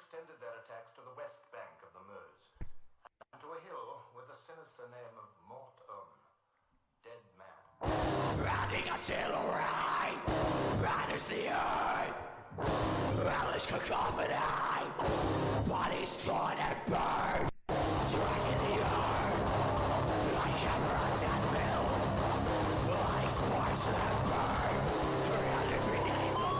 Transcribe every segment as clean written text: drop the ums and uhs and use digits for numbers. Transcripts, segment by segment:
extended their attacks to the west bank of the Meuse, and to a hill with the sinister name of Morons, dead man. Rounding artillery, riders the earth, relish cacophony, bodies torn and burned, dragging the earth, like emeralds and bill, like sparks that burn, 303 days of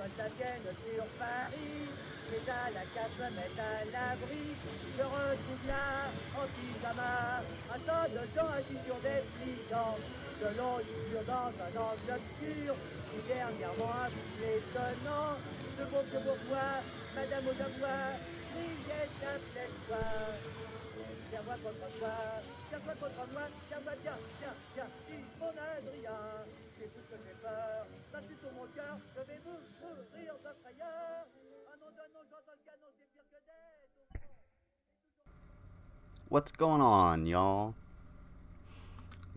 quand ça vienne sur Paris, les à la casse me mettent à l'abri. Je retrouve là, en pyjama, un tas de gens assis sur des pliants, de l'eau dure dans un angle obscur, et dernièrement un peu étonnant. Je pourquoi, madame aux abois, priez un pleine fois. Tiens moi contre toi, tiens moi contre moi, tiens moi, tiens, dis mon Adrien, c'est tout ce que j'ai peur, battu sur mon cœur, je vais vous rire de frayeur. Un nom d'un nom, j'entends le canon, c'est pire que des. What's going on, y'all?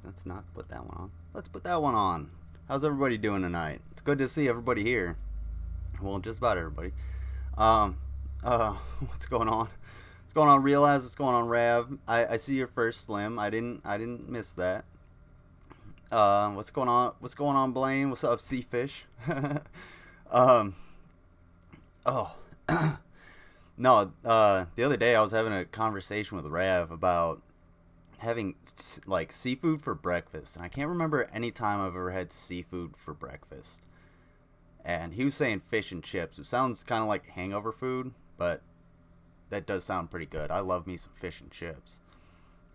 Let's not put that one on. Let's put that one on. How's everybody doing tonight? It's good to see everybody here. Well, just about everybody. What's going on? What's going on, Realize? What's going on, Rav? I see your first Slim. I didn't miss that. What's going on? What's going on, Blaine? What's up, Seafish? No, the other day I was having a conversation with Rav about having like seafood for breakfast, and I can't remember any time I've ever had seafood for breakfast. And he was saying fish and chips. It sounds kind of like hangover food, but that does sound pretty good. I love me some fish and chips,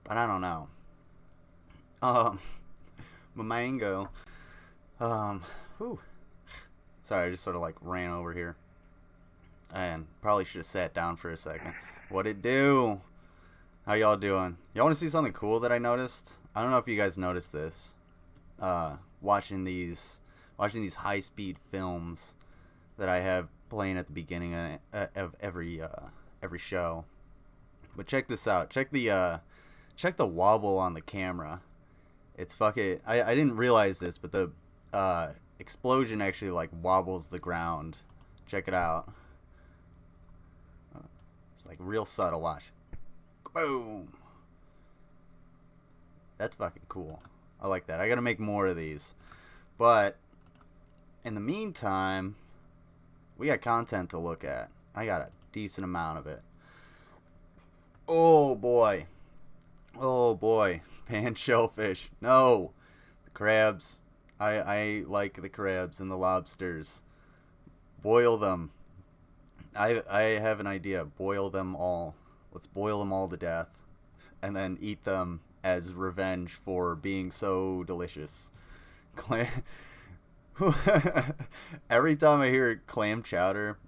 but I don't know. My mango. Whew. Sorry, I just sort of like ran over here. And probably should have sat down for a second. What'd it do? How y'all doing? Y'all want to see something cool that I noticed? I don't know if you guys noticed this. Watching these high-speed films that I have playing at the beginning of every show. But check this out. Check the wobble on the camera. It's fucking. I didn't realize this, but the explosion actually like wobbles the ground. Check it out. It's like real subtle. Watch. Boom. That's fucking cool. I like that. I gotta make more of these. But in the meantime, we got content to look at. I got a decent amount of it. Oh boy. Oh boy. Pan shellfish. No. The crabs. I like the crabs and the lobsters. Boil them. I have an idea. Boil them all. Let's boil them all to death. And then eat them as revenge for being so delicious. Every time I hear clam chowder,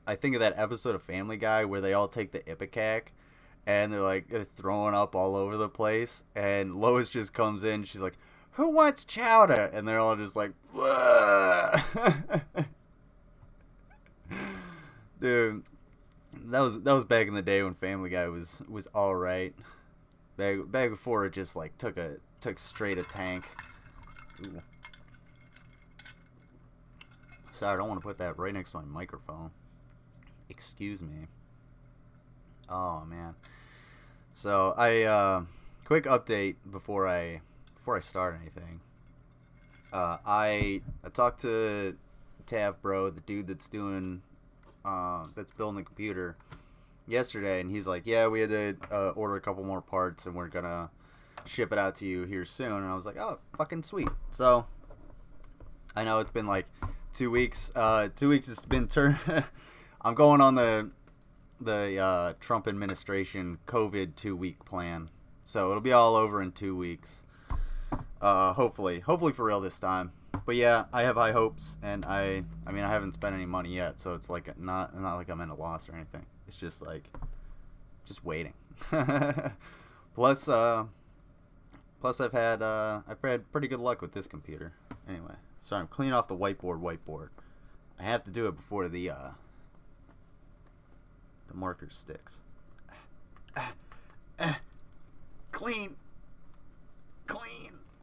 I think of that episode of Family Guy where they all take the Ipecac and they're throwing up all over the place. And Lois just comes in. She's like, "Who wants chowder?" And they're all just like, dude, that was back in the day when Family Guy was all right. Back before it just like took straight a tank. Ooh. Sorry, I don't want to put that right next to my microphone. Excuse me. Oh man. So quick update before I start anything. I talked to Tav Bro, the dude that's building the computer, yesterday, and he's like, yeah, we had to order a couple more parts and we're gonna ship it out to you here soon. And I was like, oh, fucking sweet. So I know it's been like 2 weeks. 2 weeks has been I'm going on the Trump administration COVID 2-week plan, so it'll be all over in 2 weeks. Hopefully for real this time. But yeah, I have high hopes, and I mean I haven't spent any money yet, so it's like not like I'm in a loss or anything. It's just like waiting. Plus I've had pretty good luck with this computer. Anyway, sorry, I'm cleaning off the whiteboard. I have to do it before the marker sticks. Clean.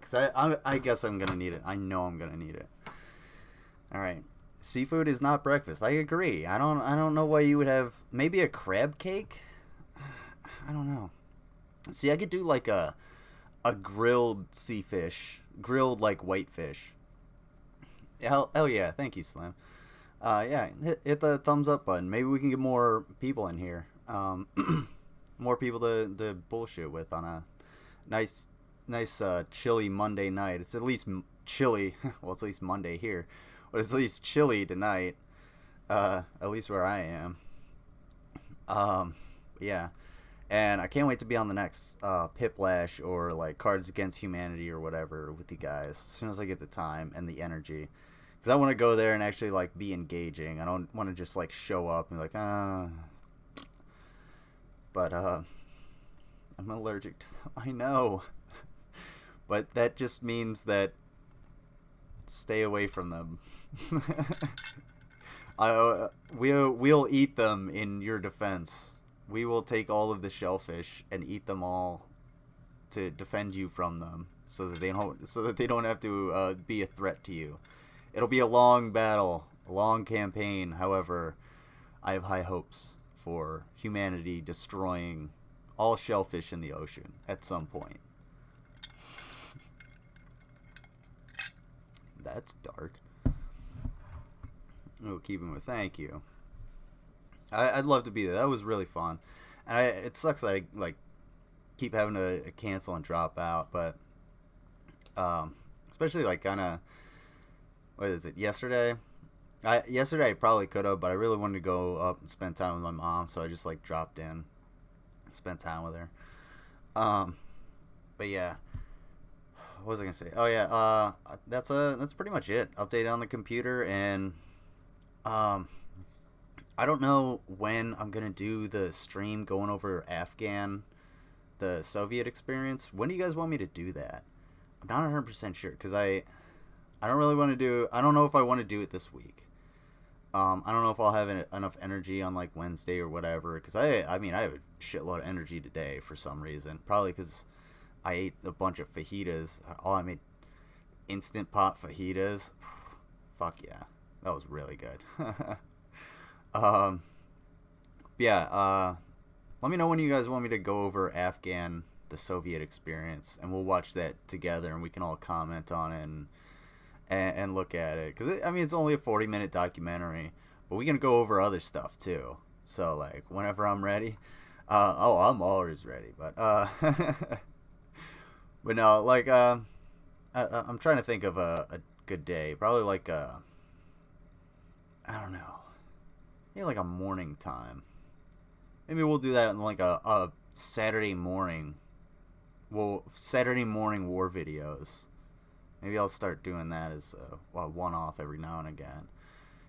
Because I guess I'm going to need it. I know I'm going to need it. Alright. Seafood is not breakfast. I agree. I don't know why you would have... Maybe a crab cake? I don't know. See, I could do like a grilled sea fish. Grilled like whitefish. Hell yeah. Thank you, Slim. Yeah, hit the thumbs up button. Maybe we can get more people in here. More people to bullshit with on a nice chilly Monday night. It's at least chilly. Well, it's at least Monday here, but it's at least chilly tonight. At least where I am. Yeah, and I can't wait to be on the next Piplash or like Cards Against Humanity or whatever with you guys as soon as I get the time and the energy. Because I want to go there and actually like be engaging. I don't want to just like show up and be like, But I'm allergic to them. I know. But that just means that stay away from them. We'll eat them in your defense. We will take all of the shellfish and eat them all to defend you from them, so that they don't have to be a threat to you. It'll be a long battle, a long campaign. However, I have high hopes for humanity destroying all shellfish in the ocean at some point. That's dark. Oh, keep him with thank you. I'd love to be there. That was really fun. And it sucks that I like keep having to cancel and drop out, but especially like kind of, what is it, yesterday? Yesterday I probably could have, but I really wanted to go up and spend time with my mom, so I just like dropped in and spent time with her. But yeah, what was I gonna say? Oh yeah, that's pretty much it. Update on the computer, and I don't know when I'm gonna do the stream going over Afghan, the Soviet experience. When do you guys want me to do that? I'm not 100% sure, because I don't really want to do. I don't know if I want to do it this week. I don't know if I'll have enough energy on like Wednesday or whatever, because I mean I have a shitload of energy today for some reason. Probably because I ate a bunch of fajitas. Oh, I made instant pot fajitas. Fuck yeah, that was really good. Yeah. Let me know when you guys want me to go over Afghan, the Soviet experience, and we'll watch that together, and we can all comment on it and look at it, because I mean it's only a 40-minute documentary, but we can go over other stuff too. So like whenever I'm ready, I'm always ready. But but no, like I'm trying to think of a good day. Probably like I don't know, maybe like a morning time. Maybe we'll do that in like a Saturday morning. Well, Saturday morning war videos. Maybe I'll start doing that as a one-off every now and again.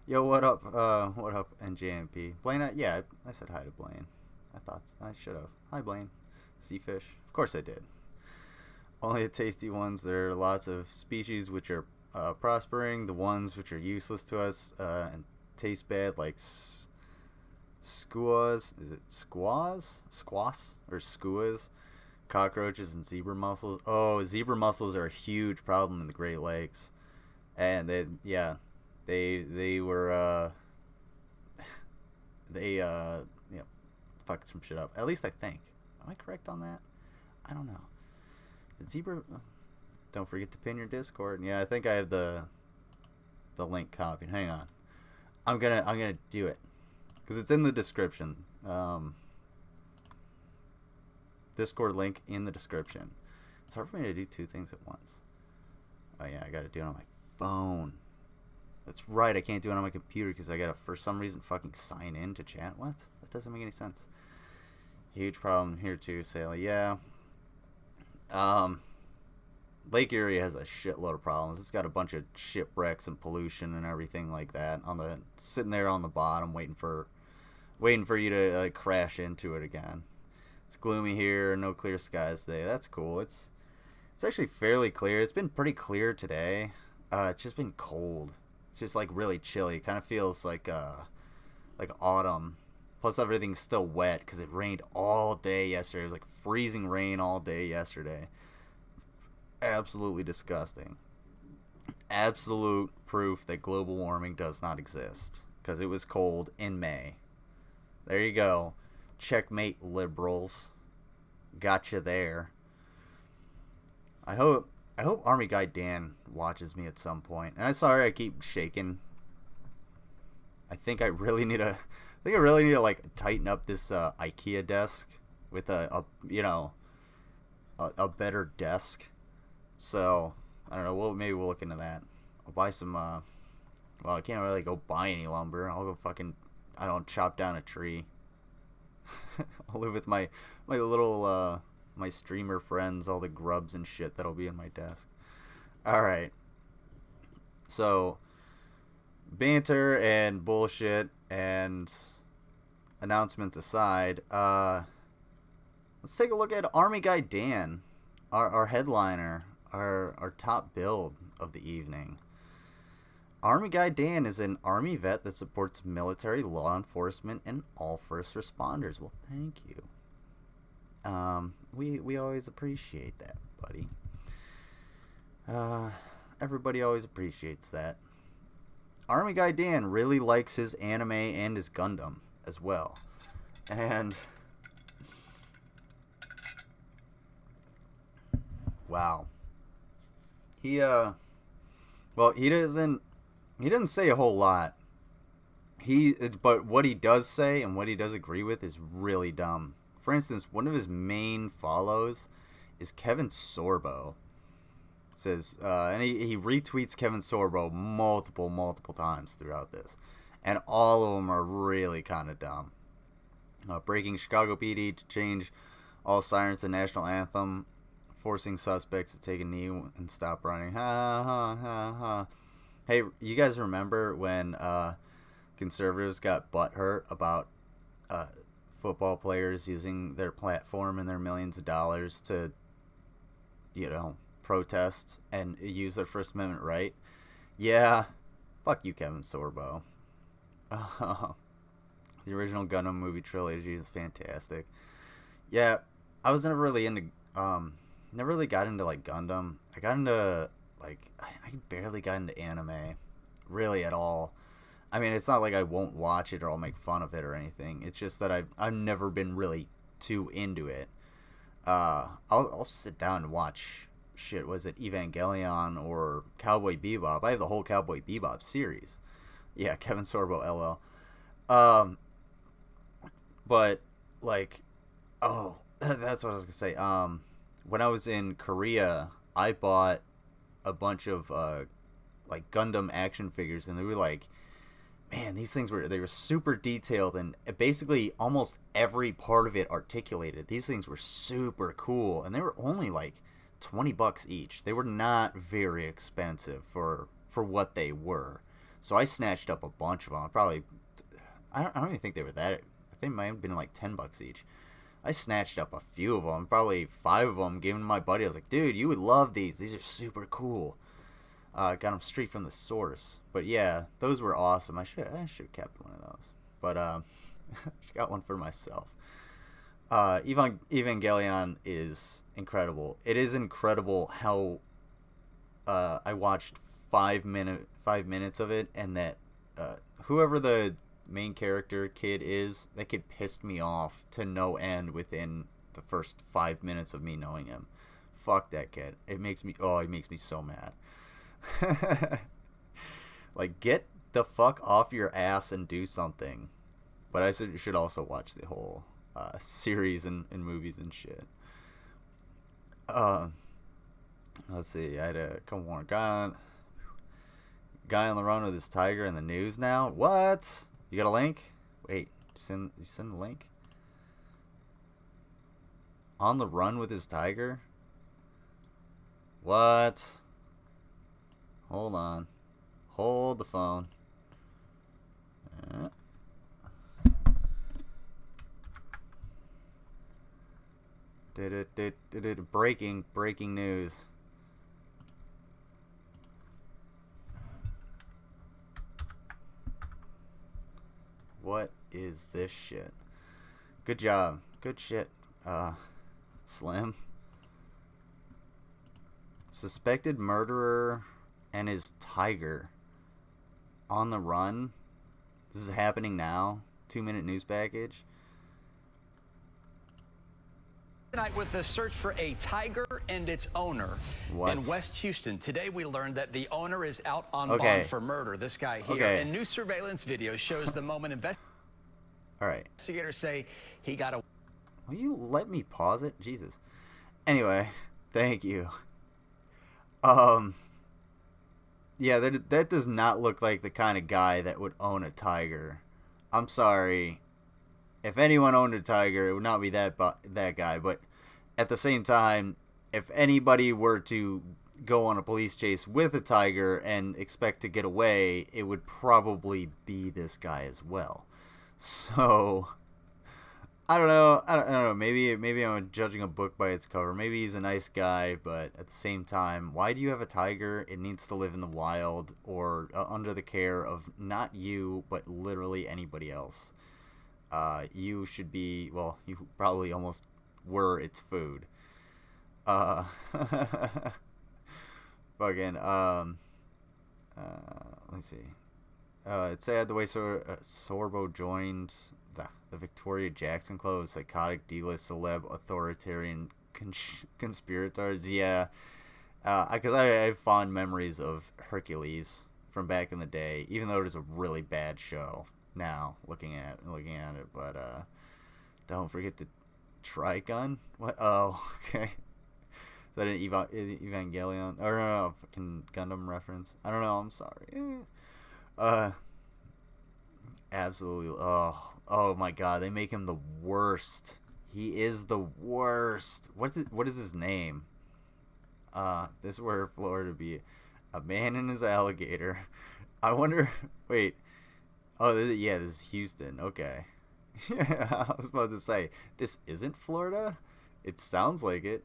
Yo, what up? What up, NJMP? Blaine, yeah, I said hi to Blaine. I thought I should have. Hi, Blaine. Seafish. Of course I did. Only the tasty ones. There are lots of species which are prospering. The ones which are useless to us and taste bad, like skuas. Is it squaws? Squaws? Or skuas? Cockroaches and zebra mussels. Oh, zebra mussels are a huge problem in the Great Lakes, and they were fucked some shit up. At least I think. Am I correct on that? I don't know. The zebra. Don't forget to pin your Discord. Yeah, I think I have the link copied. Hang on. I'm gonna do it because it's in the description. Discord link in the description. It's hard for me to do two things at once. Oh yeah, I gotta do it on my phone. That's right, I can't do it on my computer because I gotta, for some reason, fucking sign in to chat. What? That doesn't make any sense. Huge problem here too, Sally. Yeah. Lake Erie has a shitload of problems. It's got a bunch of shipwrecks and pollution and everything like that sitting there on the bottom, waiting for you to crash into it again. It's gloomy here, no clear skies today. That's cool. It's actually fairly clear. It's been pretty clear today. It's just been cold. It's just like really chilly. It kind of feels like autumn. Plus everything's still wet because it rained all day yesterday. It was like freezing rain all day yesterday. Absolutely disgusting. Absolute proof that global warming does not exist because it was cold in May. There you go. Checkmate, liberals. Gotcha there. I hope ArmyGuyDan watches me at some point. And I'm sorry I keep shaking. I think I really need to like tighten up this IKEA desk with a better desk. So I don't know. Maybe we'll look into that. I'll buy some. Well, I can't really go buy any lumber. I'll go chop down a tree. I'll live with my little my streamer friends, all the grubs and shit that'll be in my desk. Alright. So banter and bullshit and announcements aside, let's take a look at ArmyGuyDan, our headliner, our top build of the evening. ArmyGuyDan is an Army vet that supports military, law enforcement, and all first responders. Well, thank you. We always appreciate that, buddy. Everybody always appreciates that. ArmyGuyDan really likes his anime and his Gundam as well. And wow. He doesn't say a whole lot But what he does say and what he does agree with is really dumb. For instance, one of his main follows is Kevin Sorbo. Says, and he retweets Kevin Sorbo multiple times throughout this, and all of them are really kind of dumb. Breaking Chicago PD to change all sirens to national anthem, forcing suspects to take a knee and stop running. Ha ha ha ha. Hey, you guys remember when conservatives got butthurt about football players using their platform and their millions of dollars to, protest and use their First Amendment right? Yeah, fuck you, Kevin Sorbo. The original Gundam movie trilogy is fantastic. Yeah, I was never really into, never really got into, like, Gundam. I got into, like, I barely got into anime, really, at all. I mean, it's not like I won't watch it or I'll make fun of it or anything. It's just that I've never been really too into it. I'll sit down and watch, was it Evangelion or Cowboy Bebop? I have the whole Cowboy Bebop series. Yeah, Kevin Sorbo, LL. But, like, that's what I was gonna say. When I was in Korea, I bought a bunch of, like, Gundam action figures, and they were like, man, these things were super detailed, and basically almost every part of it articulated. These things were super cool, and they were only like $20 each. They were not very expensive for what they were. So I snatched up a bunch of them. I don't even think they were that. I think they might have been like $10 each. I snatched up a few of them, probably 5 of them, gave them to my buddy. I was like, dude, you would love these. These are super cool. Got them straight from the source. But yeah, those were awesome. I should have kept one of those. But I got one for myself. Evangelion is incredible. It is incredible how I watched 5 minutes of it, and that whoever the main character kid is, that kid pissed me off to no end within the first 5 minutes of me knowing him. Fuck that kid. It makes me so mad. Like, get the fuck off your ass and do something. But I should also watch the whole series and movies and shit. Let's see. I had a couple more. Guy on the run with his tiger in the news now. What? You got a link? Wait, you send the link? On the run with his tiger? What? Hold on. Hold the phone. Breaking news. What is this shit? Good job. Good shit, Slim. Suspected murderer and his tiger on the run. This is happening now. 2-minute news package. Tonight with the search for a tiger and its owner in West Houston. Today we learned that the owner is out on bond for murder. This guy here. And new surveillance video shows the moment investigators say he got a... Will you let me pause it? Jesus. Anyway, thank you. Yeah, that does not look like the kind of guy that would own a tiger. I'm sorry. If anyone owned a tiger, it would not be that guy. But at the same time, if anybody were to go on a police chase with a tiger and expect to get away, it would probably be this guy as well. So, I don't know. Maybe I'm judging a book by its cover. Maybe he's a nice guy, but at the same time, why do you have a tiger? It needs to live in the wild or under the care of not you, but literally anybody else. You should be, well, you probably almost were its food. Fucking, let's see. It's sad the way Sorbo joined the Victoria Jackson Club, psychotic D-list celeb authoritarian conspirators. Yeah, because I have fond memories of Hercules from back in the day, even though it is a really bad show. now, looking at it. But don't forget the Trigun. What? Oh, okay. Is that an Evangelion? Or no, fucking Gundam reference? I don't know. I'm sorry. Absolutely. Oh my God. They make him the worst. He is the worst. What is his name? This is where Florida be. A man and his alligator. I wonder. Wait. Oh, this is Houston. Okay. Yeah, I was about to say, this isn't Florida? It sounds like it.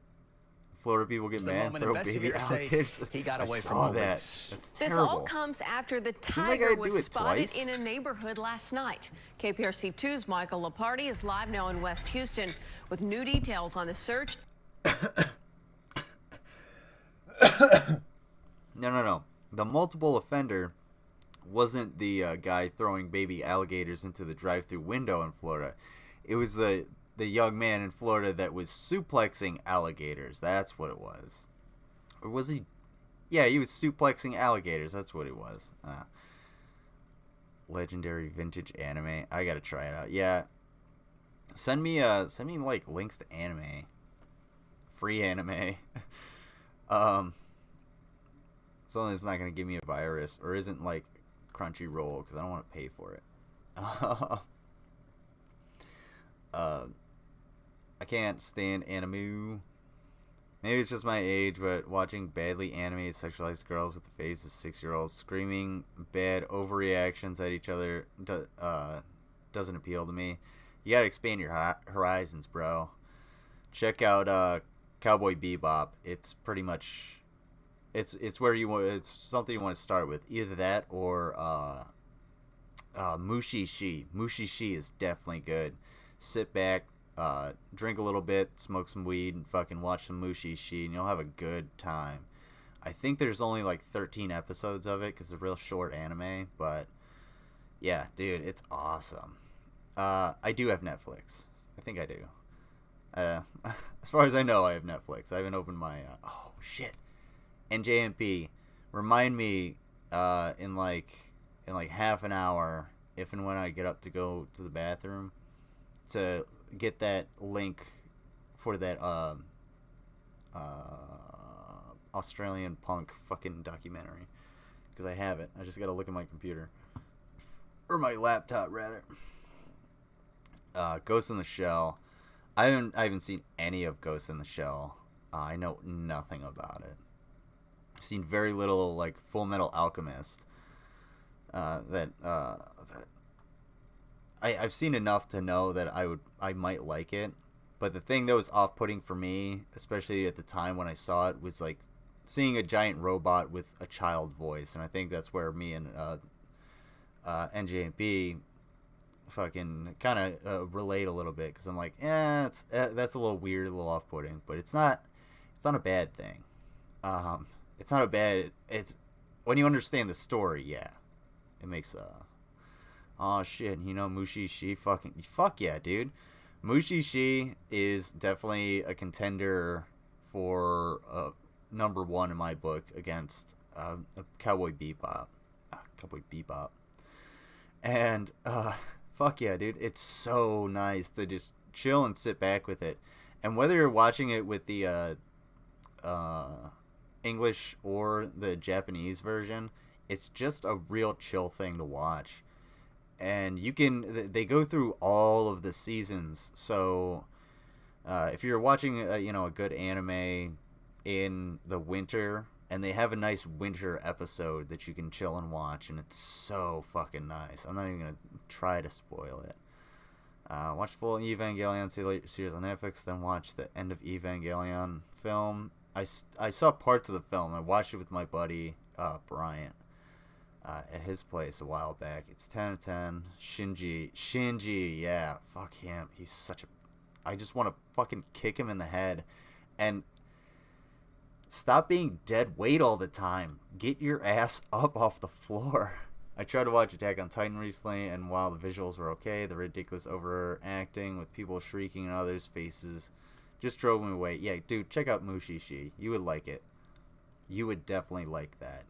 Florida people get mad, throw baby alligators. He got away from all that. That's terrible. This all comes after the tiger was spotted in a neighborhood last night. KPRC2's Michael Leparty is live now in West Houston with new details on the search. No. The multiple offender wasn't the guy throwing baby alligators into the drive-through window in Florida. It was the young man in Florida that was suplexing alligators. That's what it was. Or was he? Yeah, he was suplexing alligators. That's what it was. Legendary vintage anime. I gotta try it out. Yeah. Send me like links to anime. Free anime. Something that's not gonna give me a virus or isn't like Crunchyroll, because I don't want to pay for it. I can't stand anime. Maybe it's just my age, but watching badly animated sexualized girls with the face of 6-year-olds screaming bad overreactions at each other doesn't appeal to me. You gotta expand your horizons, bro. Check out Cowboy Bebop. It's pretty much it's where you want. It's something you want to start with. Either that or Mushishi. Mushishi is definitely good. Sit back, drink a little bit, smoke some weed, and fucking watch some Mushishi, and you'll have a good time. I think there's only like 13 episodes of it because it's a real short anime, but yeah, dude, it's awesome. I do have Netflix. I think I do. As far as I know, I have Netflix. I haven't opened my oh shit. NJMP, remind me in like half an hour, if and when I get up to go to the bathroom, to get that link for that Australian punk fucking documentary, because I have it. I just gotta look at my computer, or my laptop rather. Ghost in the Shell. I haven't seen any of Ghost in the Shell. I know nothing about it. I've seen very little like Full Metal Alchemist. I've seen enough to know that I might like it, but the thing that was off-putting for me, especially at the time when I saw it, was like seeing a giant robot with a child voice, and I think that's where me and NJMP fucking kind of relate a little bit, because I'm like, that's a little weird, a little off-putting, but it's not a bad thing. It's not a bad. It's when you understand the story, yeah, it makes oh shit, Mushishi, fuck yeah, dude. Mushishi is definitely a contender for number one in my book against Cowboy Bebop. And fuck yeah, dude, it's so nice to just chill and sit back with it. And whether you're watching it with the English or the Japanese version, it's just a real chill thing to watch. And they go through all of the seasons, so if you're watching a good anime in the winter, and they have a nice winter episode that you can chill and watch, and it's so fucking nice. I'm not even gonna try to spoil it. Watch full Evangelion series on Netflix, then watch the end of Evangelion film. I saw parts of the film. I watched it with my buddy Bryant at his place a while back. It's 10 out of 10. Shinji, yeah, fuck him. He's such a... I just want to fucking kick him in the head. And stop being dead weight all the time. Get your ass up off the floor. I tried to watch Attack on Titan recently, and while the visuals were okay, the ridiculous overacting with people shrieking in others' faces just drove me away. Yeah, dude, check out Mushishi. You would like it. You would definitely like that.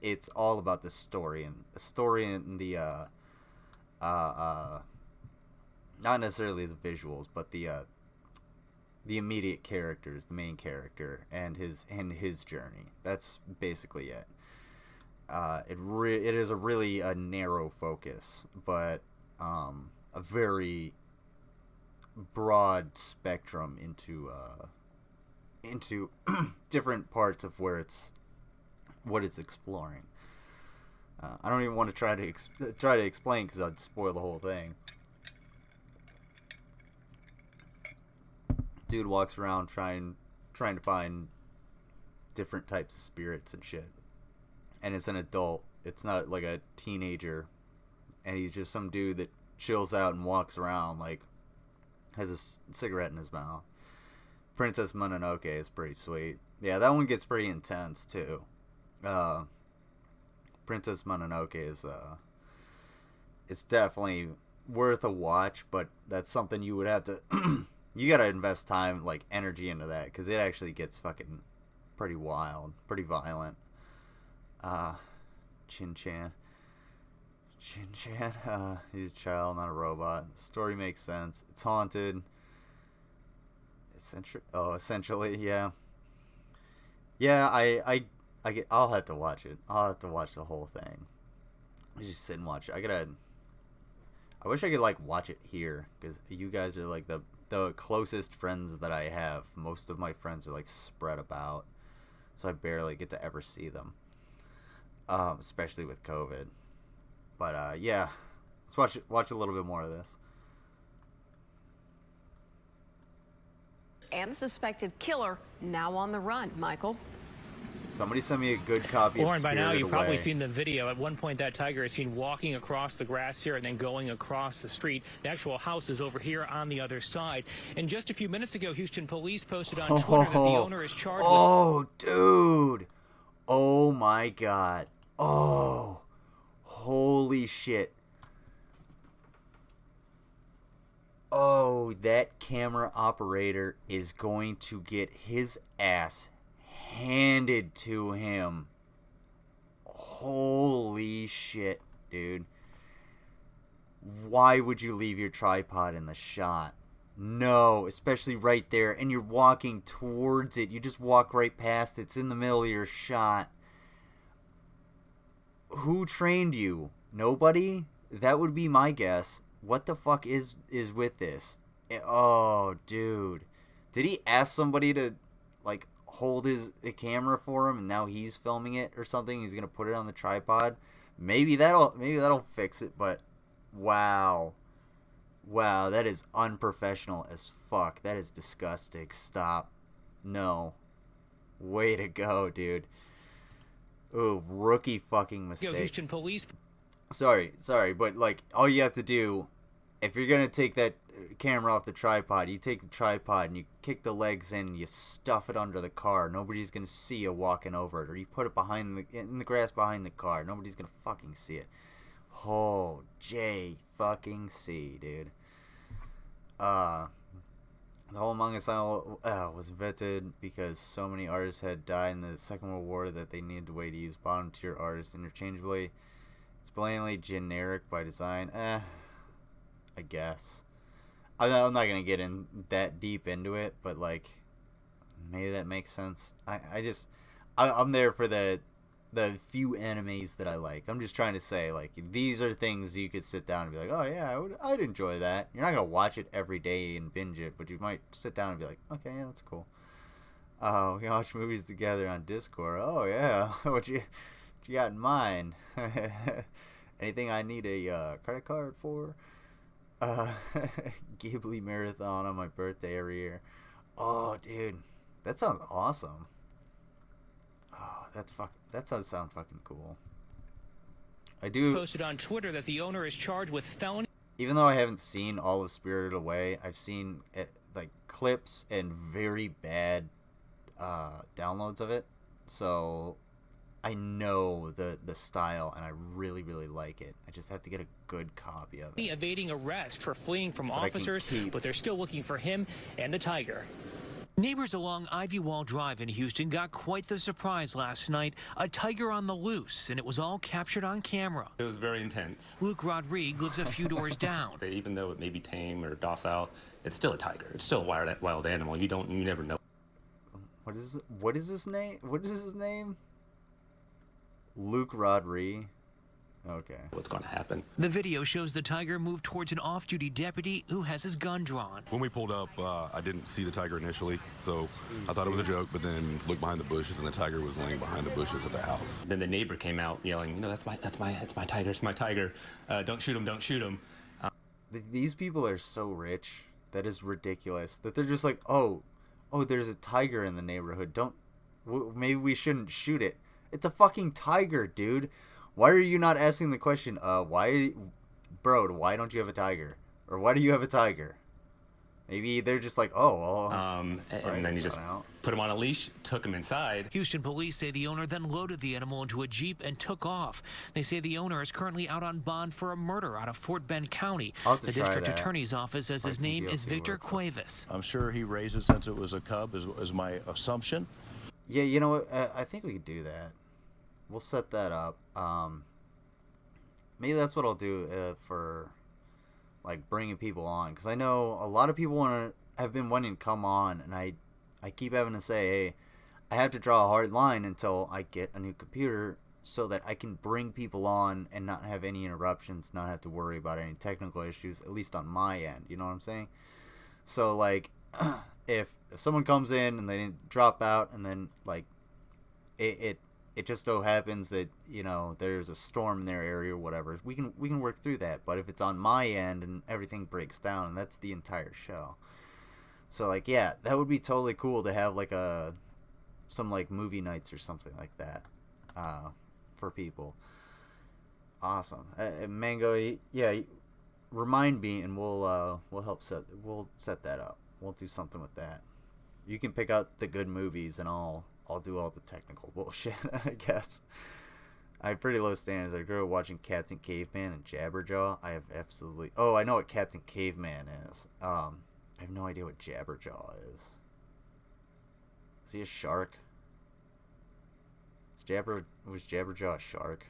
It's all about the story and the not necessarily the visuals, but the immediate characters, the main character, and his journey. That's basically it. It is a really narrow focus, but a very broad spectrum into different parts of what it's exploring. I don't even want to try to explain because I'd spoil the whole thing. Dude walks around trying to find different types of spirits and shit. And it's an adult. It's not like a teenager. And he's just some dude that chills out and walks around, like, has a cigarette in his mouth. Princess Mononoke is pretty sweet. Yeah, that one gets pretty intense, too. Princess Mononoke is, it's definitely worth a watch, but that's something you would have to, you gotta invest time, like, energy into that, because it actually gets fucking pretty wild, pretty violent. Chin-chan, he's a child, not a robot. The story makes sense. It's haunted. Essentially, yeah. Yeah, I'll have to watch it. I'll have to watch the whole thing. I just sit and watch it. I wish I could, like, watch it here, because you guys are, like, the closest friends that I have. Most of my friends are, like, spread about, so I barely get to ever see them. Especially with COVID. But, yeah. Let's watch a little bit more of this. And the suspected killer now on the run, Michael. Somebody sent me a good copy of Lauren, by now you've probably Away. seen the video. At one point, that tiger is seen walking across the grass here and then going across the street. The actual house is over here on the other side. And just a few minutes ago, Houston police posted on Twitter that the owner is charged with... Oh, dude. Oh, my God. Oh, holy shit. Oh, that camera operator is going to get his ass handed to him. Holy shit, dude. Why would you leave your tripod in the shot? No, especially right there, and you're walking towards it. You just walk right past it. It's in the middle of your shot. Who trained you? Nobody? That would be my guess. What the fuck is with this? Oh, dude. Did he ask somebody to, like, hold a camera for him and now he's filming it or something? He's gonna put it on the tripod? Maybe that'll fix it, but wow. Wow, that is unprofessional as fuck. That is disgusting. Stop. No. Way to go, dude. Ooh, rookie fucking mistake. Houston police. Sorry, but, like, all you have to do, if you're gonna take that camera off the tripod, you take the tripod and you kick the legs in and you stuff it under the car. Nobody's gonna see you walking over it. Or you put it in the grass behind the car. Nobody's gonna fucking see it. Oh, fucking C, dude. The whole Among Us was invented because so many artists had died in the Second World War that they needed a way to use bottom tier artists interchangeably. It's blatantly generic by design. I guess. I'm not gonna get in that deep into it, but, like, maybe that makes sense. I'm there for the few animes that I like. I'm just trying to say, like, these are things you could sit down and be like, oh yeah, I'd enjoy that. You're not gonna watch it every day and binge it, but you might sit down and be like, okay, yeah, that's cool. We can watch movies together on Discord. Oh yeah, what you got in mind? Anything I need a credit card for? Ghibli marathon on my birthday every year. Oh, dude, that sounds awesome. Oh, that does sound fucking cool. I do. Posted on Twitter that the owner is charged with felony. Even though I haven't seen all of Spirited Away, I've seen like clips and very bad downloads of it. So I know the style, and I really, really like it. I just have to get a good copy of it. Evading arrest for fleeing from officers, but they're still looking for him and the tiger. Neighbors along Ivy Wall Drive in Houston got quite the surprise last night. A tiger on the loose, and it was all captured on camera. It was very intense. Luke Rodriguez lives a few doors down. Even though it may be tame or docile, it's still a tiger. It's still a wild animal. You never know. What is his name? What is his name? Luke Rodriguez. Okay. What's going to happen? The video shows the tiger move towards an off-duty deputy who has his gun drawn. When we pulled up, I didn't see the tiger initially, so I thought it was a joke, but then looked behind the bushes, and the tiger was laying behind the bushes at the house. Then the neighbor came out yelling, that's my tiger, it's my tiger. Don't shoot him, don't shoot him. These people are so rich. That is ridiculous. That they're just like, oh, there's a tiger in the neighborhood. Maybe we shouldn't shoot it. It's a fucking tiger, dude. Why are you not asking the question, why don't you have a tiger? Or why do you have a tiger? Maybe they're just like, and then you just put him on a leash, took him inside. Houston police say the owner then loaded the animal into a Jeep and took off. They say the owner is currently out on bond for a murder out of Fort Bend County. The district attorney's office says his name is Victor Cuevas. I'm sure he raised it since it was a cub, is my assumption. Yeah, you know what? I think we could do that. We'll set that up. Maybe that's what I'll do for like bringing people on, because I know a lot of people have been wanting to come on, and I keep having to say, hey, I have to draw a hard line until I get a new computer so that I can bring people on and not have any interruptions, not have to worry about any technical issues, at least on my end. You know what I'm saying? So like, if someone comes in and they didn't drop out, and then like it just so happens that, there's a storm in their area or whatever, we can work through that. But if it's on my end and everything breaks down, and that's the entire show. So like, yeah, that would be totally cool to have like some like movie nights or something like that for people. Awesome. Mango, yeah, remind me and we'll set that up. We'll do something with that. You can pick out the good movies and I'll do all the technical bullshit, I guess. I have pretty low standards. I grew up watching Captain Caveman and Jabberjaw. I have absolutely... Oh, I know what Captain Caveman is. I have no idea what Jabberjaw is. Is he a shark? Was Jabberjaw a shark?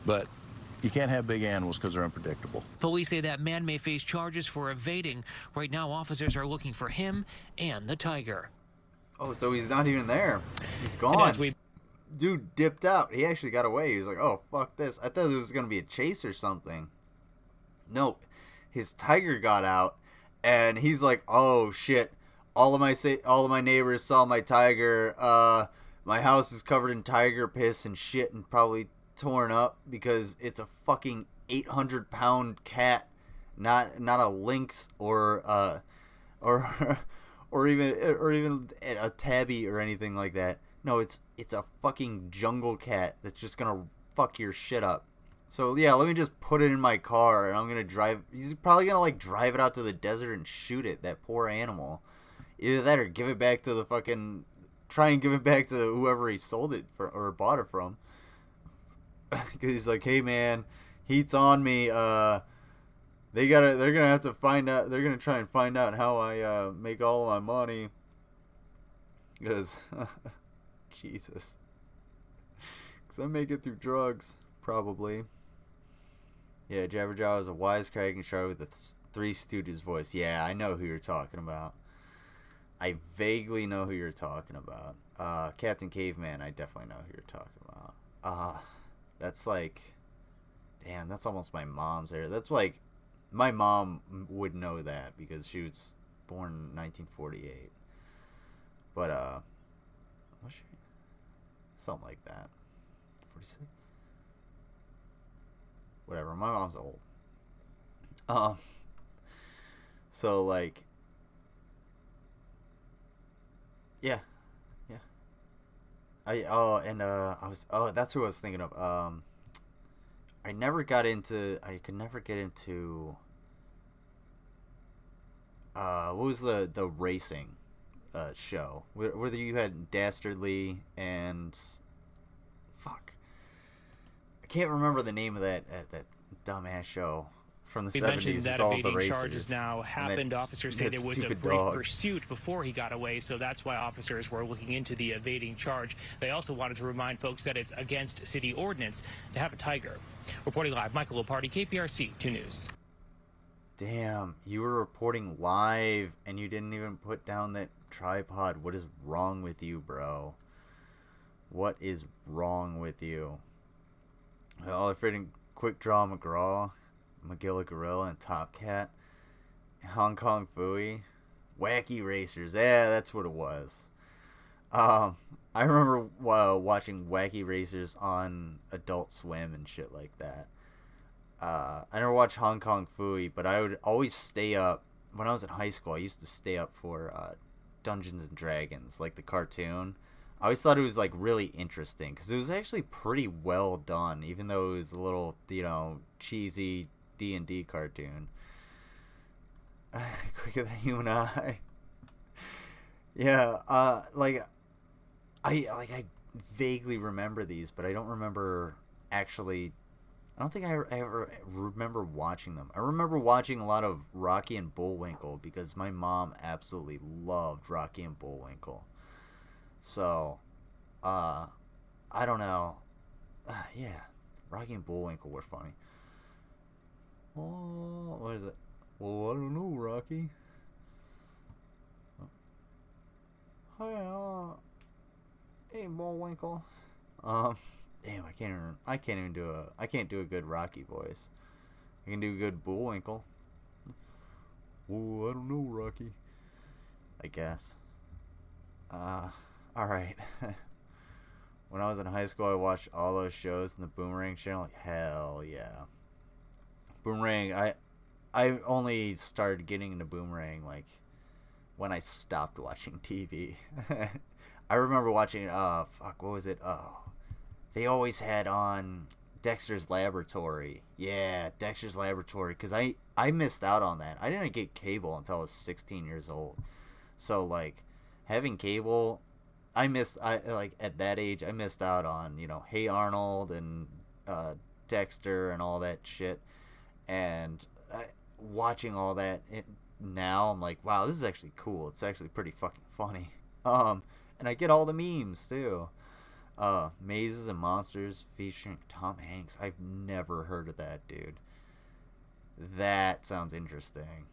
But you can't have big animals because they're unpredictable. Police say that man may face charges for evading. Right now, officers are looking for him and the tiger. Oh, so he's not even there. He's gone. Dude dipped out. He actually got away. He's like, oh, fuck this. I thought it was going to be a chase or something. No, his tiger got out, and he's like, oh, shit. All of my neighbors saw my tiger. My house is covered in tiger piss and shit and probably torn up because it's a fucking 800-pound cat, not a lynx or even a tabby or anything like that. No, it's a fucking jungle cat that's just gonna fuck your shit up. So yeah, let me just put it in my car and I'm gonna drive. He's probably gonna like drive it out to the desert and shoot it. That poor animal. Either that or give it back to the fucking. Try and give it back to whoever he sold it for or bought it from. Because he's like, hey man, heat's on me. They're gonna have to find out. They're gonna try and find out how I make all of my money. Because Jesus, because I make it through drugs probably. Yeah, Jabberjaw is a wisecracking shark with a Three Stooges voice. Yeah, I know who you're talking about. I vaguely know who you're talking about. Captain Caveman, I definitely know who you're talking about. That's like, damn, that's almost my mom's area. That's like, my mom would know that because she was born in 1948. But, was she? Something like that. 46? Whatever, my mom's old. So, like, yeah. That's who I was thinking of. I could never get into what was the racing show where you had Dastardly and fuck, I can't remember the name of that dumbass show. from the We 70s mentioned that with all the evading racers. charges now happened. Officers say there was a brief pursuit before he got away, so that's why officers were looking into the evading charge. They also wanted to remind folks that it's against city ordinance to have a tiger. Reporting live, Michael Lopardi, KPRC 2 News. Damn, you were reporting live and you didn't even put down that tripod. What is wrong with you, bro? What is wrong with you? All afraid Quick Draw McGraw, Magilla Gorilla, and Top Cat, Hong Kong Phooey, Wacky Racers. Yeah, that's what it was. I remember watching Wacky Racers on Adult Swim and shit like that. I never watched Hong Kong Phooey, but I would always stay up. When I was in high school, I used to stay up for Dungeons and Dragons, like the cartoon. I always thought it was like really interesting because it was actually pretty well done, even though it was a little, you know, cheesy D&D cartoon. Quicker than you and I. Yeah, I vaguely remember these, but I don't remember actually. I don't think I ever remember watching them. I remember watching a lot of Rocky and Bullwinkle because my mom absolutely loved Rocky and Bullwinkle. So, I don't know. Yeah, Rocky and Bullwinkle were funny. Oh, what is it? Well, I don't know, Rocky. Hey, Bullwinkle. Damn, I can't do a good Rocky voice. I can do a good Bullwinkle. Oh, I don't know, Rocky. I guess. Alright. When I was in high school, I watched all those shows in the Boomerang channel. Like, hell yeah. Boomerang, I only started getting into Boomerang, like, when I stopped watching TV. I remember watching, what was it? Oh, they always had on Dexter's Laboratory. Yeah, Dexter's Laboratory, because I missed out on that. I didn't get cable until I was 16 years old. So, like, having cable, at that age, I missed out on, you know, Hey Arnold and Dexter and all that shit. And watching all that now, I'm like, wow, this is actually cool. It's actually pretty fucking funny. And I get all the memes, too. Mazes and Monsters featuring Tom Hanks. I've never heard of that, dude. That sounds interesting.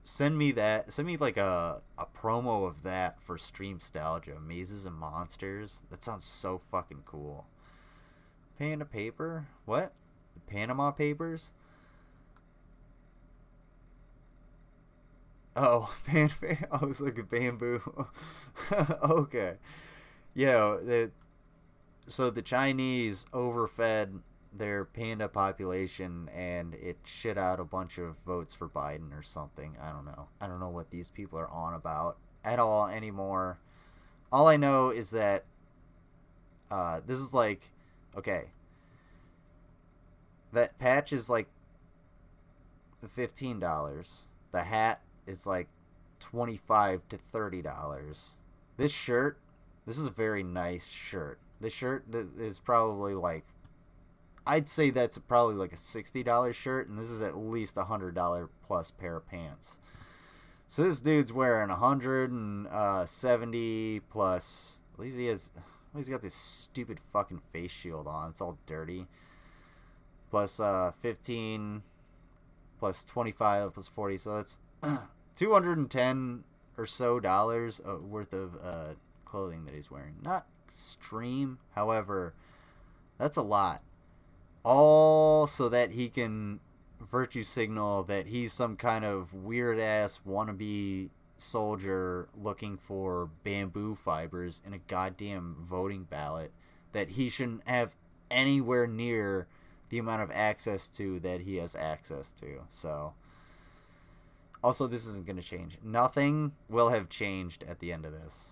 Send me that. Send me like a promo of that for Streamstalgia. Mazes and Monsters. That sounds so fucking cool. Panda Paper? What? The Panama Papers? Oh, I was like a bamboo. Okay. Yeah, so the Chinese overfed their panda population and it shit out a bunch of votes for Biden or something. I don't know. I don't know what these people are on about at all anymore. All I know is that this is like, okay, that patch is like $15. The hat is like $25 to $30. This shirt, this is a very nice shirt. This shirt is probably like, I'd say that's probably like a $60 shirt, and this is at least $100 plus pair of pants. So this dude's wearing 170 plus. At least he's got this stupid fucking face shield on. It's all dirty. Plus 15 plus 25 plus 40, so that's $210 or so worth of clothing that he's wearing. Not extreme, however, that's a lot. All so that he can virtue signal that he's some kind of weird ass wannabe soldier looking for bamboo fibers in a goddamn voting ballot that he shouldn't have anywhere near the amount of access to that he has access to. So also, this isn't going to change. Nothing will have changed at the end of this.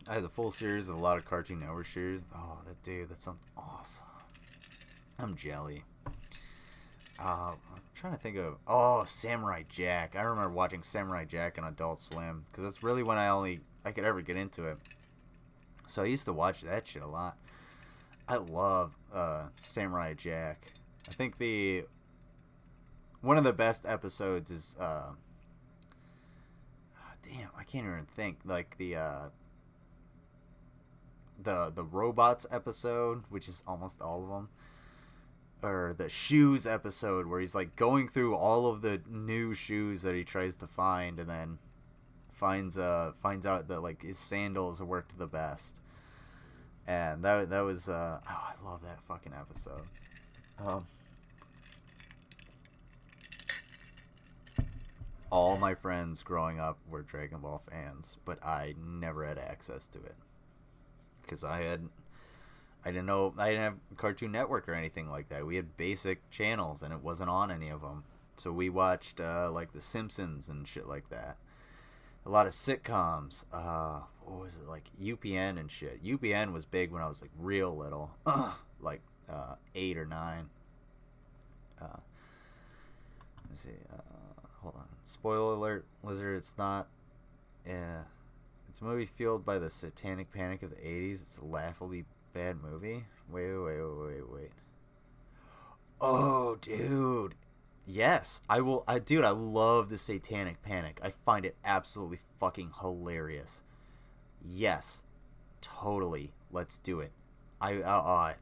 I had the full series of a lot of Cartoon Network series. Oh, that sounds awesome. I'm jelly. I'm trying to think of... Oh, Samurai Jack. I remember watching Samurai Jack on Adult Swim, because that's really when I could ever get into it. So I used to watch that shit a lot. I love Samurai Jack. I think one of the best episodes is damn, I can't even think, like the robots episode, which is almost all of them, or the shoes episode where he's like going through all of the new shoes that he tries to find, and then finds out that like his sandals worked the best. And that was I love that fucking episode. All my friends growing up were Dragon Ball fans, but I never had access to it because I didn't have Cartoon Network or anything like that. We had basic channels and it wasn't on any of them. So we watched like The Simpsons and shit like that. A lot of sitcoms. What was it, like UPN and shit. UPN was big when I was like real little, like 8 or 9. Let's see. Hold on. Spoiler alert, Lizard. It's not. It's a movie fueled by the satanic panic of the 80s. It's a laughably bad movie. Wait. Oh, dude. Yes, I will. Dude, I love the satanic panic. I find it absolutely fucking hilarious. Yes, totally. Let's do it.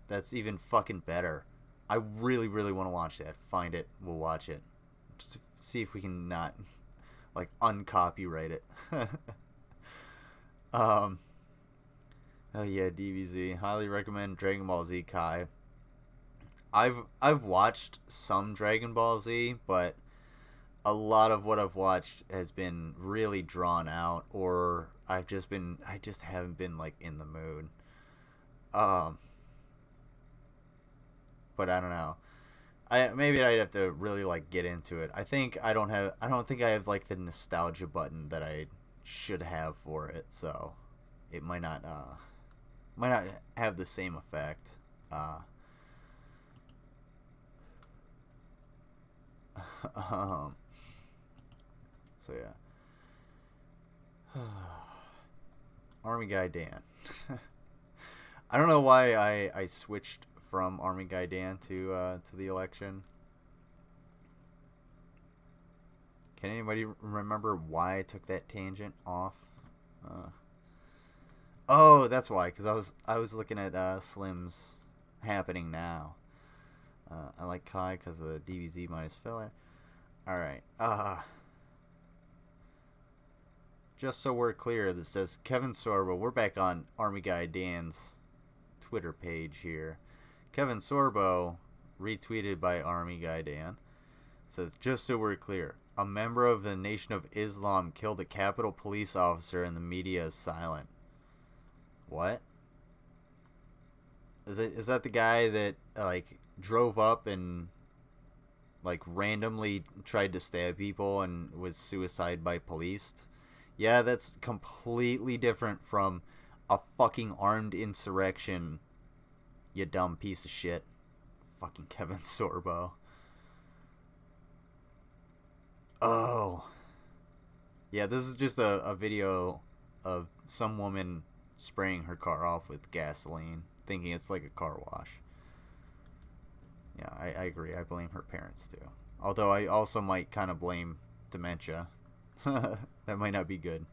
That's even fucking better. I really, really want to watch that. Find it. We'll watch it. Just see if we can not like uncopyright it. Oh yeah, DBZ. Highly recommend Dragon Ball Z Kai. I've watched some Dragon Ball Z, but a lot of what I've watched has been really drawn out, or I just haven't been like in the mood. But I don't know. Maybe I'd have to really like get into it. I don't think I have like the nostalgia button that I should have for it, so it might not have the same effect. So yeah. ArmyGuyDan. I don't know why I switched from ArmyGuyDan to the election. Can anybody remember why I took that tangent off? Oh, that's why. Because I was looking at Slim's Happening Now. I like Kai because of the DBZ minus filler. All right. Just so we're clear, this says Kevin Sorbo. We're back on ArmyGuyDan's Twitter page here. Kevin Sorbo, retweeted by ArmyGuyDan, says, just so we're clear, a member of the Nation of Islam killed a Capitol police officer and the media is silent. What? Is that the guy that like drove up and like randomly tried to stab people and was suicide by police? Yeah, that's completely different from a fucking armed insurrection, you dumb piece of shit. Fucking Kevin Sorbo. Oh. Yeah, this is just a video of some woman spraying her car off with gasoline, thinking it's like a car wash. Yeah, I agree. I blame her parents too. Although I also might kind of blame dementia. That might not be good.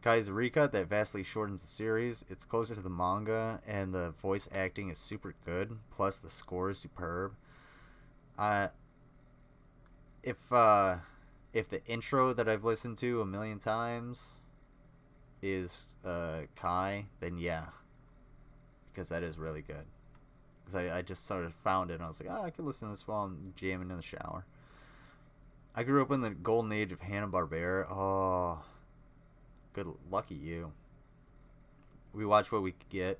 Guys, a recut that vastly shortens the series. It's closer to the manga, and the voice acting is super good. Plus, the score is superb. If the intro that I've listened to a million times is Kai, then yeah, because that is really good. Because I just sort of found it and I was like, I could listen to this while I'm jamming in the shower. I grew up in the golden age of Hanna-Barbera. Oh, good, lucky you. We watched what we could get.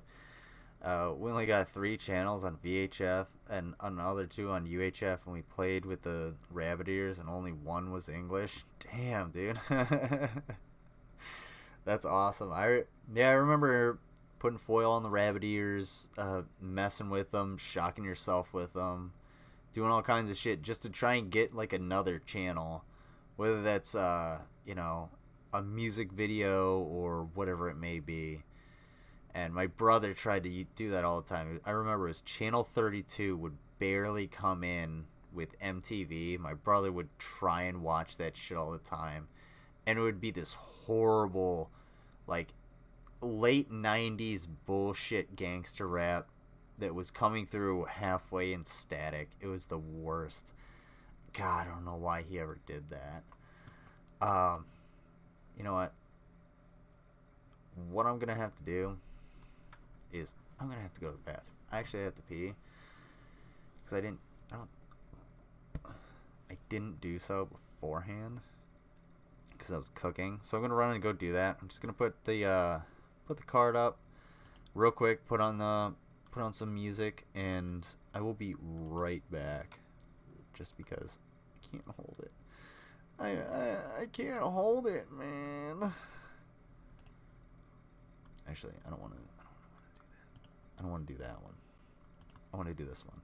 We only got 3 channels on VHF and another 2 on UHF, and we played with the rabbit ears, and only 1 was English. Damn, dude. That's awesome. I remember putting foil on the rabbit ears, messing with them, shocking yourself with them, doing all kinds of shit just to try and get like another channel, whether that's a music video or whatever it may be. And my brother tried to do that all the time. I remember his Channel 32 would barely come in with MTV. My brother would try and watch that shit all the time. And it would be this horrible, like, late 90s bullshit gangster rap that was coming through halfway in static. It was the worst. God, I don't know why he ever did that. You know what? What I'm going to have to do is I'm going to have to go to the bathroom. I actually have to pee. Because I didn't do so beforehand. Because I was cooking. So I'm going to run and go do that. I'm just going to put the card up real quick, put on some music, and I will be right back. Just because I can't hold it. I can't hold it, man. Actually, I don't want to do that. I don't want to do that one. I want to do this one.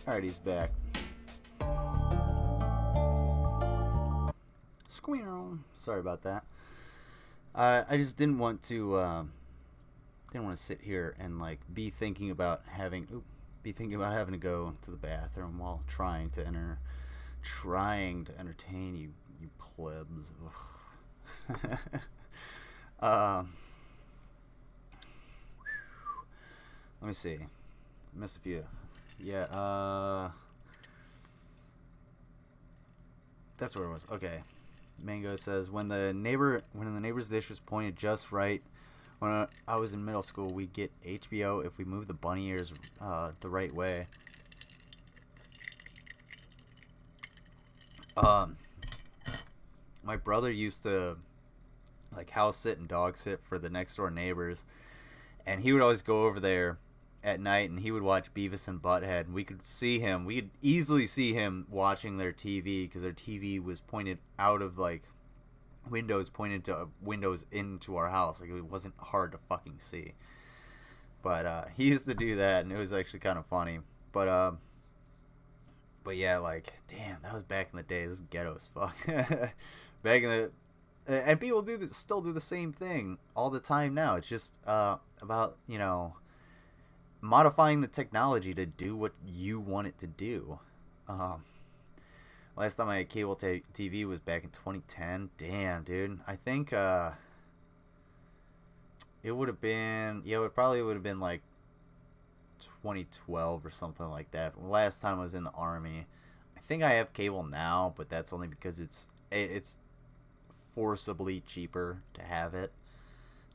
Alright, he's back. Squirrel. Sorry about that. I just didn't want to sit here and like be thinking about having to go to the bathroom while trying to entertain you plebs. Let me see. Missed a few. Yeah, that's where it was. Okay. Mango says, when the neighbor's dish was pointed just right, when I was in middle school, we'd get HBO if we moved the bunny ears the right way. My brother used to like house sit and dog sit for the next door neighbors, and he would always go over there at night, and he would watch Beavis and Butthead, and we could easily see him watching their TV, because their TV was pointed out of like windows pointed to windows into our house. Like, it wasn't hard to fucking see. But he used to do that, and it was actually kind of funny. But yeah, like, damn, that was back in the day. This is ghetto as fuck. Back in the and people still do the same thing all the time now. It's just about, you know, modifying the technology to do what you want it to do. Last time I had cable TV was back in 2010. Damn, dude. I think it would have been, yeah, it probably would have been like 2012 or something like that. Last time I was in the Army. I think I have cable now, but that's only because it's forcibly cheaper to have it.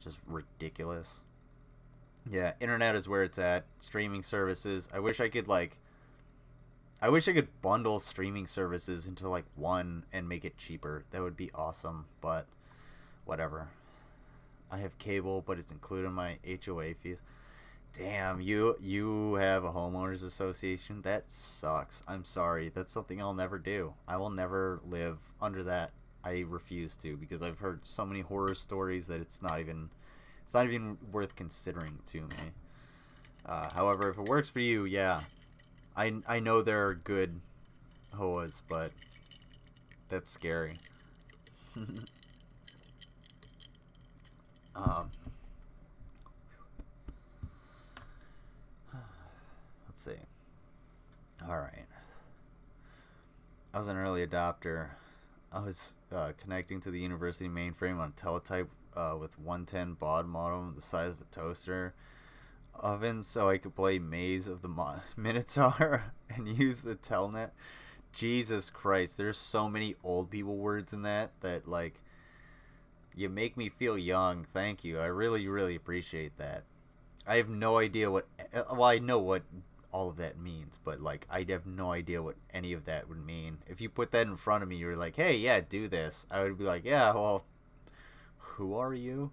Just ridiculous. Yeah, internet is where it's at. Streaming services. I wish I could bundle streaming services into like one and make it cheaper. That would be awesome, but whatever. I have cable, but it's included in my HOA fees. Damn, you have a homeowners association? That sucks. I'm sorry. That's something I'll never do. I will never live under that. I refuse to, because I've heard so many horror stories that it's not even worth considering to me. However, if it works for you, yeah. I know there are good HOAs, but that's scary. Let's see. Alright. I was an early adopter. I was connecting to the university mainframe on a teletype with 110 baud modem the size of a toaster oven, so I could play Maze of the Minotaur and use the telnet. Jesus Christ, there's so many old people words in that like, you make me feel young. Thank you. I really, really appreciate that. I have no idea what, well, I know what all of that means, but like, I have no idea what any of that would mean. If you put that in front of me, you're like, hey, yeah, do this, I would be like, yeah, well, who are you?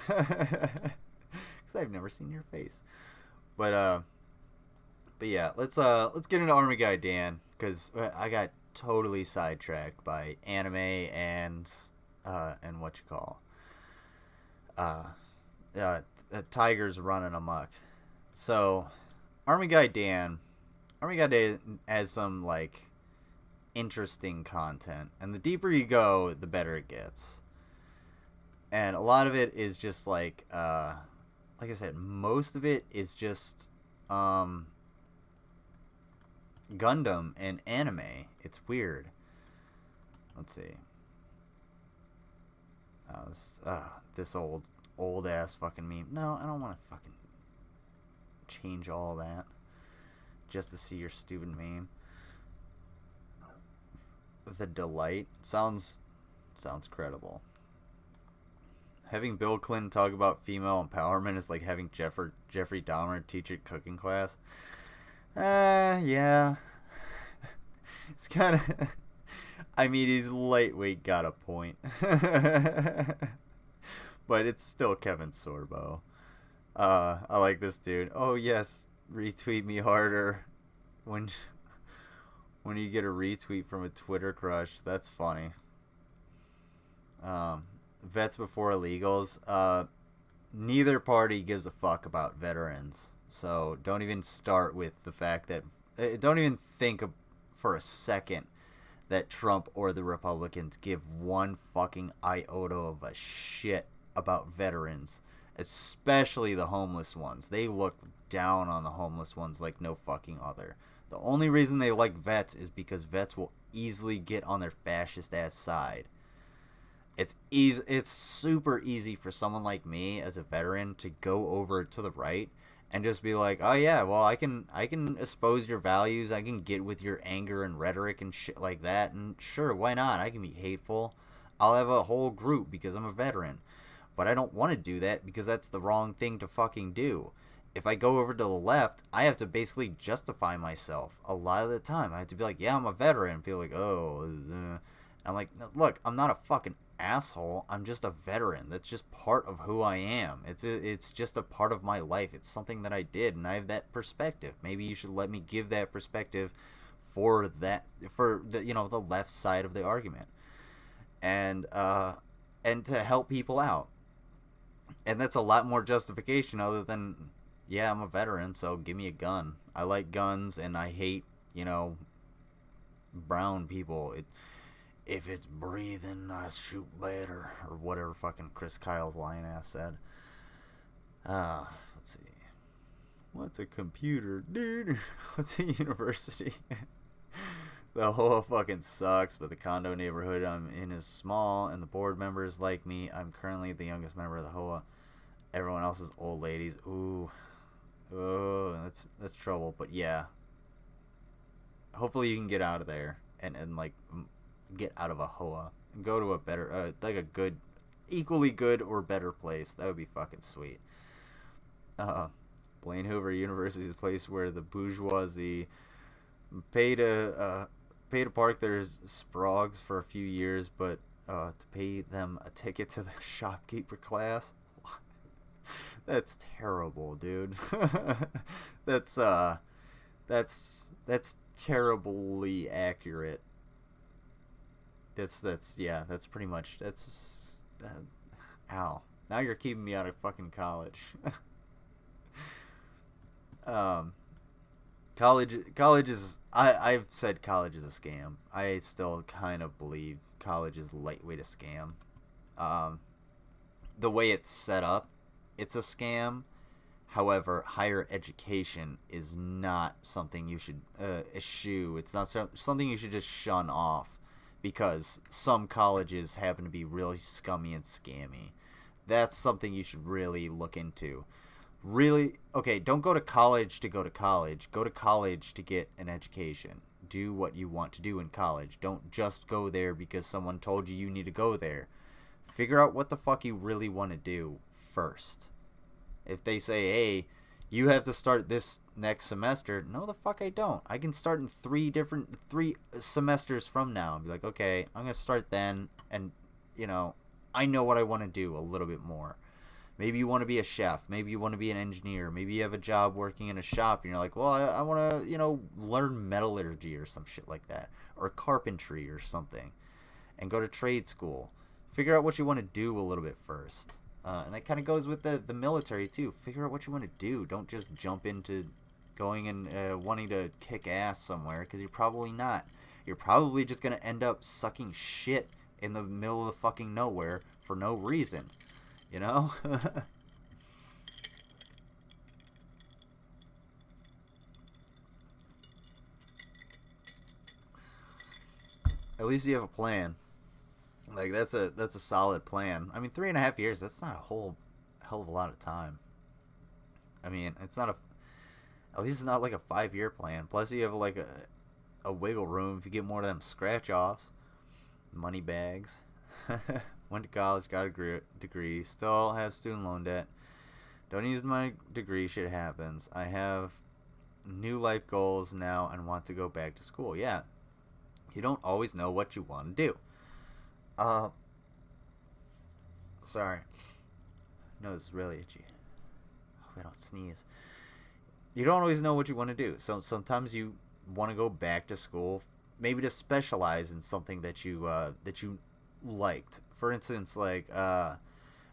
Because I've never seen your face. But yeah, let's get into ArmyGuyDan, because I got totally sidetracked by anime and what you call tigers running amok. So ArmyGuyDan has some like interesting content, and the deeper you go, the better it gets. And a lot of it is just like I said, most of it is just Gundam and anime. It's weird. Let's see. This old ass fucking meme. No, I don't want to fucking change all that just to see your stupid meme. The Delight sounds credible. Having Bill Clinton talk about female empowerment is like having Jeffrey Dahmer teach a cooking class. Yeah. It's kind of... I mean, he's lightweight got a point. But it's still Kevin Sorbo. I like this dude. Oh, yes. Retweet me harder. When you get a retweet from a Twitter crush. That's funny. Vets before illegals. Neither party gives a fuck about veterans. So don't even start with the fact that... Don't even think for a second that Trump or the Republicans give one fucking iota of a shit about veterans. Especially the homeless ones. They look down on the homeless ones like no fucking other. The only reason they like vets is because vets will easily get on their fascist ass side. It's super easy for someone like me as a veteran to go over to the right and just be like, oh yeah, well I can expose your values, I can get with your anger and rhetoric and shit like that, and sure, why not? I can be hateful. I'll have a whole group because I'm a veteran. But I don't want to do that because that's the wrong thing to fucking do. If I go over to the left, I have to basically justify myself a lot of the time. I have to be like, yeah, I'm a veteran. And feel like, oh, I'm like, look, I'm not a fucking asshole. I'm just a veteran. That's just part of who I am. It's just a part of my life. It's something that I did, and I have that perspective. Maybe you should let me give that perspective for the the left side of the argument, and to help people out. And that's a lot more justification other than, yeah, I'm a veteran, so give me a gun. I like guns, and I hate, brown people. If it's breathing, I shoot better, or whatever fucking Chris Kyle's lying ass said. Let's see. What's a computer, dude? What's a university? The whole fucking sucks, but the condo neighborhood I'm in is small, and the board members like me. I'm currently the youngest member of the HOA. Everyone else is old ladies. Ooh. Oh, that's trouble, but yeah. Hopefully you can get out of there and like get out of a HOA. go to a better, like a good, equally good or better place. That would be fucking sweet. Blaine Hoover University is a place where the bourgeoisie pay to park their sprogs for a few years, but to pay them a ticket to the shopkeeper class. That's terrible, dude. That's terribly accurate. That's pretty much, ow. Now you're keeping me out of fucking college. College is, I've said college is a scam. I still kind of believe college is lightweight a scam. The way it's set up, it's a scam. However, higher education is not something you should eschew. It's not something you should just shun off because some colleges happen to be really scummy and scammy. That's something you should really look into. Really, okay, don't go to college to go to college. Go to college to get an education. Do what you want to do in college. Don't just go there because someone told you you need to go there. Figure out what the fuck you really want to do first. If they say, hey, you have to start this next semester, no the fuck I don't. I can start in three semesters from now and be like, okay, I'm going to start then, and, you know, I know what I want to do a little bit more. Maybe you want to be a chef. Maybe you want to be an engineer. Maybe you have a job working in a shop and you're like, well, I want to, you know, learn metallurgy or some shit like that, or carpentry or something, and go to trade school. Figure out what you want to do a little bit first. And that kind of goes with the military too. Figure out what you want to do. Don't just jump into going and wanting to kick ass somewhere, because you're probably not. You're probably just going to end up sucking shit in the middle of the fucking nowhere for no reason. You know? At least you have a plan. Like, that's a solid plan. I mean, 3.5 years, that's not a whole hell of a lot of time. I mean, it's not at least it's not like a 5-year plan. Plus you have like a wiggle room if you get more of them scratch offs. Money bags. Went to college, got a degree, still have student loan debt. Don't use my degree, shit happens. I have new life goals now and want to go back to school. Yeah. You don't always know what you want to do. Sorry. Nose is really itchy. Hope I don't sneeze. You don't always know what you want to do. So sometimes you want to go back to school, maybe to specialize in something that you liked. For instance, like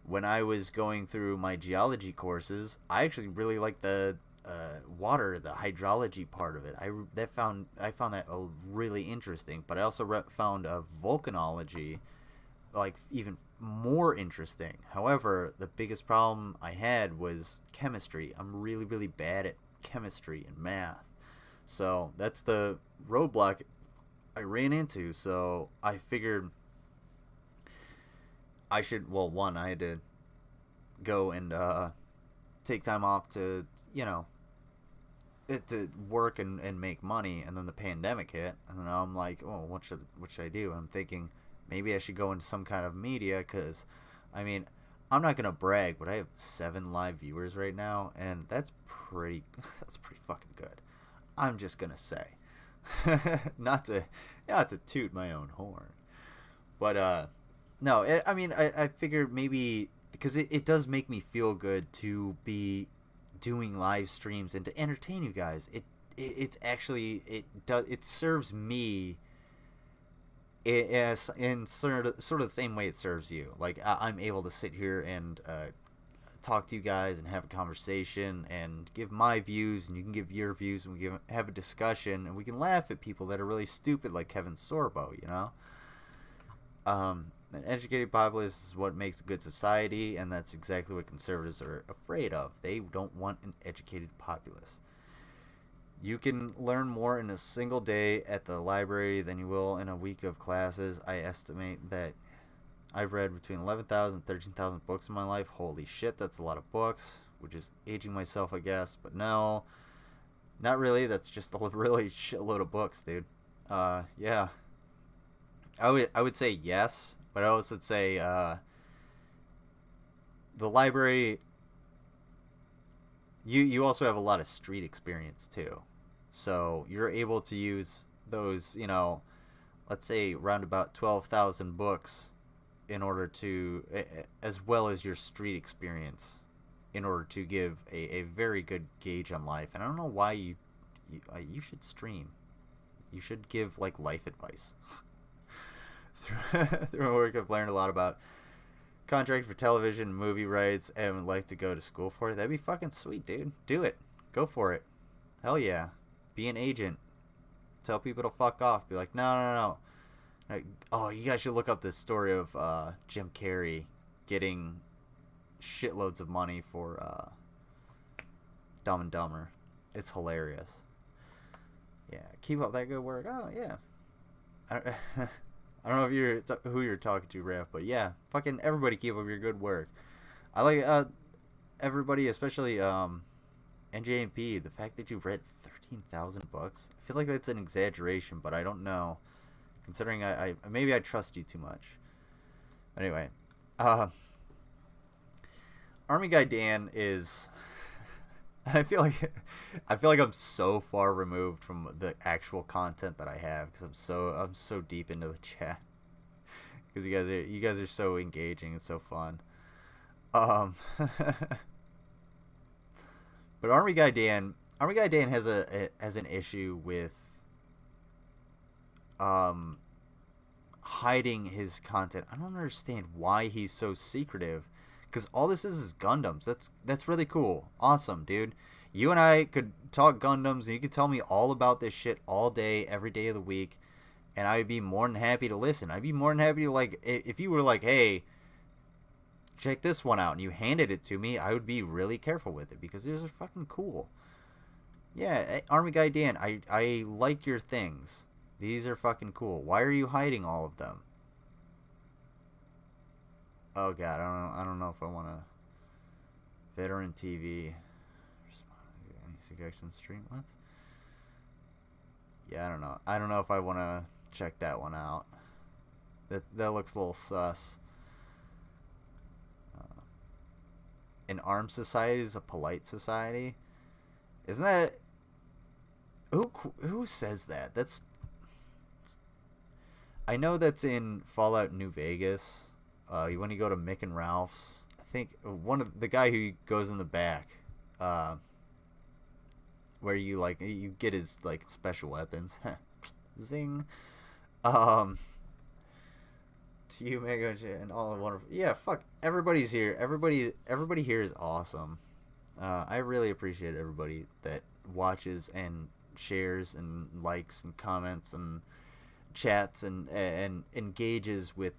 when I was going through my geology courses, I actually really liked the water, the hydrology part of it. I found that really interesting. But I also found volcanology like even more interesting. However, the biggest problem I had was chemistry. I'm really, really bad at chemistry and math. So that's the roadblock I ran into. So I figured I should, well, one, I had to go and take time off to, you know, to work and make money. And then the pandemic hit, and now I'm like, oh, what should I do? And I'm thinking maybe I should go into some kind of media, because I mean, I'm not gonna brag, but I have 7 live viewers right now, and that's pretty fucking good. I'm just gonna say, not to toot my own horn, but no, I figured maybe because it does make me feel good to be doing live streams and to entertain you guys. It serves me in sort of the same way it serves you. Like I'm able to sit here and talk to you guys and have a conversation and give my views, and you can give your views, and we can have a discussion, and we can laugh at people that are really stupid, like Kevin Sorbo, you know. An educated populace is what makes a good society, and that's exactly what conservatives are afraid of. They don't want an educated populace. You can learn more in a single day at the library than you will in a week of classes. I estimate that I've read between 11,000 and 13,000 books in my life. Holy shit, that's a lot of books, which is aging myself, I guess. But no, not really. That's just a really shitload of books, dude. Yeah. I would say yes, but I also would say the library. You also have a lot of street experience too, so you're able to use those, you know, let's say around about 12,000 books in order to, as well as your street experience, in order to give a very good gauge on life. And I don't know why you should stream. You should give like life advice. Through my work, I've learned a lot about contract for television and movie rights, and would like to go to school for it. That'd be fucking sweet, dude. Do it. Go for it. Hell yeah. Be an agent. Tell people to fuck off. Be like, no. Oh, you guys should look up this story of Jim Carrey getting shitloads of money for Dumb and Dumber. It's hilarious. Yeah, keep up that good work. Oh yeah. I don't know if you're who you're talking to, Raph, but yeah, fucking everybody keep up your good work. I like everybody, especially NJMP. The fact that you've read 13,000 books, I feel like that's an exaggeration, but I don't know. Considering I maybe I trust you too much. Anyway, ArmyGuyDan is, and I feel like I'm so far removed from the actual content that I have because I'm so deep into the chat because you guys are so engaging and so fun. But ArmyGuyDan has an issue with hiding his content. I don't understand why he's so secretive, because all this is Gundams. That's really cool. Awesome, dude. You and I could talk Gundams and you could tell me all about this shit all day, every day of the week, and I would be more than happy to listen. I'd be more than happy to, like, if you were like, hey, check this one out, and you handed it to me, I would be really careful with it because these are fucking cool. Yeah, ArmyGuyDan, I like your things. These are fucking cool. Why are you hiding all of them? Oh god, I don't know if I want to. Veteran TV. Any suggestions? Stream? What? Yeah, I don't know. I don't know if I want to check that one out. That looks a little sus. An armed society is a polite society. Isn't that? Who says that? That's. I know that's in Fallout New Vegas. When you go to Mick and Ralph's, I think one of the guy who goes in the back, where you get his like special weapons. Zing. To you, Mega, and all the wonderful. Yeah, fuck. Everybody's here. Everybody here is awesome. I really appreciate everybody that watches and shares and likes and comments and chats and engages with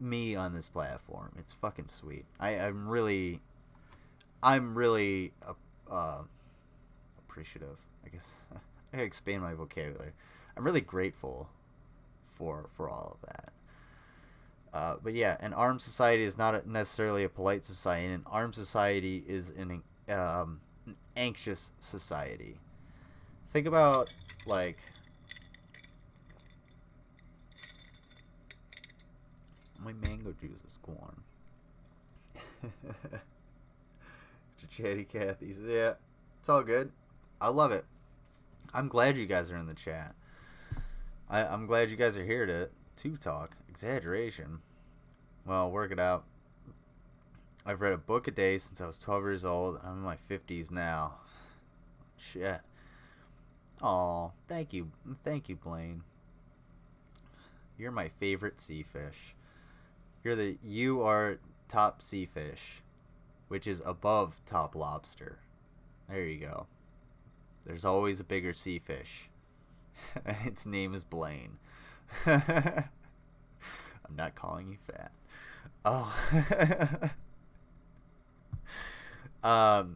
me on this platform. It's fucking sweet. I'm really appreciative. I guess I gotta expand my vocabulary. I'm really grateful for all of that. But yeah, an armed society is not necessarily a polite society. An armed society is an anxious society. Think about, like, my mango juice is gone. Chatty Cathy's. Yeah, it's all good. I love it. I'm glad you guys are in the chat. I'm glad you guys are here to talk. Exaggeration. Well, work it out. I've read a book a day since I was 12 years old. I'm in my 50s now. Shit. Aw, thank you, Blaine. You're my favorite sea fish. You are top sea fish, which is above top lobster. There you go. There's always a bigger sea fish. And its name is Blaine. I'm not calling you fat. Oh. A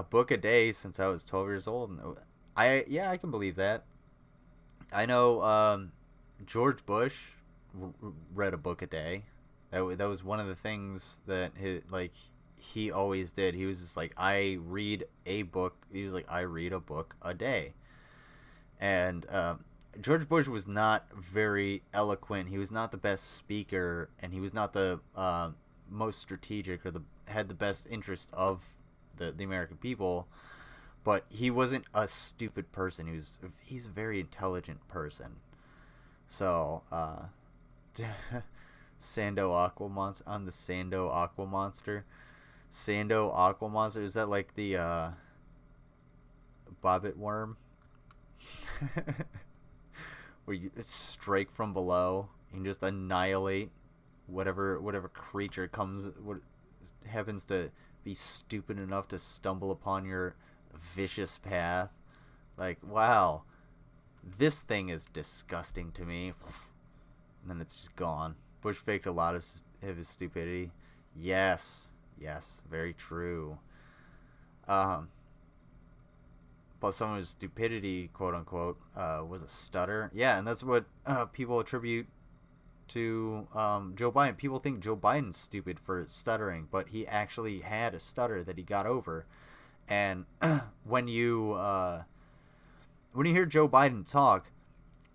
book a day since I was 12 years old. I can believe that. I know George Bush read a book a day. That was one of the things that he always did. He was just like, I read a book. He was like, I read a book a day. And George Bush was not very eloquent. He was not the best speaker, and he was not the most strategic or had the best interest of the American people. But he wasn't a stupid person. He's a very intelligent person. So, Sando Aqua Monster. I'm the Sando Aqua Monster. Sando Aqua Monster. Is that like the bobbit worm? Where you strike from below and just annihilate whatever creature happens to be stupid enough to stumble upon your vicious path. Like, wow, this thing is disgusting to me. And then it's just gone. Bush faked a lot of his stupidity. Yes, very true. But some of his stupidity, quote unquote, was a stutter. Yeah, and that's what people attribute to Joe Biden. People think Joe Biden's stupid for stuttering, but he actually had a stutter that he got over. And when you hear Joe Biden talk,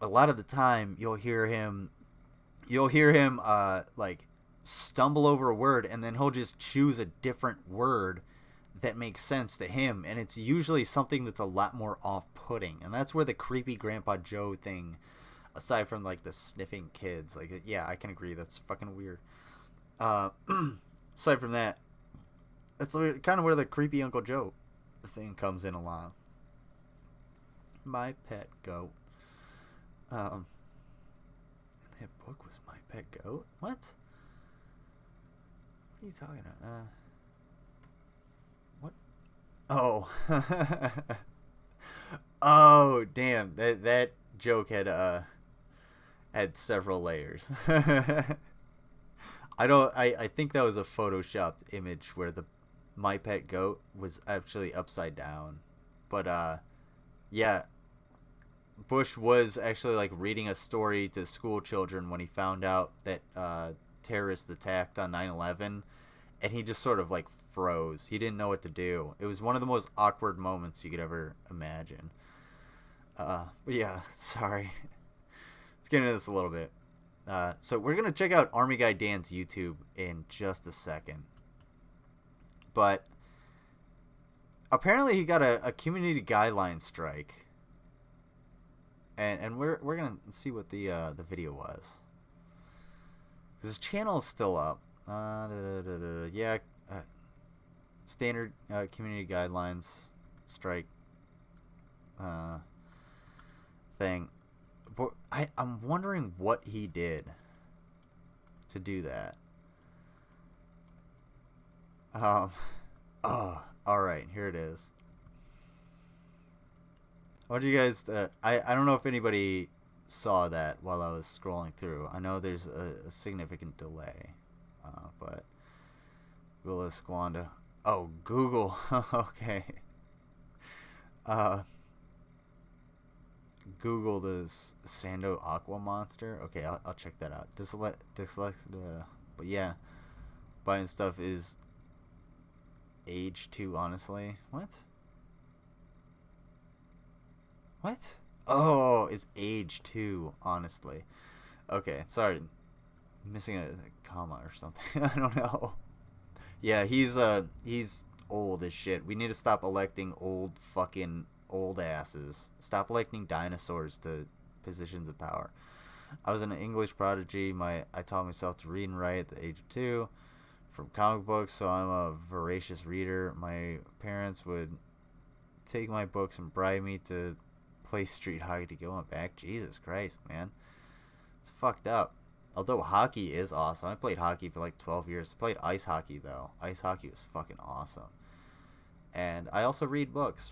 a lot of the time you'll hear him like stumble over a word, and then he'll just choose a different word that makes sense to him, and it's usually something that's a lot more off-putting. And that's where the creepy Grandpa Joe thing, aside from like the sniffing kids, like, yeah, I can agree, that's fucking weird. Aside from that, that's kind of where the creepy Uncle Joe thing comes in a lot. My pet goat. That book was My Pet Goat? What are you talking about? What? Oh. Oh, damn. That joke had several layers. I think that was a photoshopped image where the My Pet Goat was actually upside down. But yeah, Bush was actually like reading a story to school children when he found out that terrorists attacked on 9/11, and he just sort of like froze. He didn't know what to do. It was one of the most awkward moments you could ever imagine. But yeah, sorry. Let's get into this a little bit. So we're gonna check out Army Guy Dan's YouTube in just a second. But apparently he got a community guideline strike. And we're gonna see what the video was. His channel is still up. Yeah, standard community guidelines strike thing. But I'm wondering what he did to do that. Oh, all right, here it is. What do you guys? I don't know if anybody saw that while I was scrolling through. I know there's a significant delay, but Google Squanda. Oh, Google. Okay. Google this Sando Aqua Monster. Okay, I'll check that out. But yeah, Biden stuff is age 2. Honestly, what? What? Oh, it's age 2, honestly. Okay, sorry. Missing a comma or something. I don't know. Yeah, he's old as shit. We need to stop electing old asses. Stop electing dinosaurs to positions of power. I was an English prodigy. I taught myself to read and write at the age of 2 from comic books, so I'm a voracious reader. My parents would take my books and bribe me to play street hockey to get one back. Jesus Christ, man. It's fucked up. Although hockey is awesome. I played hockey for like 12 years. I played ice hockey, though. Ice hockey was fucking awesome. And I also read books.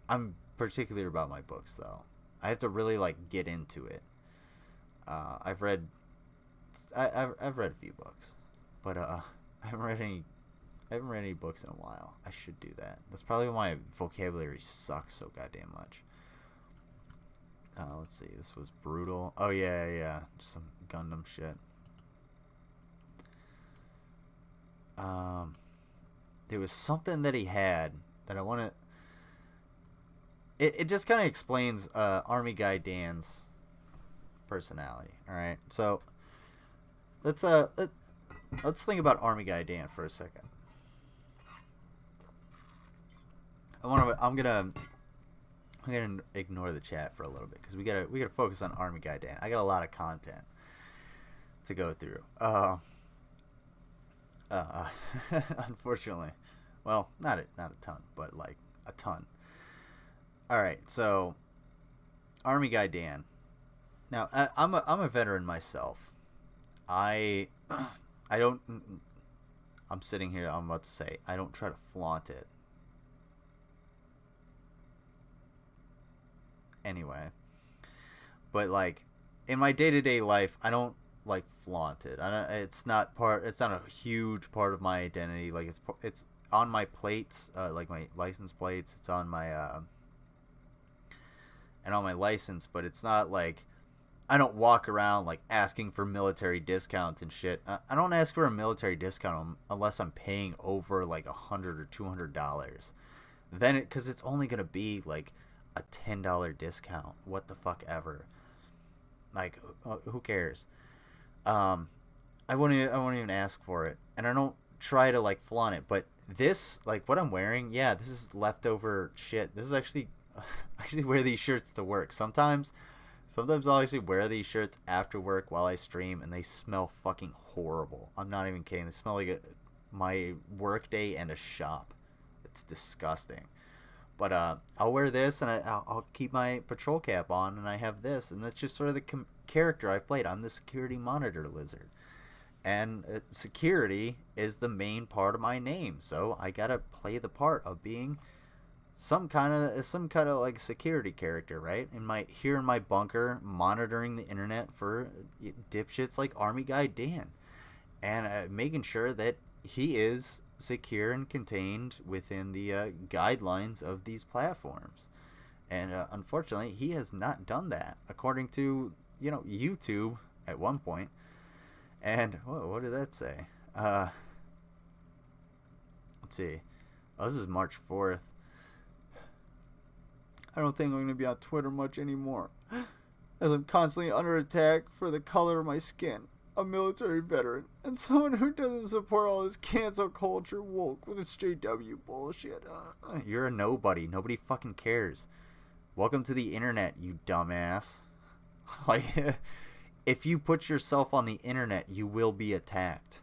I'm particular about my books, though. I have to really like get into it. I've read a few books, but I haven't read any books in a while. I should do that. That's probably why my vocabulary sucks so goddamn much. Let's see. This was brutal. Oh yeah. Just some Gundam shit. There was something that he had that I want to. it just kind of explains Army Guy Dan's personality. All right, so let's think about Army Guy Dan for a second. I'm gonna ignore the chat for a little bit because we gotta focus on Army Guy Dan. I got a lot of content to go through. Unfortunately, well, not a ton, but like a ton. All right, so Army Guy Dan. Now I'm a veteran myself. I don't. I'm sitting here. I'm about to say I don't try to flaunt it. Anyway, but like in my day-to-day life, I don't like flaunt it. It's not a huge part of my identity. Like it's on my plates, like my license plates. It's on my and on my license, but it's not like I don't walk around like asking for military discounts and shit. I don't ask for a military discount unless I'm paying over like $100 or $200. Then because it's only gonna be like a $10 discount. What the fuck ever. Like who cares? I won't even ask for it, and I don't try to like flaunt it. But this, like what I'm wearing, yeah, this is leftover shit. This is actually wear these shirts to work. Sometimes I'll actually wear these shirts after work while I stream, and they smell fucking horrible. I'm not even kidding. They smell like my work day and a shop. It's disgusting. But I'll wear this, and I'll keep my patrol cap on, and I have this, and that's just sort of the character I played. I'm the security monitor lizard, and security is the main part of my name, so I gotta play the part of being some kind of like security character, right? In my bunker, monitoring the internet for dipshits like Army Guy Dan, and making sure that he is secure and contained within the guidelines of these platforms. And unfortunately, he has not done that, according to YouTube at one point. And what did that say? Let's see. Oh, this is March 4th. I don't think I'm going to be on Twitter much anymore, as I'm constantly under attack for the color of my skin. A military veteran, and someone who doesn't support all this cancel culture woke with its JW bullshit. You're a nobody. Nobody fucking cares. Welcome to the internet, you dumbass. Like, if you put yourself on the internet, you will be attacked.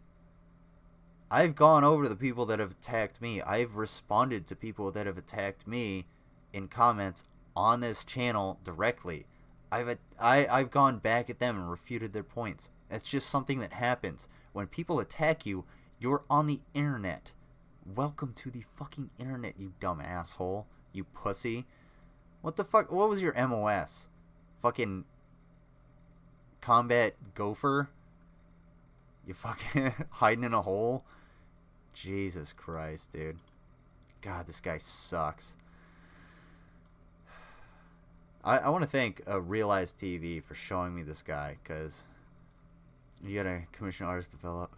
I've gone over the people that have attacked me. I've responded to people that have attacked me in comments on this channel directly. I've gone back at them and refuted their points. It's just something that happens. When people attack you, you're on the internet. Welcome to the fucking internet, you dumb asshole. You pussy. What the fuck? What was your MOS? Fucking combat gopher? You fucking hiding in a hole? Jesus Christ, dude. God, this guy sucks. I want to thank Realize TV for showing me this guy, because you gotta commission artists develop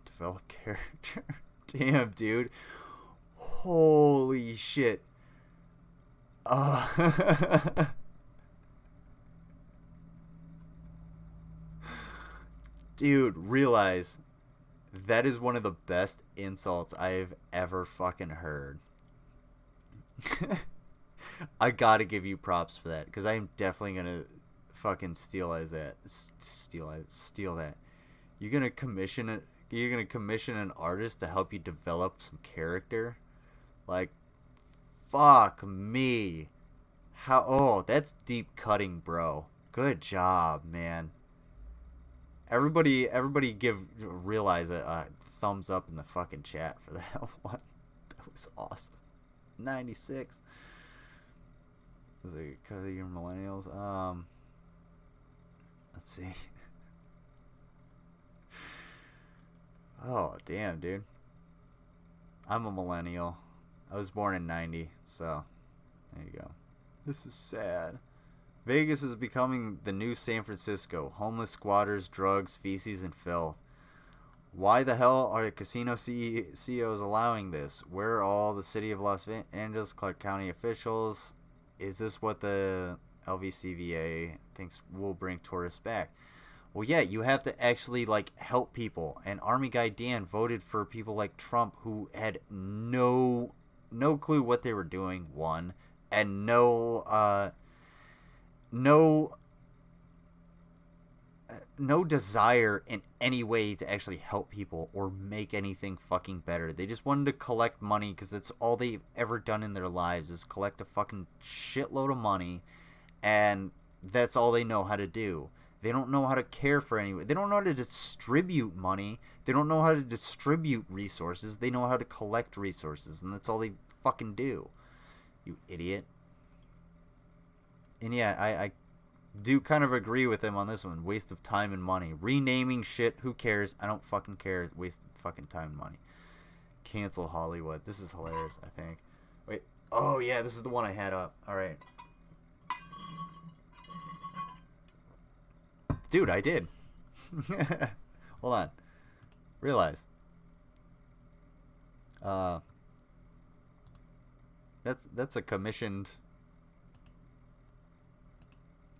character. Damn, dude. Holy shit. Dude, Realize that is one of the best insults I've ever fucking heard. I gotta give you props for that, because I am definitely gonna fucking steal that. You're gonna commission an artist to help you develop some character? Like, fuck me. How? Oh, that's deep cutting, bro. Good job, man. Everybody Realize a thumbs up in the fucking chat for that one. That was awesome. 96. Is it because of your millennials? Let's see. Oh, damn, dude. I'm a millennial. I was born in 90, so there you go. This is sad. Vegas is becoming the new San Francisco. Homeless squatters, drugs, feces, and filth. Why the hell are the casino CEOs allowing this? Where are all the city of Los Angeles, Clark County officials? is this what the LVCVA thinks will bring tourists back? Well, yeah, you have to actually, like, help people. And ArmyGuyDan voted for people like Trump who had no clue what they were doing, one, and no desire in any way to actually help people or make anything fucking better. They just wanted to collect money because that's all they've ever done in their lives is collect a fucking shitload of money, and that's all they know how to do. They don't know how to care for anyone. They don't know how to distribute money. They don't know how to distribute resources. They know how to collect resources, and that's all they fucking do. You idiot. And yeah, I do kind of agree with him on this one. Waste of time and money. Renaming shit, who cares? I don't fucking care. Waste of fucking time and money. Cancel Hollywood. This is hilarious, I think. Wait. Oh, yeah, this is the one I had up. All right. Dude, I did. Hold on. Realize. That's a commissioned.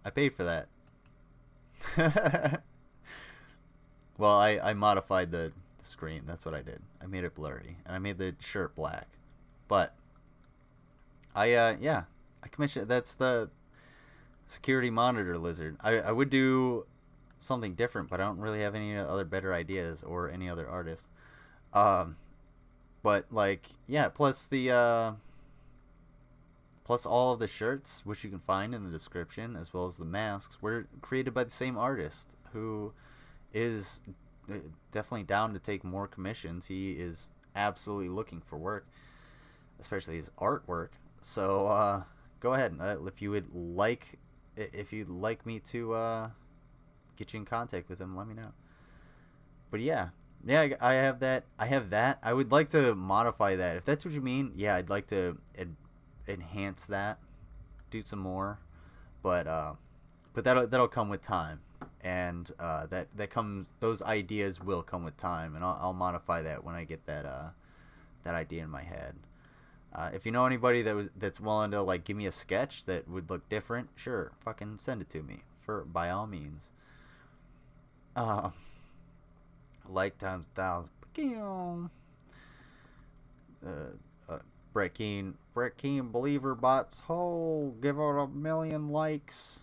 I paid for that. Well, I modified the screen. That's what I did. I made it blurry, and I made the shirt black. But I commissioned. That's the security monitor lizard. I would do something different, but I don't really have any other better ideas or any other artists. But like, yeah, plus all of the shirts, which you can find in the description, as well as the masks, were created by the same artist, who is definitely down to take more commissions. He is absolutely looking for work, especially his artwork. So go ahead, if you'd like me to get you in contact with him, let me know. But yeah, I have that. I would like to modify that, if that's what you mean. Yeah, I'd like to enhance that, do some more, but that'll come with time, and those ideas will come with time, and I'll modify that when I get that idea in my head. If you know anybody that's willing to like give me a sketch that would look different, sure, fucking send it to me, by all means. Like times 1,000. Brett Keane believer bots. Oh, give out 1 million likes.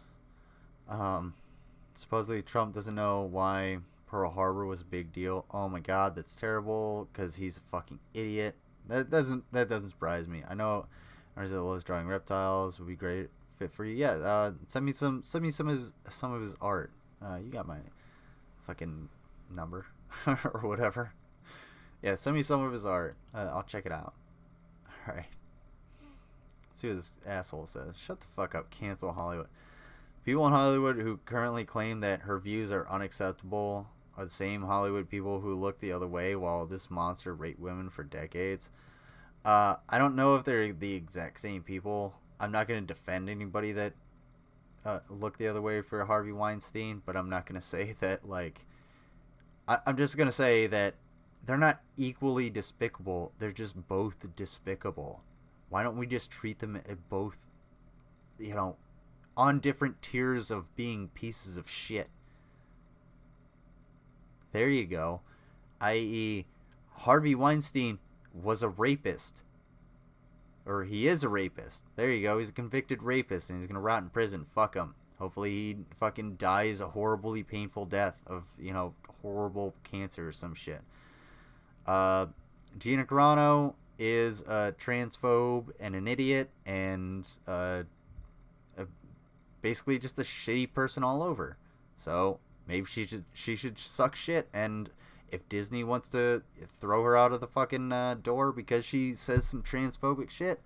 Supposedly Trump doesn't know why Pearl Harbor was a big deal. Oh my God, that's terrible, because he's a fucking idiot. That doesn't surprise me. I know there's the lowest drawing reptiles would be great fit for you. Yeah, send me some of his art. You got my fucking number or whatever. Yeah, send me some of his art. I'll check it out. All right. Let's see what this asshole says. Shut the fuck up. Cancel Hollywood. People in Hollywood who currently claim that her views are unacceptable are the same Hollywood people who look the other way while this monster raped women for decades. I don't know if they're the exact same people. I'm not going to defend anybody that look the other way for Harvey Weinstein, but I'm not going to say that, like... I'm just going to say that they're not equally despicable. They're just both despicable. Why don't we just treat them as both, on different tiers of being pieces of shit? There you go. I.e., Harvey Weinstein was a rapist. Or he is a rapist. There you go. He's a convicted rapist, and he's going to rot in prison. Fuck him. Hopefully he fucking dies a horribly painful death of, horrible cancer or some shit. Gina Carano is a transphobe and an idiot, and basically just a shitty person all over. So maybe she should suck shit, and if Disney wants to throw her out of the fucking door because she says some transphobic shit,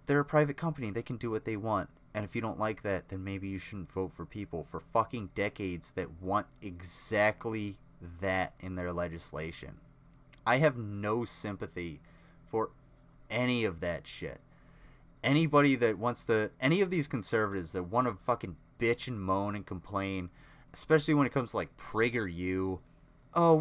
they're a private company. They can do what they want. And if you don't like that, then maybe you shouldn't vote for people for fucking decades that want exactly that in their legislation. I have no sympathy for any of that shit. Anybody that wants to... Any of these conservatives that want to fucking bitch and moan and complain, especially when it comes to, like, PragerU. Oh,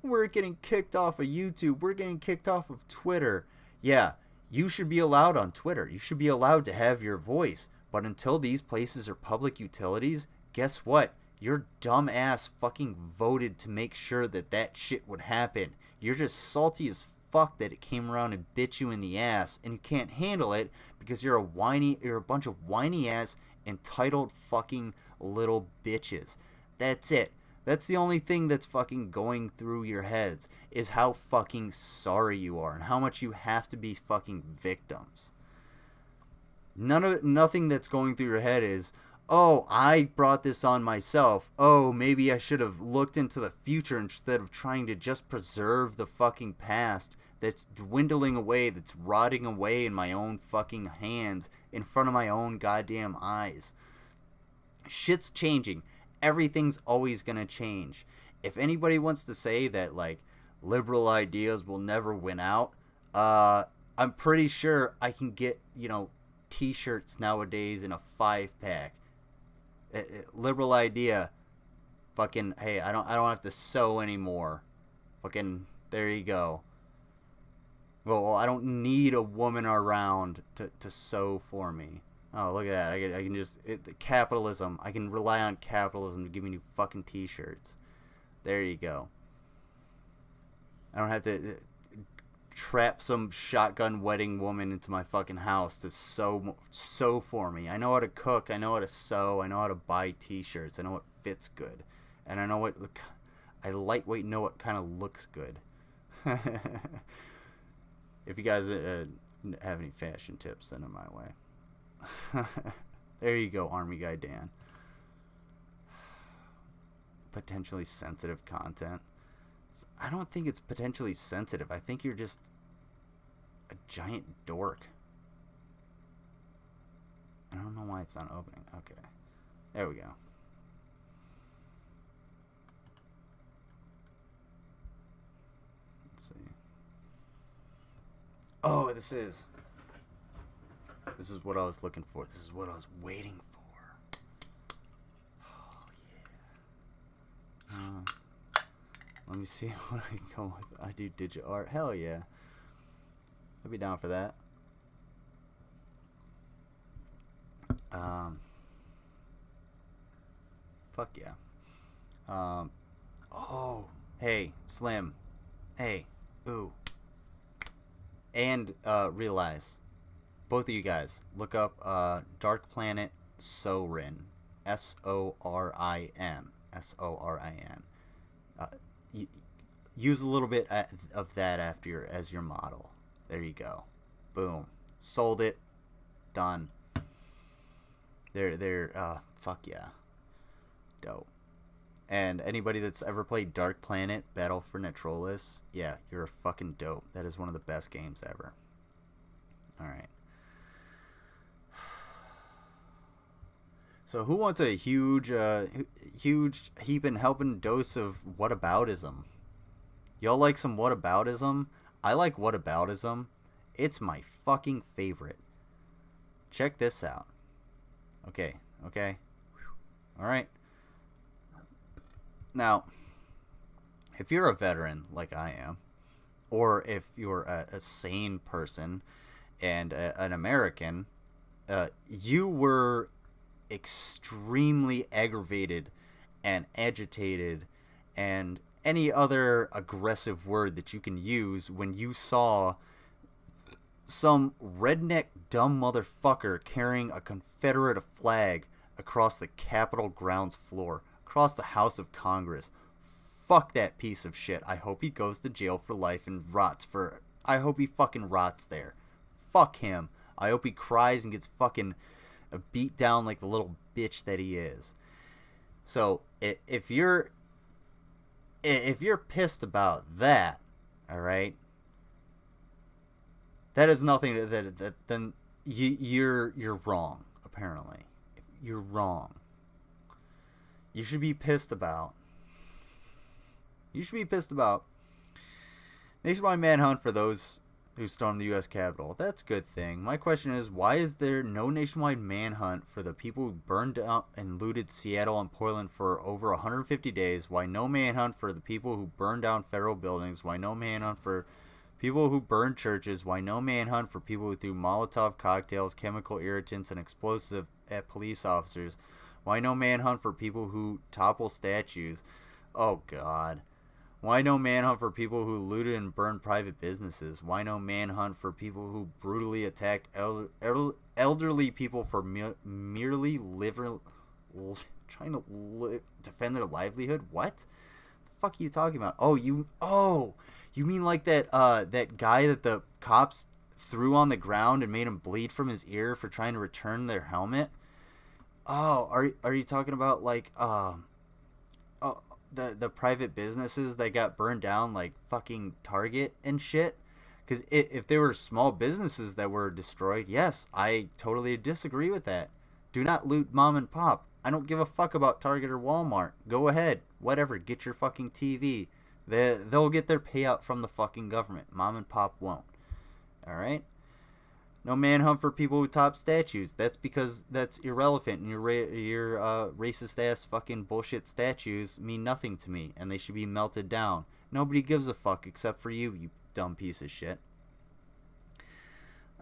we're getting kicked off of YouTube. We're getting kicked off of Twitter. Yeah, You should be allowed on Twitter. You should be allowed to have your voice. But until these places are public utilities, guess what? Your dumb ass fucking voted to make sure that that shit would happen. You're just salty as fuck that it came around and bit you in the ass, and you can't handle it because you're a bunch of whiny ass entitled fucking little bitches. That's it. That's the only thing that's fucking going through your heads, is how fucking sorry you are and how much you have to be fucking victims. Nothing that's going through your head is, oh, I brought this on myself. Oh, maybe I should have looked into the future instead of trying to just preserve the fucking past that's dwindling away, that's rotting away in my own fucking hands, in front of my own goddamn eyes. Shit's changing. Everything's always gonna change. If anybody wants to say that, like, liberal ideas will never win out, I'm pretty sure I can get, t-shirts nowadays in a 5-pack. Liberal idea, fucking, hey, I don't have to sew anymore. Fucking, there you go. Well, I don't need a woman around to sew for me. Oh, look at that. I can just... capitalism. I can rely on capitalism to give me new fucking t-shirts. There you go. I don't have to trap some shotgun wedding woman into my fucking house to sew for me. I know how to cook. I know how to sew. I know how to buy t-shirts. I know what fits good. And I know what... I lightweight know what kind of looks good. If you guys have any fashion tips, send them my way. There you go, ArmyGuyDan. Potentially sensitive content. I don't think it's potentially sensitive. I think you're just a giant dork. I don't know why it's not opening. Okay. There we go. Let's see. Oh, this is what I was looking for. This is what I was waiting for. Oh, yeah. Let me see what I go with. I do digital art. Hell yeah. I'd be down for that. Fuck yeah. Oh, hey, Slim. Hey, ooh. And realize, both of you guys, look up Dark Planet Sorin, S-O-R-I-N, S-O-R-I-N. Use a little bit of that as your model. There you go. Boom. Sold it. Done. Fuck yeah. Dope. And anybody that's ever played Dark Planet, Battle for Neutrolis, yeah, you're a fucking dope. That is one of the best games ever. Alright. So who wants a huge heaping helping dose of whataboutism? Y'all like some whataboutism? I like whataboutism. It's my fucking favorite. Check this out. Okay. Alright. Now, if you're a veteran like I am, or if you're a sane person and an American, you were extremely aggravated and agitated and any other aggressive word that you can use when you saw some redneck dumb motherfucker carrying a Confederate flag across the Capitol grounds floor, across the House of Congress. Fuck that piece of shit. I hope he goes to jail for life and I hope he fucking rots there. Fuck him. I hope he cries and gets fucking beat down like the little bitch that he is. So if you're pissed about that, all right, that is nothing that then you're wrong. Apparently, you're wrong. You should be pissed about nationwide manhunt for those who stormed the U.S. Capitol. That's a good thing. My question is, why is there no nationwide manhunt for the people who burned down and looted Seattle and Portland for over 150 days? Why no manhunt for the people who burned down federal buildings? Why no manhunt for people who burn churches. Why no manhunt for people who threw Molotov cocktails, chemical irritants, and explosives at police officers? Why no manhunt for people who topple statues? Oh, God. Why no manhunt for people who looted and burned private businesses? Why no manhunt for people who brutally attacked elderly people for merely trying to defend their livelihood? What the fuck are you talking about? Oh, you mean like that guy that the cops threw on the ground and made him bleed from his ear for trying to return their helmet? Oh, are you talking about like the private businesses that got burned down, like fucking Target and shit? Because if they were small businesses that were destroyed, yes, I totally disagree with that. Do not loot mom and pop. I don't give a fuck about Target or Walmart. Go ahead, whatever, get your fucking TV. They'll get their payout from the fucking government. Mom and pop won't. All right. No manhunt for people who top statues. That's because that's irrelevant, and your racist ass fucking bullshit statues mean nothing to me, and they should be melted down. Nobody gives a fuck except for you, you dumb piece of shit.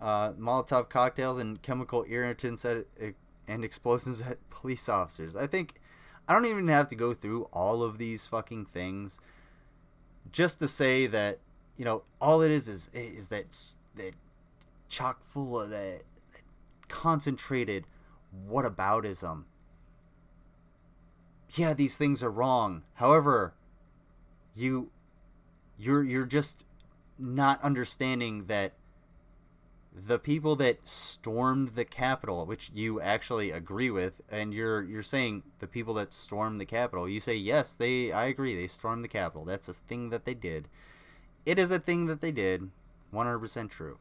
Molotov cocktails and chemical irritants and explosives at police officers. I don't even have to go through all of these fucking things just to say that, you know, all it is that chock full of that concentrated whataboutism. Yeah, these things are wrong. However, you're just not understanding that the people that stormed the Capitol, which you actually agree with, and you're saying the people that stormed the Capitol, you say yes, I agree, they stormed the Capitol. That's a thing that they did. It is a thing that they did. 100% true.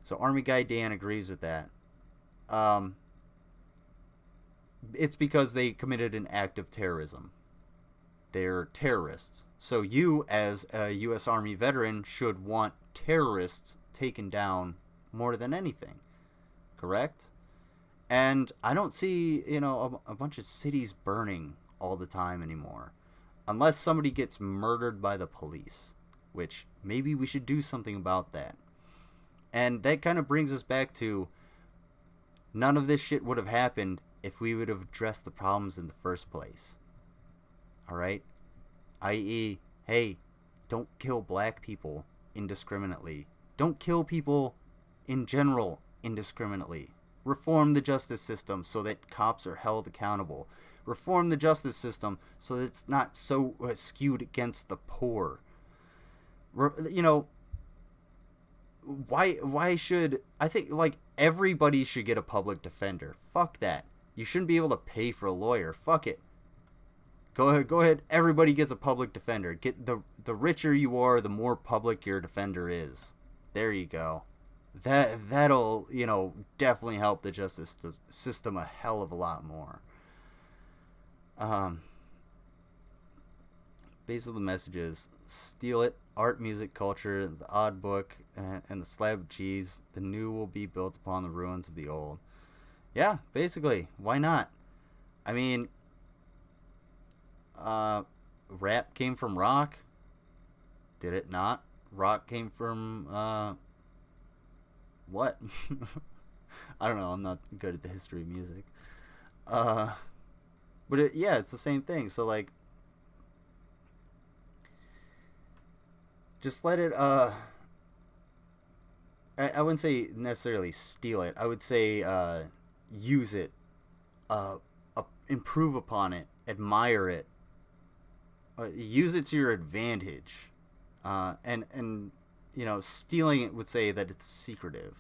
So ArmyGuyDan agrees with that. It's because they committed an act of terrorism. They're terrorists. So you, as a U.S. Army veteran, should want terrorists taken down more than anything. Correct? And I don't see, you know, a bunch of cities burning all the time anymore. Unless somebody gets murdered by the police. Which, maybe we should do something about that. And that kind of brings us back to none of this shit would have happened if we would have addressed the problems in the first place. Alright? I.e., hey, don't kill black people indiscriminately. Don't kill people in general indiscriminately. Reform the justice system so that cops are held accountable. Reform the justice system so that it's not so skewed against the poor. You know, why should, I think, like, everybody should get a public defender. Fuck that. You shouldn't be able to pay for a lawyer. Fuck it. Go ahead. Everybody gets a public defender. Get the richer you are, the more public your defender is. There you go. That'll, you know, definitely help the justice system a hell of a lot more. Basically, the message is steal it. Art, music, culture, the odd book, and the slab of cheese. The new will be built upon the ruins of the old. Yeah, basically. Why not? I mean, rap came from rock. Did it not? Rock came from, what? I don't know. I'm not good at the history of music. But yeah, it's the same thing. So, like, just let it, I wouldn't say necessarily steal it. I would say, use it, improve upon it, admire it, use it to your advantage. And, you know, stealing it would say that it's secretive,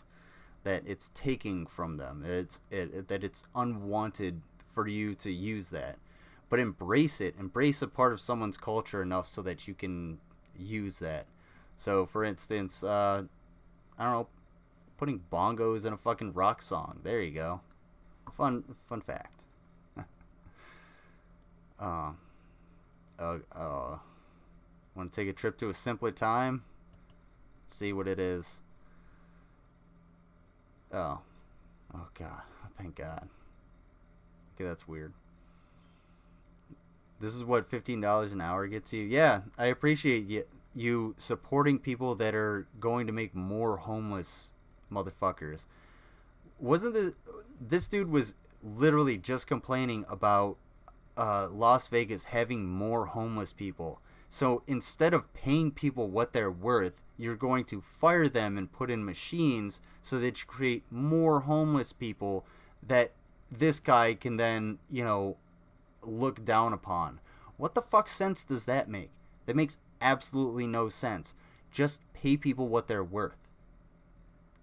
that it's taking from them, that it's unwanted for you to use that. But embrace it. Embrace a part of someone's culture enough so that you can use that. So, for instance, I don't know, putting bongos in a fucking rock song. There you go. Fun fact. Want to take a trip to a simpler time? See what it is. Oh God. Thank God. Okay, that's weird. This is what $15 an hour gets you. Yeah, I appreciate you supporting people that are going to make more homeless motherfuckers. Wasn't this dude was literally just complaining about Las Vegas having more homeless people. So instead of paying people what they're worth, you're going to fire them and put in machines so that you create more homeless people that this guy can then, you know, look down upon. What the fuck sense does that make? That makes absolutely no sense. Just pay people what they're worth.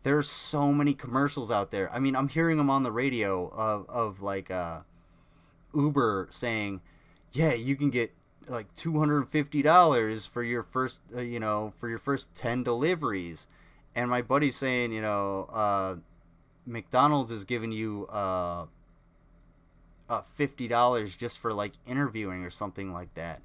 There's so many commercials out there. I mean, I'm hearing them on the radio of like Uber saying, yeah, you can get like $250 for your first, for your first 10 deliveries. And my buddy's saying, McDonald's is giving you $50 just for like interviewing or something like that.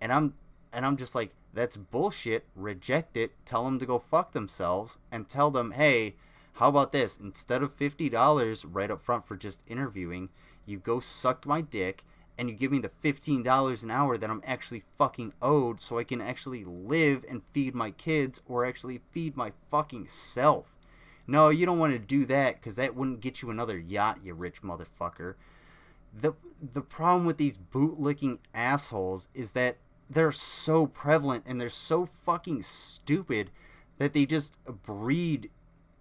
And I'm just like, that's bullshit. Reject it. Tell them to go fuck themselves and tell them, hey, how about this? Instead of $50 right up front for just interviewing, you go suck my dick and you give me the $15 an hour that I'm actually fucking owed so I can actually live and feed my kids or actually feed my fucking self. No, you don't want to do that because that wouldn't get you another yacht, you rich motherfucker. The problem with these bootlicking assholes is that they're so prevalent and they're so fucking stupid that they just breed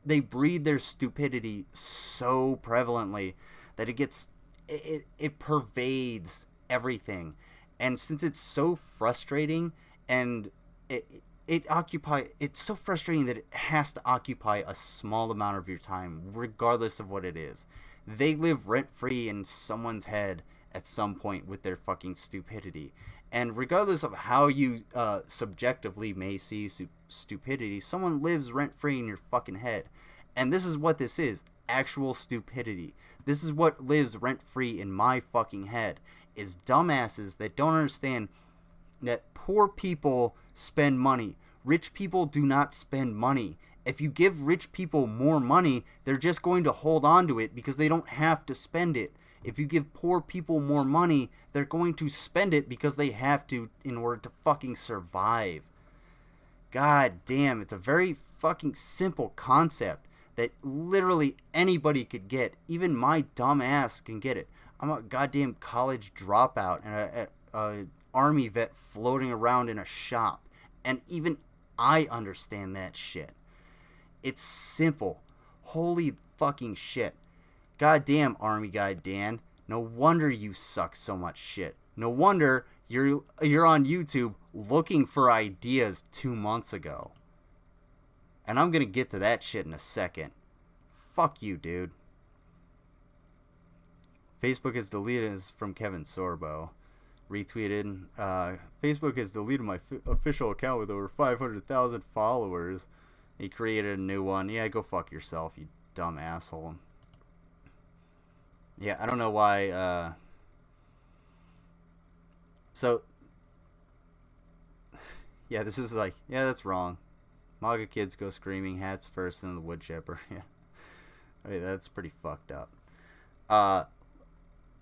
their stupidity so prevalently that it pervades everything. And since it's so frustrating and it's so frustrating that it has to occupy a small amount of your time regardless of what it is. They live rent-free in someone's head at some point with their fucking stupidity. And regardless of how you subjectively may see stupidity, someone lives rent-free in your fucking head. And this is what this is. Actual stupidity. This is what lives rent-free in my fucking head. Is dumbasses that don't understand that poor people spend money. Rich people do not spend money. If you give rich people more money, they're just going to hold on to it because they don't have to spend it. If you give poor people more money, they're going to spend it because they have to in order to fucking survive. God damn, it's a very fucking simple concept that literally anybody could get. Even my dumb ass can get it. I'm a goddamn college dropout and a army vet floating around in a shop. And even I understand that shit. It's simple. Holy fucking shit. Goddamn ArmyGuyDan. No wonder you suck so much shit. No wonder you're on YouTube looking for ideas 2 months ago. And I'm gonna get to that shit in a second. Fuck you, dude. Facebook has deleted this from Kevin Sorbo. Retweeted. Facebook has deleted my official account with over 500,000 followers. He created a new one. Yeah, go fuck yourself, you dumb asshole. Yeah, I don't know why. So, yeah, this is like, yeah, that's wrong. MAGA kids go screaming hats first in the wood chipper. Yeah, I mean, that's pretty fucked up. I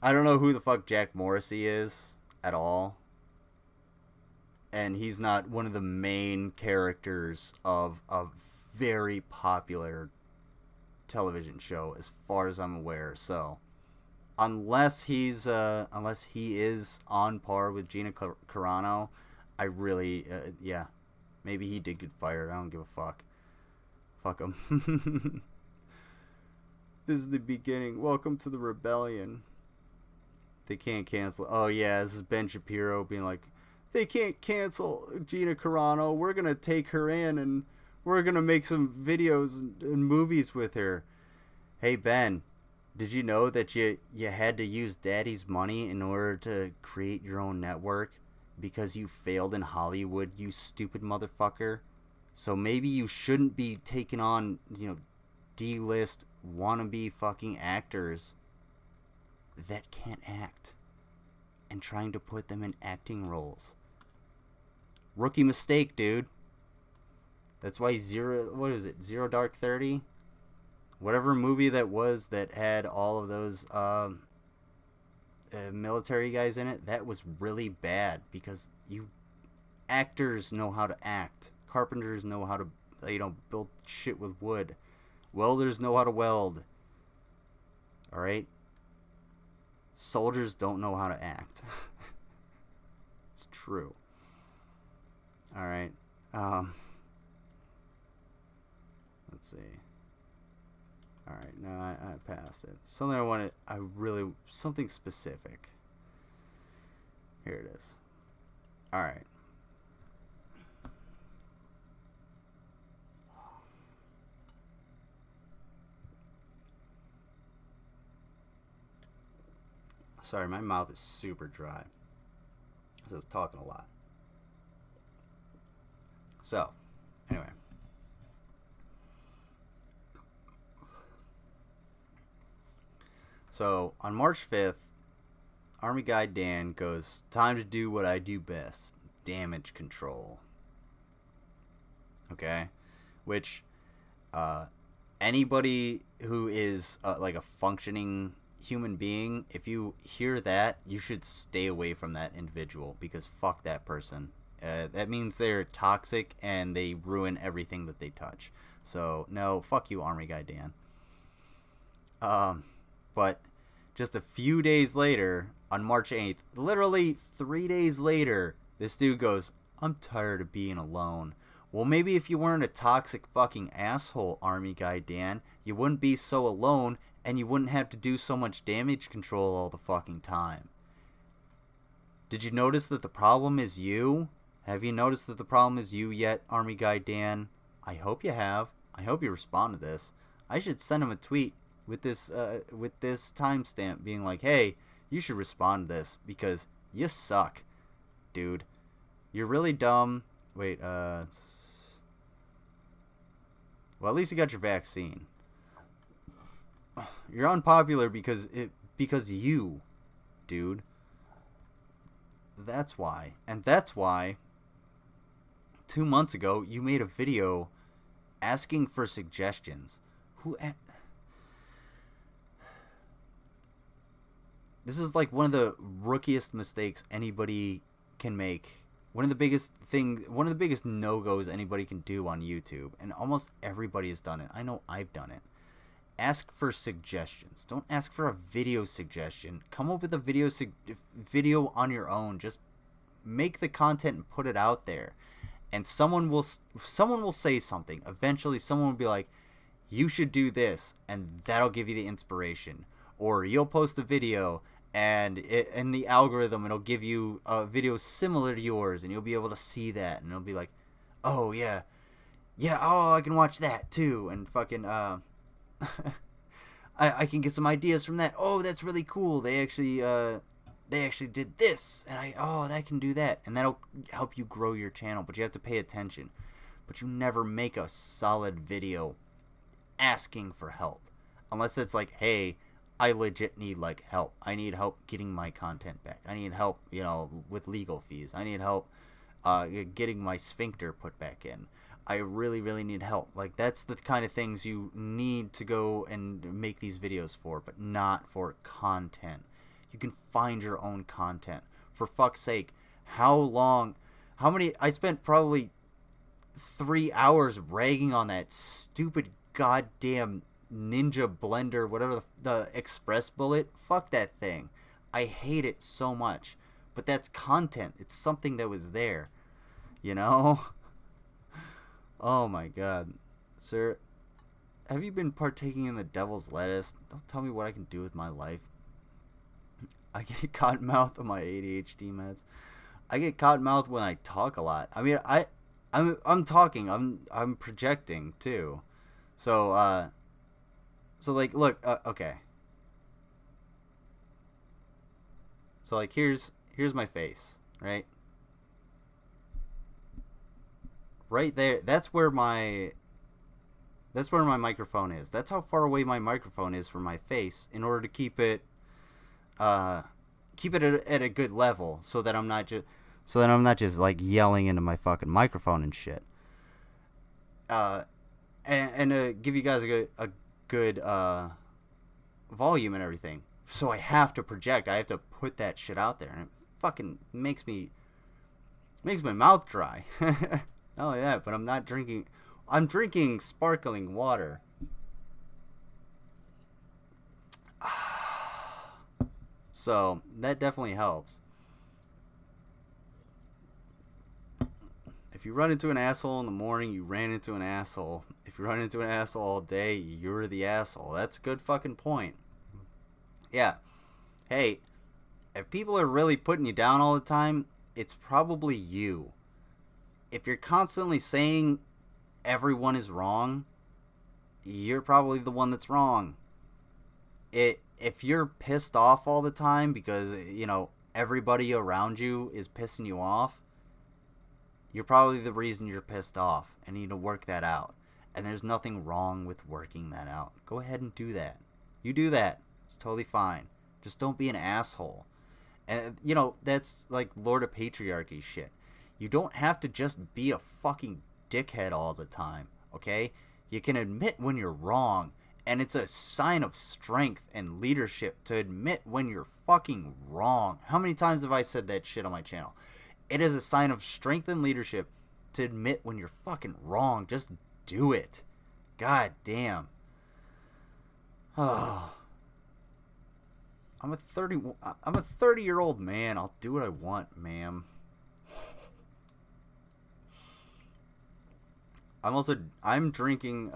don't know who the fuck Jack Morrissey is at all. And he's not one of the main characters of a very popular television show as far as I'm aware. So unless he is on par with Gina Carano, I really yeah, maybe he did get fired. I don't give a fuck. Fuck him. This is the beginning. Welcome to the rebellion. They can't cancel. Oh yeah, this is Ben Shapiro being like, they can't cancel Gina Carano. We're going to take her in and we're going to make some videos and movies with her. Hey, Ben, did you know that you had to use daddy's money in order to create your own network because you failed in Hollywood, you stupid motherfucker? So maybe you shouldn't be taking on, D-list wannabe fucking actors that can't act and trying to put them in acting roles. Rookie mistake, dude. That's why Zero Dark 30? Whatever movie that was that had all of those military guys in it, that was really bad because you Actors know how to act. Carpenters know how to, build shit with wood. Welders know how to weld. Alright? Soldiers don't know how to act. It's true. Alright. Let's see. Alright, no, I passed it. Something something specific. Here it is. Alright. Sorry, my mouth is super dry. Because I was talking a lot. So, anyway. So, on March 5th, ArmyGuyDan goes, time to do what I do best. Damage control. Okay? Which, anybody who is, like a functioning human being, if you hear that, you should stay away from that individual, because fuck that person. That means they're toxic and they ruin everything that they touch. So no, fuck you, ArmyGuyDan. But just a few days later, on March 8th, literally 3 days later, this dude goes, I'm tired of being alone. Well, maybe if you weren't a toxic fucking asshole, ArmyGuyDan, you wouldn't be so alone, and you wouldn't have to do so much damage control all the fucking time. Did you notice that the problem is you? Have you noticed that the problem is you yet, ArmyGuyDan? I hope you have. I hope you respond to this. I should send him a tweet with this timestamp being like, hey, you should respond to this because you suck, dude. You're really dumb. Wait, well, at least you got your vaccine. You're unpopular because you, dude. That's why. And that's why 2 months ago you made a video asking for suggestions. This is like one of the rookiest mistakes anybody can make. One of the biggest no-goes anybody can do on YouTube, and almost everybody has done it. I know I've done it. Ask for suggestions. Don't ask for a video suggestion. Come up with a video on your own. Just make the content and put it out there. And someone will say something. Eventually someone will be like, you should do this, and that'll give you the inspiration. Or you'll post a video and in the algorithm it'll give you a video similar to yours, and you'll be able to see that, and it'll be like, oh yeah, oh, I can watch that too, and fucking I can get some ideas from that. Oh, that's really cool. They actually did this, and I can do that, and that'll help you grow your channel. But you have to pay attention. But you never make a solid video asking for help, unless it's like, hey, I legit need like help. I need help getting my content back. I need help, with legal fees. I need help getting my sphincter put back in. I really, really need help. Like, that's the kind of things you need to go and make these videos for, but not for content. You can find your own content. For fuck's sake, I spent probably 3 hours ragging on that stupid goddamn Ninja blender, whatever the Express Bullet. Fuck that thing. I hate it so much. But that's content. It's something that was there. Oh my god. Sir, have you been partaking in the devil's lettuce? Don't tell me what I can do with my life. I get cottonmouth on my ADHD meds. I get cottonmouth when I talk a lot. I mean, I'm talking. I'm projecting too. So like, look, okay. So like, here's my face, right? Right there, that's where my microphone is. That's how far away my microphone is from my face, in order to keep it at a good level, so that I'm not just like yelling into my fucking microphone and shit. And to give you guys a good volume and everything, so I have to project. I have to put that shit out there, and it fucking makes me. Makes my mouth dry. Not only that, but I'm not drinking. I'm drinking sparkling water. So that definitely helps. If you run into an asshole in the morning, you ran into an asshole. If you run into an asshole all day, you're the asshole. That's a good fucking point. Yeah. Hey, if people are really putting you down all the time, it's probably you. If you're constantly saying everyone is wrong, you're probably the one that's wrong. If you're pissed off all the time because, you know, everybody around you is pissing you off, you're probably the reason you're pissed off and need to work that out. And there's nothing wrong with working that out. Go ahead and do that. You do that. It's totally fine. Just don't be an asshole. And, you know, that's like Lord of Patriarchy shit. You don't have to just be a fucking dickhead all the time, okay? You can admit when you're wrong, and it's a sign of strength and leadership to admit when you're fucking wrong. How many times have I said that shit on my channel? It is a sign of strength and leadership to admit when you're fucking wrong. Just do it. God damn. Oh. I'm a 30-year-old man. I'll do what I want, ma'am. I'm drinking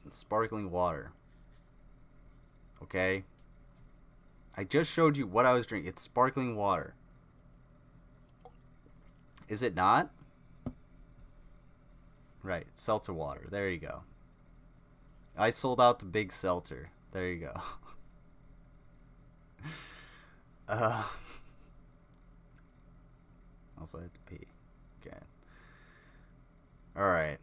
sparkling water. Okay? I just showed you what I was drinking. It's sparkling water. Is it not? Right, seltzer water. There you go. I sold out the big seltzer. There you go. Also I have to pee. Okay. Alright.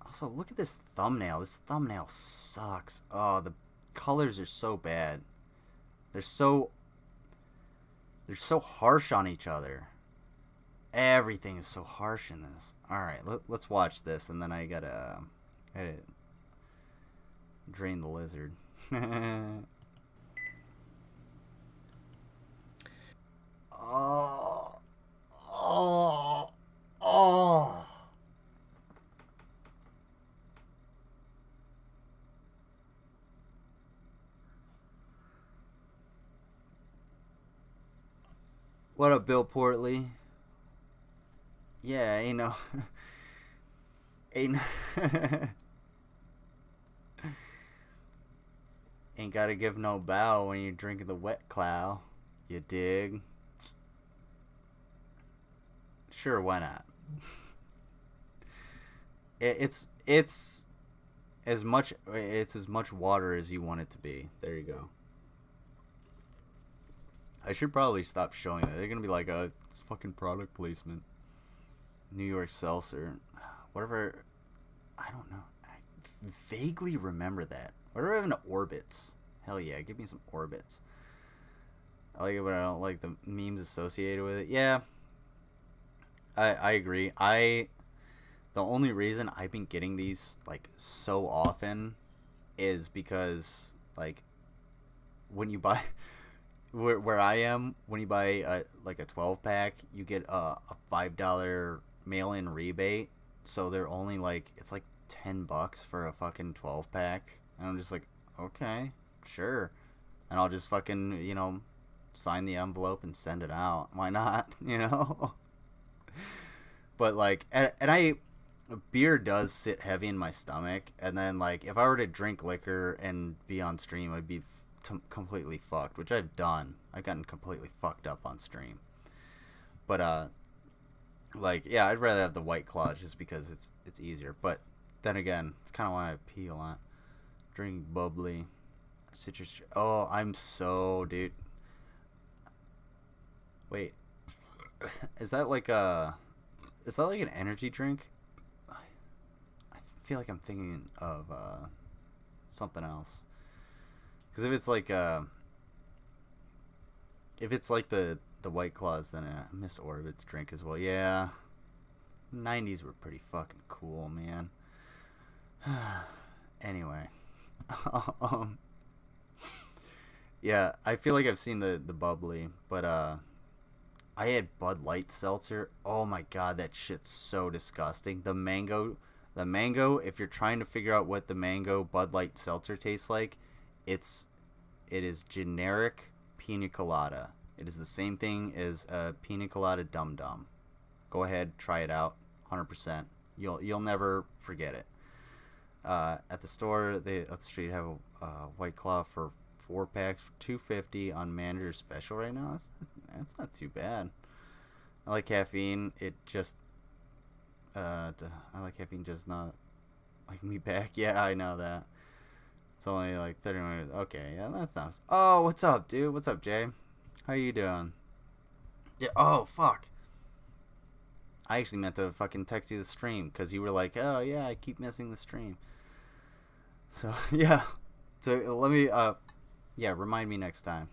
Also, look at this thumbnail. This thumbnail sucks. Oh, the colors are so bad. They're so harsh on each other. Everything is so harsh in this. Alright, let's watch this, and then I gotta drain the lizard. Oh. What up, Bill Portley? Yeah, ain't gotta give no bow when you're drinking the wet cloud. You dig? Sure, why not? It's as much water as you want it to be. There you go. I should probably stop showing that. They're gonna be like, it's fucking product placement. New York Seltzer, whatever. I don't know. I vaguely remember that. Whatever happened to Orbits? Hell yeah, give me some Orbits. I like it, but I don't like the memes associated with it. Yeah, I agree. The only reason I've been getting these like so often is because like when you buy where I am, when you buy like a 12-pack, you get a $5 mail-in rebate. So they're only like, it's like $10 for a fucking 12-pack, and I'm just like, okay, sure, and I'll just fucking, you know, sign the envelope and send it out. Why not? You know. But like, beer does sit heavy in my stomach, and then like if I were to drink liquor and be on stream, I'd be completely fucked, which I've done. I've gotten completely fucked up on stream. But like, yeah, I'd rather have the White Claw just because it's easier. But then again, it's kind of why I pee a lot. Drinking bubbly, citrus. Oh, I'm so, dude. Wait, is that like an energy drink? I feel like I'm thinking of something else. Because if it's like the White Claws, then a Miss Orbit's drink as well. Yeah, 90s were pretty fucking cool, man. Anyway, yeah, I feel like I've seen the bubbly, but I had Bud Light seltzer. Oh my god, that shit's so disgusting. The mango, if you're trying to figure out what the mango Bud Light seltzer tastes like, it is generic pina colada. It is the same thing as a pina colada Dum Dum. Go ahead, try it out. 100%. You'll never forget it. At the store, they up the street have a White Claw for 4 packs for $2.50 on manager special right now. That's not too bad. I like caffeine. It just I like caffeine, just not like me back. Yeah, I know that. It's only like 30 minutes. Okay, yeah, that's nice. Oh, what's up, dude? What's up, Jay? How you doing? Yeah. Oh, fuck. I actually meant to fucking text you the stream because you were like, oh yeah, I keep missing the stream. So yeah. So let me yeah, remind me next time.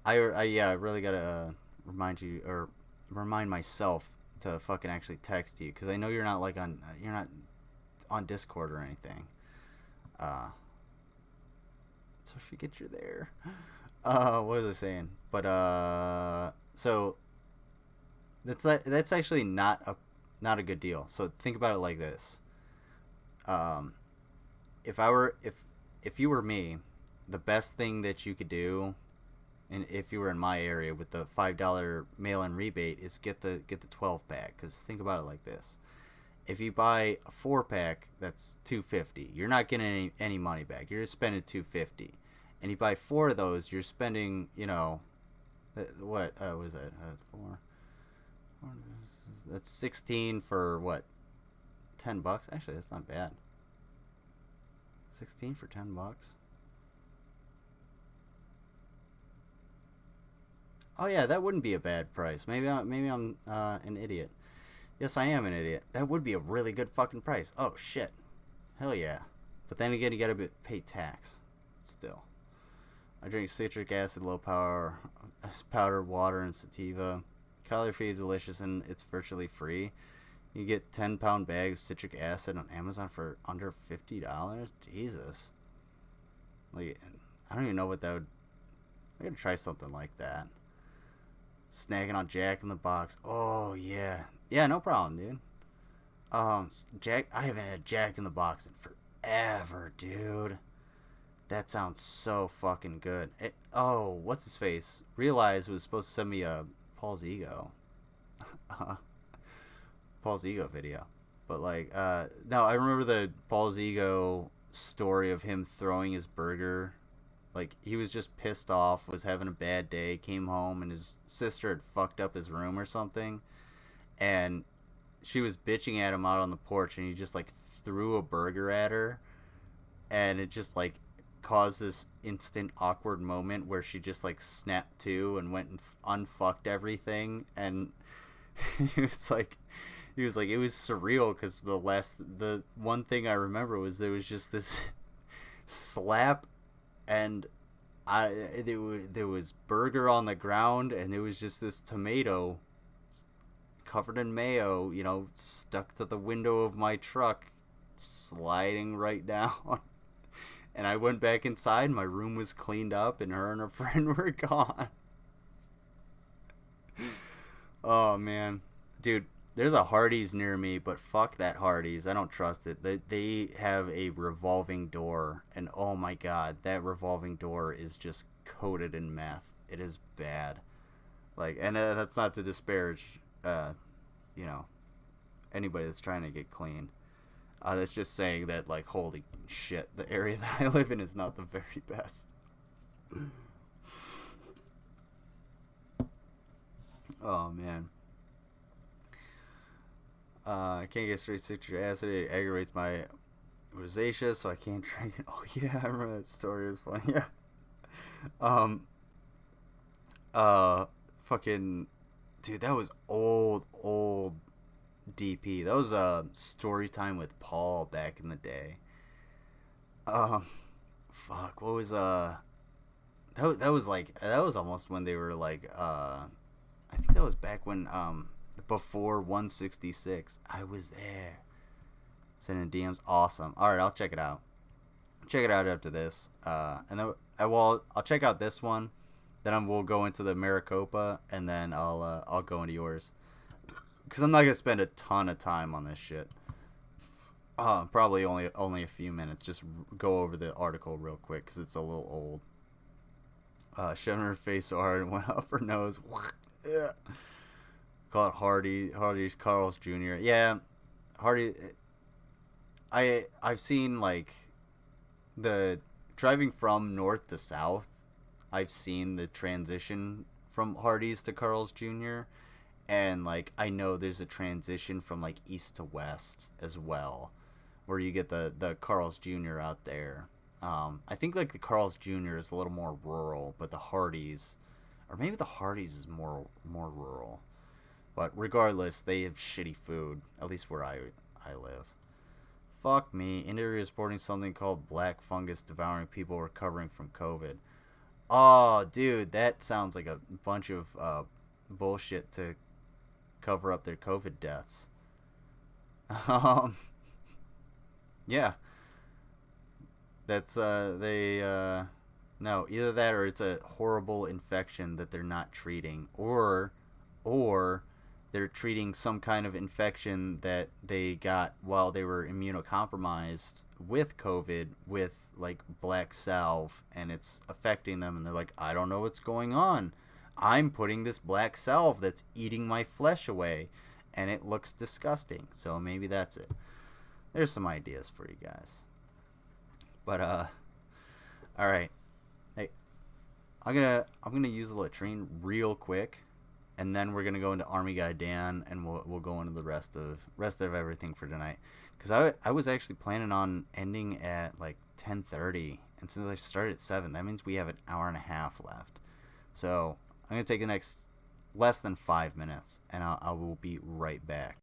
I really gotta remind you, or remind myself to fucking actually text you, because I know you're not on Discord or anything. So I forget you're there. What was I saying? But so that's actually not a good deal. So think about it like this. If you were me, the best thing that you could do, and if you were in my area with the $5 mail-in rebate, is get the 12-pack. Because think about it like this: if you buy a 4-pack, that's $2.50. You're not getting any money back. You're just spending $2.50. And you buy 4 of those, you're spending, what is that? 4. That's 16 for what? $10. Actually, that's not bad. 16 for $10. Oh yeah, that wouldn't be a bad price. Maybe I'm an idiot. Yes, I am an idiot. That would be a really good fucking price. Oh shit, hell yeah. But then again, you gotta pay tax. Still, I drink citric acid, low power, powdered water, and sativa. Calorie free, delicious, and it's virtually free. You get 10-pound bag of citric acid on Amazon for under $50. Jesus. Like, I don't even know what that would. I gotta try something like that. Snagging on Jack in the Box. Oh yeah, yeah, no problem, dude. Jack, I haven't had Jack in the Box in forever, dude. That sounds so fucking good. Oh, what's his face? Realized was supposed to send me a Paul's Ego. Paul's Ego video. But like, no, I remember the Paul's Ego story of him throwing his burger. Like, he was just pissed off, was having a bad day, came home, and his sister had fucked up his room or something. And she was bitching at him out on the porch, and he just, like, threw a burger at her. And it just, like, caused this instant awkward moment where she just, like, snapped to and went and unfucked everything. And he was like, it was surreal, because the one thing I remember was there was just this slap, and there was burger on the ground, and there was just this tomato covered in mayo, stuck to the window of my truck, sliding right down. And I went back inside, my room was cleaned up, and her and her friend were gone. Oh man, dude, there's a Hardee's near me, but fuck that Hardee's. I don't trust it. They have a revolving door, and oh my god, that revolving door is just coated in meth. It is bad. Like, and that's not to disparage, anybody that's trying to get clean. That's just saying that, like, holy shit, the area that I live in is not the very best. Oh man. I can't get straight citric acid. It aggravates my rosacea, so I can't drink it. Oh yeah, I remember that story. It was funny. Yeah. Fucking, dude, that was old DP. That was story time with Paul back in the day. Fuck. What was that was almost when they were like I think that was back when before 166. I was there. Sending DMs. Awesome. Alright, I'll check it out. Check it out after this. And then I'll check out this one. Then we'll go into the Maricopa, and then I'll go into yours. Because I'm not gonna spend a ton of time on this shit. Probably only a few minutes. Just go over the article real quick because it's a little old. Shoving her face so hard and went up her nose. Yeah. Call it Hardy's Carl's Jr. Yeah, Hardy. I've seen like the driving from north to south. I've seen the transition from Hardy's to Carl's Jr. And like I know there's a transition from like east to west as well, where you get the Carl's Jr. out there. I think like the Carl's Jr. is a little more rural, but the Hardy's, or maybe the Hardy's is more rural. But regardless, they have shitty food, at least where I live. Fuck me. India is reporting something called black fungus devouring people recovering from COVID. Oh, dude, that sounds like a bunch of bullshit to cover up their COVID deaths. Yeah. That's, no, either that or it's a horrible infection that they're not treating. Or they're treating some kind of infection that they got while they were immunocompromised with COVID with like black salve, and it's affecting them, and they're like, I don't know what's going on. I'm putting this black salve that's eating my flesh away, and it looks disgusting. So maybe that's it. There's some ideas for you guys. But all right. Hey, I'm gonna use the latrine real quick, and then we're gonna go into ArmyGuyDan, and we'll go into the rest of everything for tonight. Because I was actually planning on ending at like 10:30, and since I started at 7, that means we have an hour and a half left. So I'm gonna take the next less than 5 minutes, and I will be right back.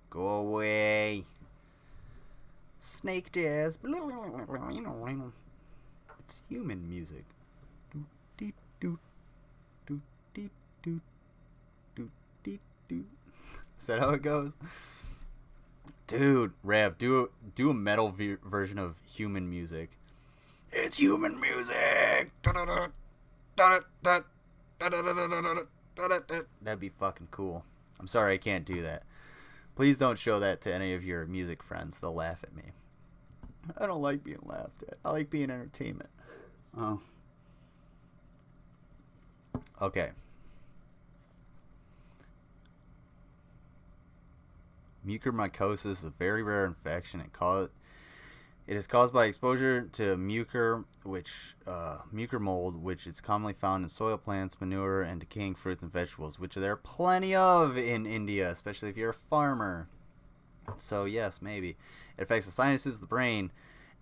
Go away. Snake jazz. It's human music. Doot deep doot. Doot deep doot. Doot deep doot. Is that how it goes? Dude, Rev, do a metal version of human music. It's human music. That'd be fucking cool. I'm sorry I can't do that. Please don't show that to any of your music friends. They'll laugh at me. I don't like being laughed at. I like being entertainment. Oh. Okay. Mucormycosis is a very rare infection. It is caused by exposure to mucor mold, which is commonly found in soil, plants, manure, and decaying fruits and vegetables, which there are plenty of in India, especially if you're a farmer. So yes, maybe. It affects the sinuses, the brain,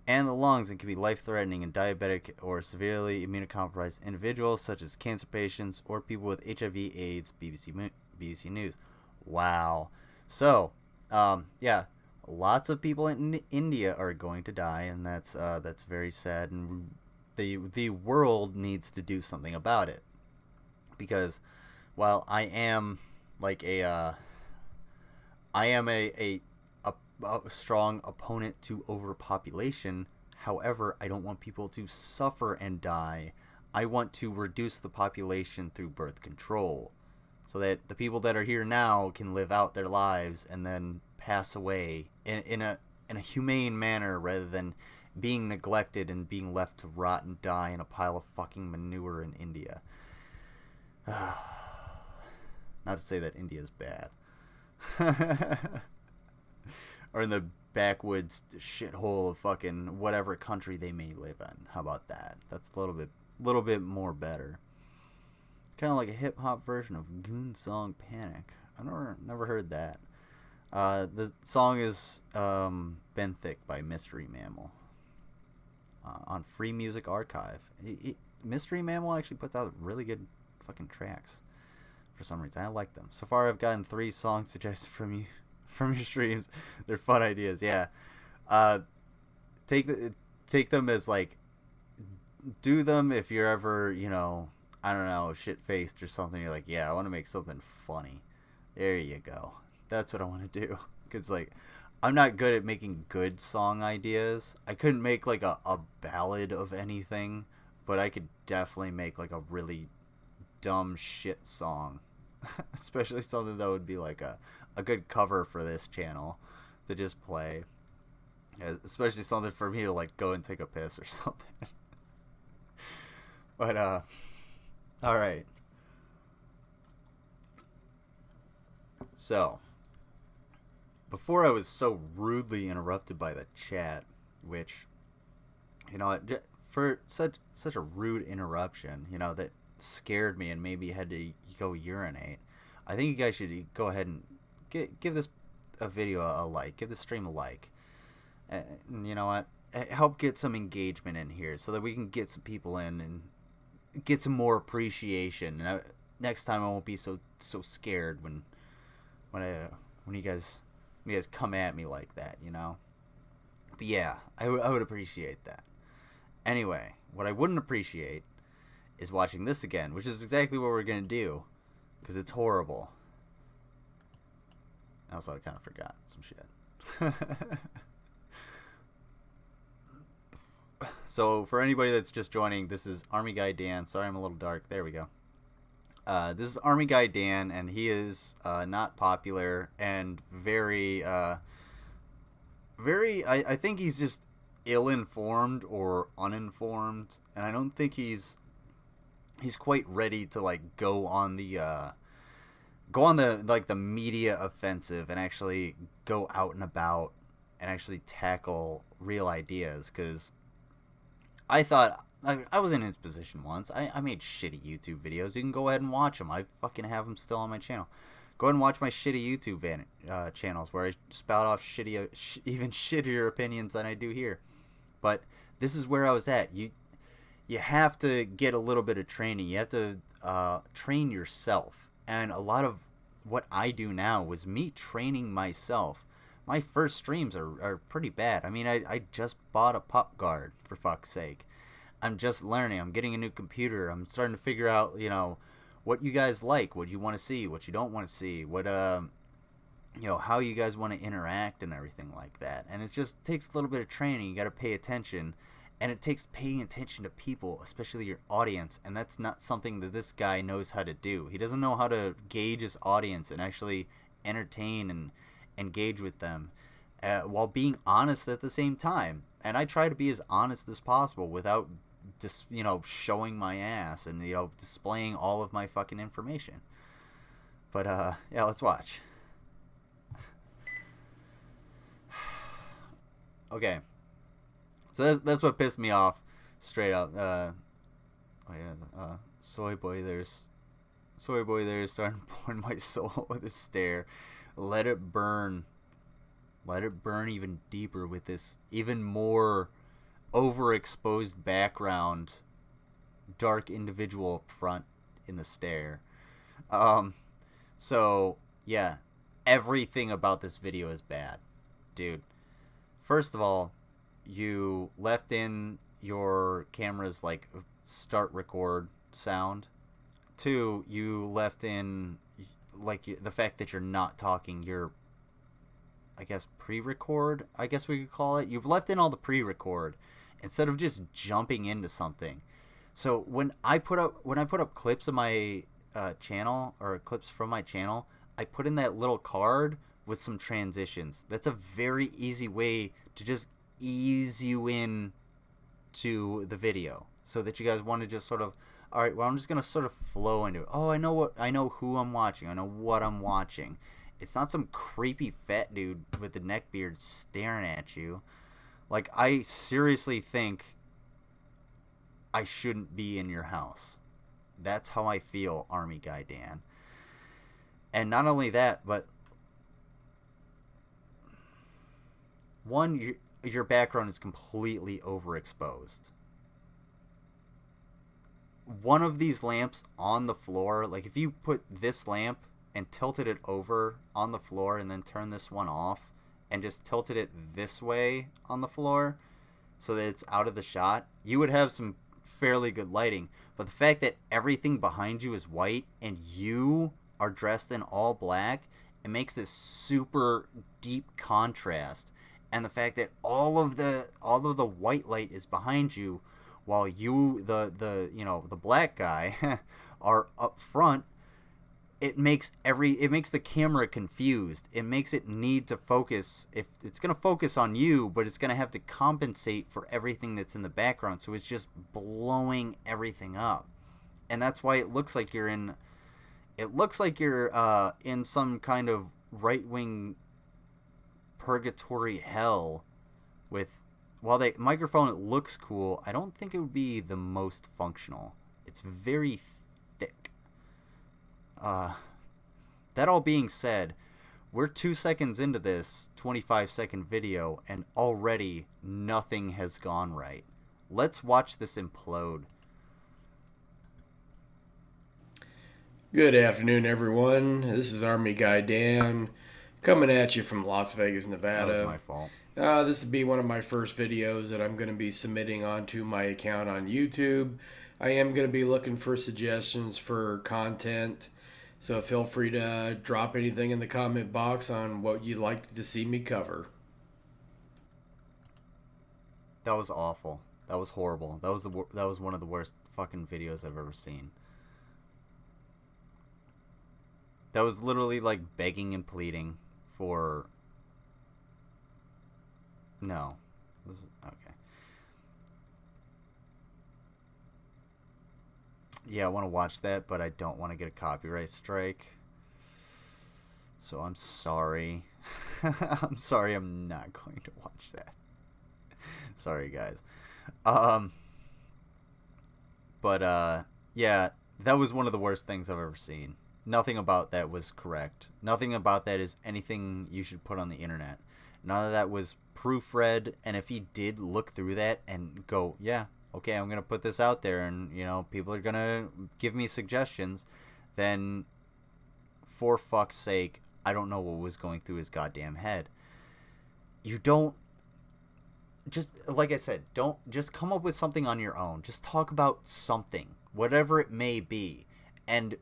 and the lungs, and can be life-threatening in diabetic or severely immunocompromised individuals, such as cancer patients or people with HIV/AIDS. BBC News. Wow. So, yeah. Lots of people in India are going to die, and that's very sad, and the world needs to do something about it. Because while I am like a strong opponent to overpopulation, however, I don't want people to suffer and die. I want to reduce the population through birth control, so that the people that are here now can live out their lives and then pass away in a humane manner, rather than being neglected and being left to rot and die in a pile of fucking manure in India. Not to say that India's bad. Or in the backwoods shithole of fucking whatever country they may live in. How about that? That's a little bit more better. Kind of like a hip hop version of Goon Song Panic. I've never heard that. The song is Been Thick by Mystery Mammal on Free Music Archive. Mystery Mammal actually puts out really good fucking tracks for some reason. I like them. So far I've gotten 3 songs suggested from your streams. They're fun ideas. Yeah. Take them as like, do them if you're ever, I don't know, shit-faced or something. You're like, yeah, I want to make something funny. There you go. That's what I want to do. Because, like, I'm not good at making good song ideas. I couldn't make, like, a ballad of anything. But I could definitely make, like, a really dumb shit song. Especially something that would be, like, a good cover for this channel to just play. Yeah, especially something for me to, like, go and take a piss or something. But, alright. So, before I was so rudely interrupted by the chat, which, for such a rude interruption, that scared me and maybe had to go urinate, I think you guys should go ahead and give this video a like, give this stream a like, and you know what, help get some engagement in here so that we can get some people in and get some more appreciation. And next time I won't be so scared when you guys come at me like that, But yeah, I would appreciate that. Anyway, what I wouldn't appreciate is watching this again, which is exactly what we're gonna do, because it's horrible. Also, I kind of forgot some shit. So, for anybody that's just joining, this is ArmyGuyDan. Sorry, I'm a little dark. There we go. This is ArmyGuyDan, and he is not popular and very, I think he's just ill-informed or uninformed, and I don't think he's quite ready to, like, go on the like, the media offensive and actually go out and about and actually tackle real ideas, because I thought, I was in his position once. I made shitty YouTube videos. You can go ahead and watch them. I fucking have them still on my channel. Go ahead and watch my shitty YouTube channels where I spout off even shittier opinions than I do here. But this is where I was at. You have to get a little bit of training. You have to train yourself. And a lot of what I do now was me training myself. My first streams are pretty bad. I mean, I just bought a pup guard, for fuck's sake. I'm just learning. I'm getting a new computer. I'm starting to figure out, what you guys like, what you want to see, what you don't want to see, what, how you guys want to interact and everything like that. And it just takes a little bit of training. You got to pay attention. And it takes paying attention to people, especially your audience. And that's not something that this guy knows how to do. He doesn't know how to gauge his audience and actually entertain engage with them while being honest at the same time. And I try to be as honest as possible without just, showing my ass and, displaying all of my fucking information. But, yeah, let's watch. Okay. So that's what pissed me off straight up. Soy boy there's starting to burn my soul with a stare. Let it burn. Let it burn even deeper with this even more overexposed background, dark individual up front in the stare. So yeah, everything about this video is bad, dude. First of all, you left in your camera's like start record sound. 2, you left in like the fact that you're not talking. Your, I guess, pre-record, I guess we could call it. You've left in all the pre-record instead of just jumping into something. So when I put up clips of my channel, or clips from my channel, I put in that little card with some transitions. That's a very easy way to just ease you in to the video, so that you guys want to just sort of, all right, well, I'm just gonna sort of flow into it. Oh, I know who I'm watching. I know what I'm watching. It's not some creepy fat dude with the neck beard staring at you. Like, I seriously think I shouldn't be in your house. That's how I feel, ArmyGuyDan. And not only that, but one, your background is completely overexposed. One of these lamps on the floor, like if you put this lamp and tilted it over on the floor and then turn this one off and just tilted it this way on the floor so that it's out of the shot, you would have some fairly good lighting. But the fact that everything behind you is white and you are dressed in all black, it makes this super deep contrast. And the fact that all of the white light is behind you, while you, the black guy, are up front, it makes the camera confused. It makes it need to focus. If it's gonna focus on you, but it's gonna have to compensate for everything that's in the background. So it's just blowing everything up, and that's why it looks like you're in. It looks like you're in some kind of right-wing purgatory hell with. While the microphone, it looks cool, I don't think it would be the most functional. It's very thick. That all being said, we're 2 seconds into this 25-second video, and already nothing has gone right. Let's watch this implode. Good afternoon, everyone. This is ArmyGuyDan coming at you from Las Vegas, Nevada. That was my fault. This will be one of my first videos that I'm going to be submitting onto my account on YouTube. I am going to be looking for suggestions for content, so feel free to drop anything in the comment box on what you'd like to see me cover. That was awful. That was horrible. That was one of the worst fucking videos I've ever seen. That was literally like begging and pleading for... No. Okay. Yeah, I want to watch that, but I don't want to get a copyright strike. So I'm sorry. I'm sorry, I'm not going to watch that. Sorry, guys. Yeah, that was one of the worst things I've ever seen. Nothing about that was correct. Nothing about that is anything you should put on the internet. None of that was proofread, and if he did look through that and go, yeah, okay, I'm gonna put this out there, and people are gonna give me suggestions, then for fuck's sake, I don't know what was going through his goddamn head. You don't, just like I said, don't just come up with something on your own. Just talk about something, whatever it may be. And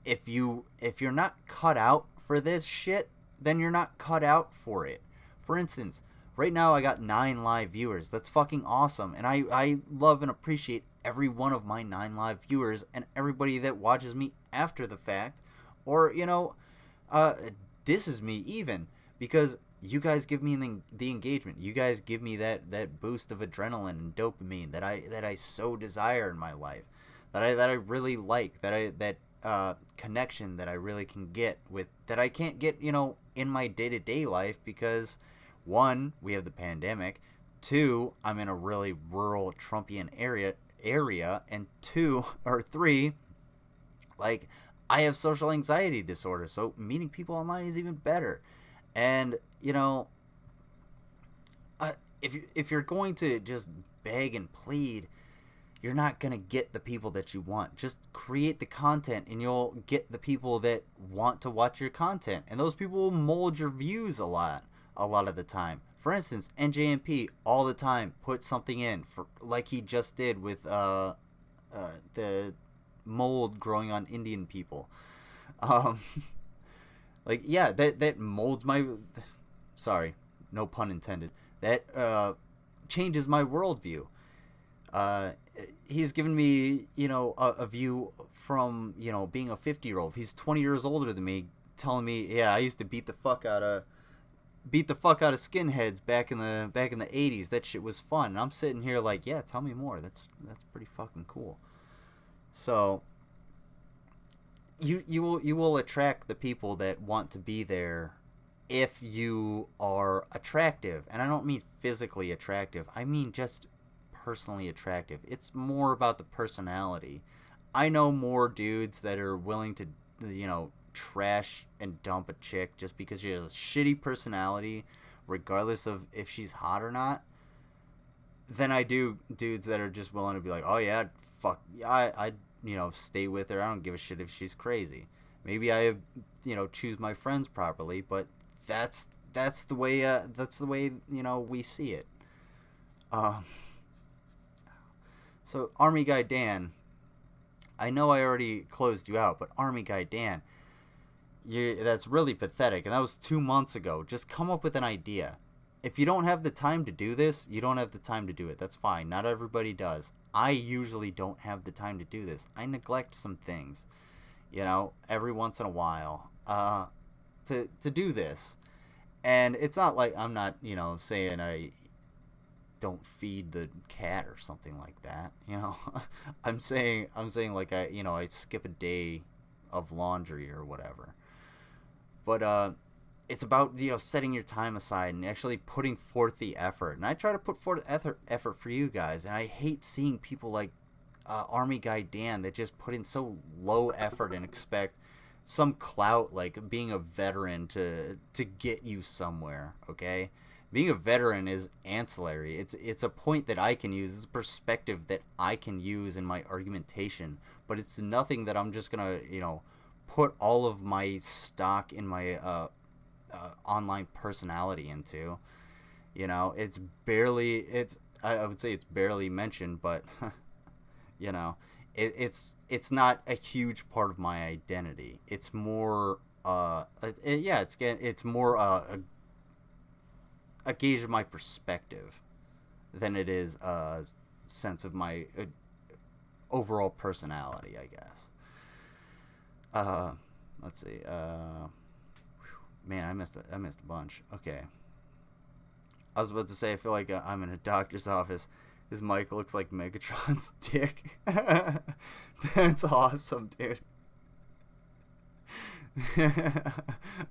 if you're not cut out for this shit, then you're not cut out for it. For instance, right now I got 9 live viewers. That's fucking awesome. And I love and appreciate every one of my 9 live viewers and everybody that watches me after the fact. Or, disses me even. because you guys give me the engagement. You guys give me that boost of adrenaline and dopamine that I so desire in my life, that I really like, that connection that I really can get with, that I can't get, you know, in my day-to-day life, because 1, we have the pandemic, 2, I'm in a really rural Trumpian area, and 2 or 3, like, I have social anxiety disorder, so meeting people online is even better. And, you know, if you're going to just beg and plead, you're not going to get the people that you want. Just create the content and you'll get the people that want to watch your content. And those people will mold your views a lot of the time. For instance, NJMP all the time put something in, for like he just did with the mold growing on Indian people. Like, yeah, that molds my... Sorry, no pun intended. That changes my worldview. He's given me, you know, a view from, you know, being a 50-year-old. He's 20 years older than me, telling me, yeah, I used to beat the fuck out of skinheads back in the 80s. That shit was fun. And I'm sitting here like, yeah, tell me more. That's pretty fucking cool. So you will attract the people that want to be there if you are attractive. And I don't mean physically attractive. I mean just personally attractive. It's more about the personality. I know more dudes that are willing to, you know, trash and dump a chick just because she has a shitty personality, regardless of if she's hot or not, than I do dudes that are just willing to be like, oh yeah, fuck, I you know, stay with her. I don't give a shit if she's crazy. Maybe I, you know, choose my friends properly, but that's the way you know, we see it. So ArmyGuyDan, I know I already closed you out, but ArmyGuyDan, that's really pathetic, and that was 2 months ago. Just come up with an idea. If you don't have the time to do this, you don't have the time to do it. That's fine. Not everybody does. I usually don't have the time to do this. I neglect some things, you know, every once in a while, to do this. And it's not like I'm not, you know, saying I don't feed the cat or something like that, you know. I'm saying like I skip a day of laundry or whatever. But it's about, you know, setting your time aside and actually putting forth the effort. And I try to put forth effort for you guys, and I hate seeing people like ArmyGuyDan that just put in so low effort and expect some clout, like being a veteran, to get you somewhere. Okay, being a veteran is ancillary. It's a point that I can use. It's a perspective that I can use in my argumentation, but it's nothing that I'm just gonna, you know, put all of my stock in my online personality into. You know, I would say it's barely mentioned, but you know, it's not a huge part of my identity. It's more it's more a gauge of my perspective than it is a sense of my overall personality, I guess. Let's see. Man, I missed a bunch. Okay. I was about to say, I feel like I'm in a doctor's office. His mic looks like Megatron's dick. That's awesome, dude.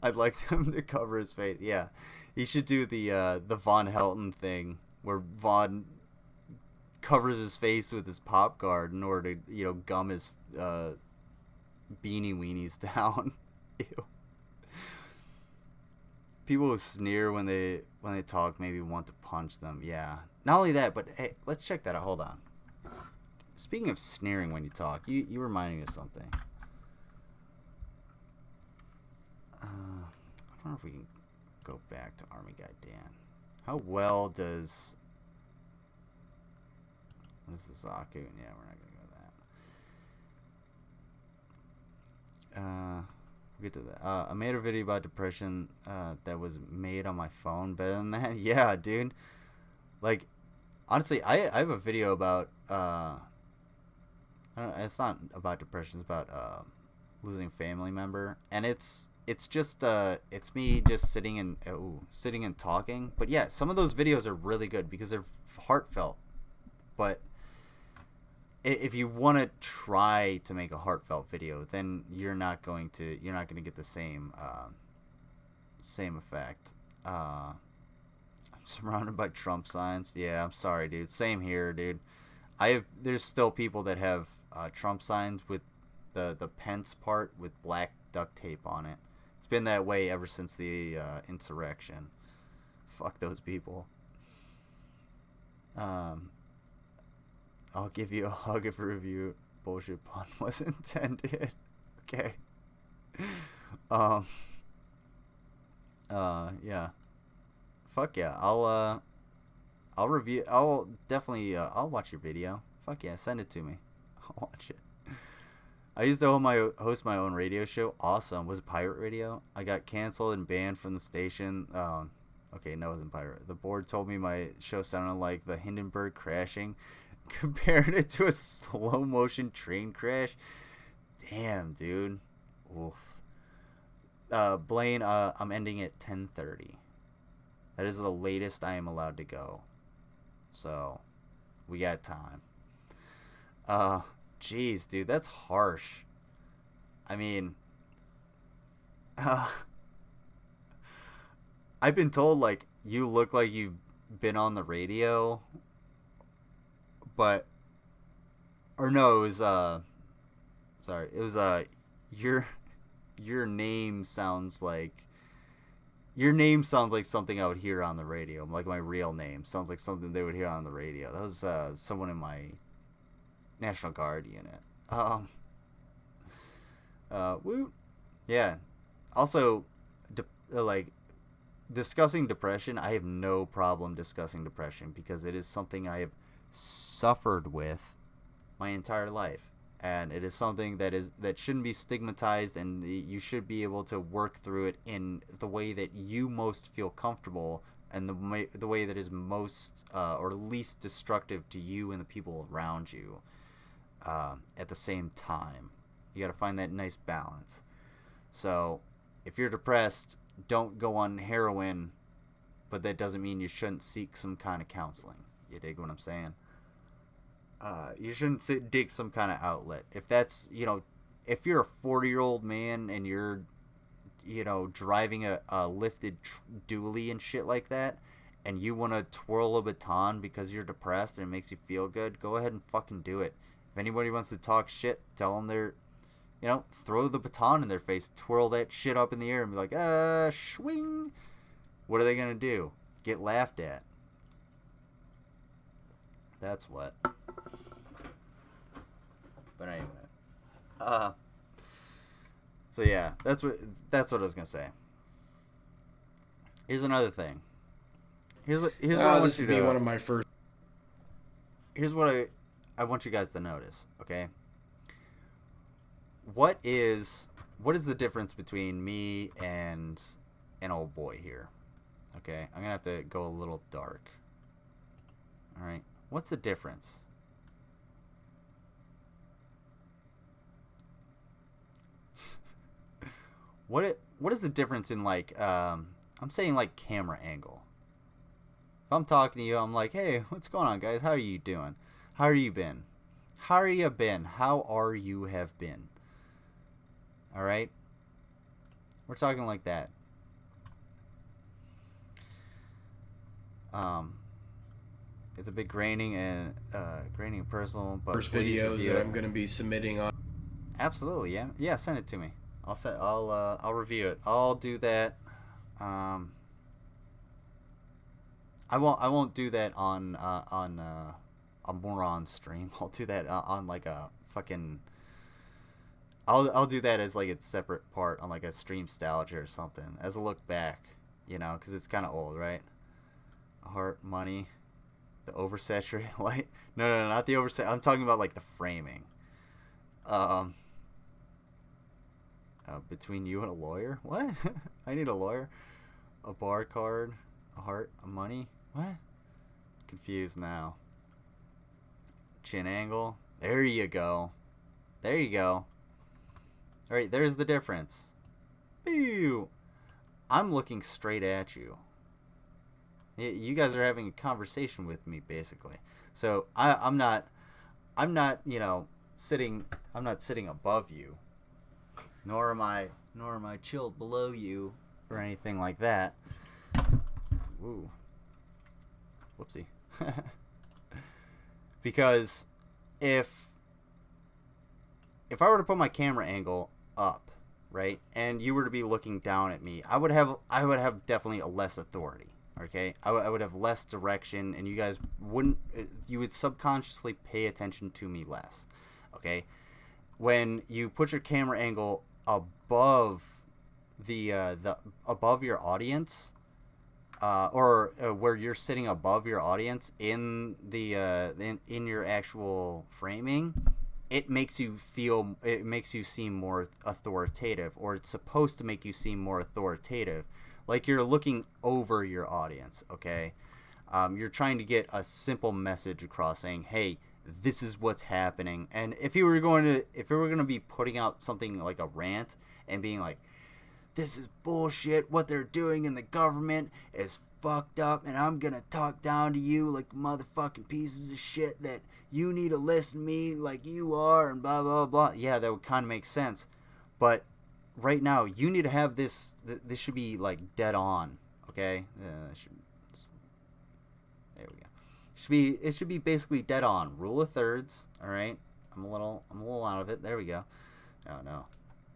I'd like them to cover his face. Yeah. He should do the Von Helton thing where Von covers his face with his pop guard in order to, you know, gum his beanie weenies down. Ew. People who sneer when they talk maybe want to punch them. Yeah. Not only that, but hey, let's check that out. Hold on. Speaking of sneering when you talk, you reminded me of something. I don't know if we can go back to ArmyGuyDan. How well does... What is the Zaku? Yeah, we're not going to go that. We'll get to that. I made a video about depression that was made on my phone. Better than that? Yeah, dude. Like, honestly, I have a video about... I don't know, it's not about depression. It's about losing a family member. And it's it's just it's me just sitting and talking. But yeah, some of those videos are really good because they're heartfelt. But if you want to try to make a heartfelt video, then you're not going to get the same effect. I'm surrounded by Trump signs. Yeah, I'm sorry, dude. Same here, dude. There's still people that have Trump signs with the Pence part with black duct tape on it. It's been that way ever since the insurrection. Fuck those people. I'll give you a hug if a review bullshit pun was intended. Okay. Yeah. Fuck yeah. I'll review. I'll definitely. I'll watch your video. Fuck yeah. Send it to me. I'll watch it. I used to host my own radio show. Awesome. Was it pirate radio? I got canceled and banned from the station. Okay, no, it wasn't pirate. The board told me my show sounded like the Hindenburg crashing. Compared it to a slow motion train crash. Damn, dude. Oof. Blaine, I'm ending at 10:30. That is the latest I am allowed to go. So, we got time. Jeez, dude, that's harsh. I mean, I've been told, like, you look like you've been on the radio, but, or no, it was, sorry, it was, your name sounds like something I would hear on the radio. Like my real name sounds like something they would hear on the radio. That was someone in my National Guard unit. Woo. Yeah. Also, like, discussing depression, I have no problem discussing depression because it is something I have suffered with my entire life. And it is something that shouldn't be stigmatized, and you should be able to work through it in the way that you most feel comfortable, and the way that is most or least destructive to you and the people around you at the same time. You got to find that nice balance. So if you're depressed, don't go on heroin, but that doesn't mean you shouldn't seek some kind of counseling. You dig what I'm saying? You shouldn't dig some kind of outlet. If that's, if you're a 40-year-old man and you're, driving a lifted dually and shit like that, and you want to twirl a baton because you're depressed and it makes you feel good, go ahead and fucking do it. If anybody wants to talk shit, tell them they're, throw the baton in their face, twirl that shit up in the air and be like, swing. What are they going to do? Get laughed at. That's what. But anyway, so yeah, that's what I was gonna say. Here's another thing. Here's what I want you to. One of my first. Here's what I want you guys to notice. Okay. What is the difference between me and an old boy here? Okay, I'm gonna have to go a little dark. All right, what's the difference? What is the difference in, like, I'm saying, like, camera angle? If I'm talking to you, I'm like, hey, what's going on, guys? How are you doing? How are you been? How are you been? How are you have been? All right? We're talking like that. It's a bit graining and personal, but first videos that I'm going to be submitting on. Absolutely, yeah. Yeah, send it to me. I'll review it. I'll do that. I won't do that on a Morons stream. I'll do that on like a fucking. I'll do that as like a separate part on like a Streamstalgia or something as a look back, because it's kind of old, right? Heart, money, the oversaturated light. No, not the oversat. I'm talking about like the framing. Between you and a lawyer? What? I need a lawyer. A bar card. A heart. A money. What? Confused now. Chin angle. There you go. There you go. Alright, there's the difference. Pew! I'm looking straight at you. You guys are having a conversation with me, basically. So I'm not, you know, sitting above you, nor am I chilled below you or anything like that. Woo. Whoopsie. Because if I were to put my camera angle up, right, and you were to be looking down at me, I would have definitely a less authority. Okay, I would have less direction, and you guys you would subconsciously pay attention to me less. Okay, when you put your camera angle above above your audience, or where you're sitting above your audience in in your actual framing, it makes you seem more authoritative, or it's supposed to make you seem more authoritative. Like you're looking over your audience, okay? You're trying to get a simple message across, saying, "Hey, this is what's happening." And if you were going to be putting out something like a rant and being like, "This is bullshit. What they're doing in the government is fucked up, and I'm gonna talk down to you like motherfucking pieces of shit that you need to listen to me like you are," and blah blah blah. Yeah, that would kind of make sense, but right now, you need to have this. This should be like dead on, okay? There we go. It should be basically dead on. Rule of thirds. All right. I'm a little out of it. There we go. Oh no.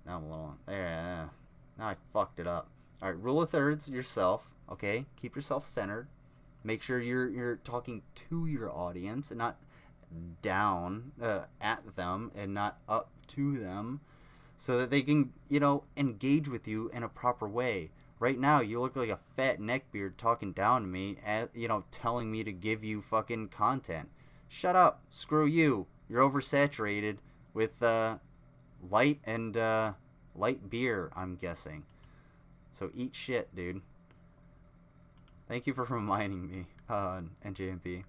Now I'm a little there. Now I fucked it up. All right. Rule of thirds. Yourself. Okay. Keep yourself centered. Make sure you're talking to your audience and not down at them and not up to them, so that they can, you know, engage with you in a proper way. Right now, you look like a fat neckbeard talking down to me, you know, telling me to give you fucking content. Shut up. Screw you. You're oversaturated with light and light beer, I'm guessing. So eat shit, dude. Thank you for reminding me, NJMP.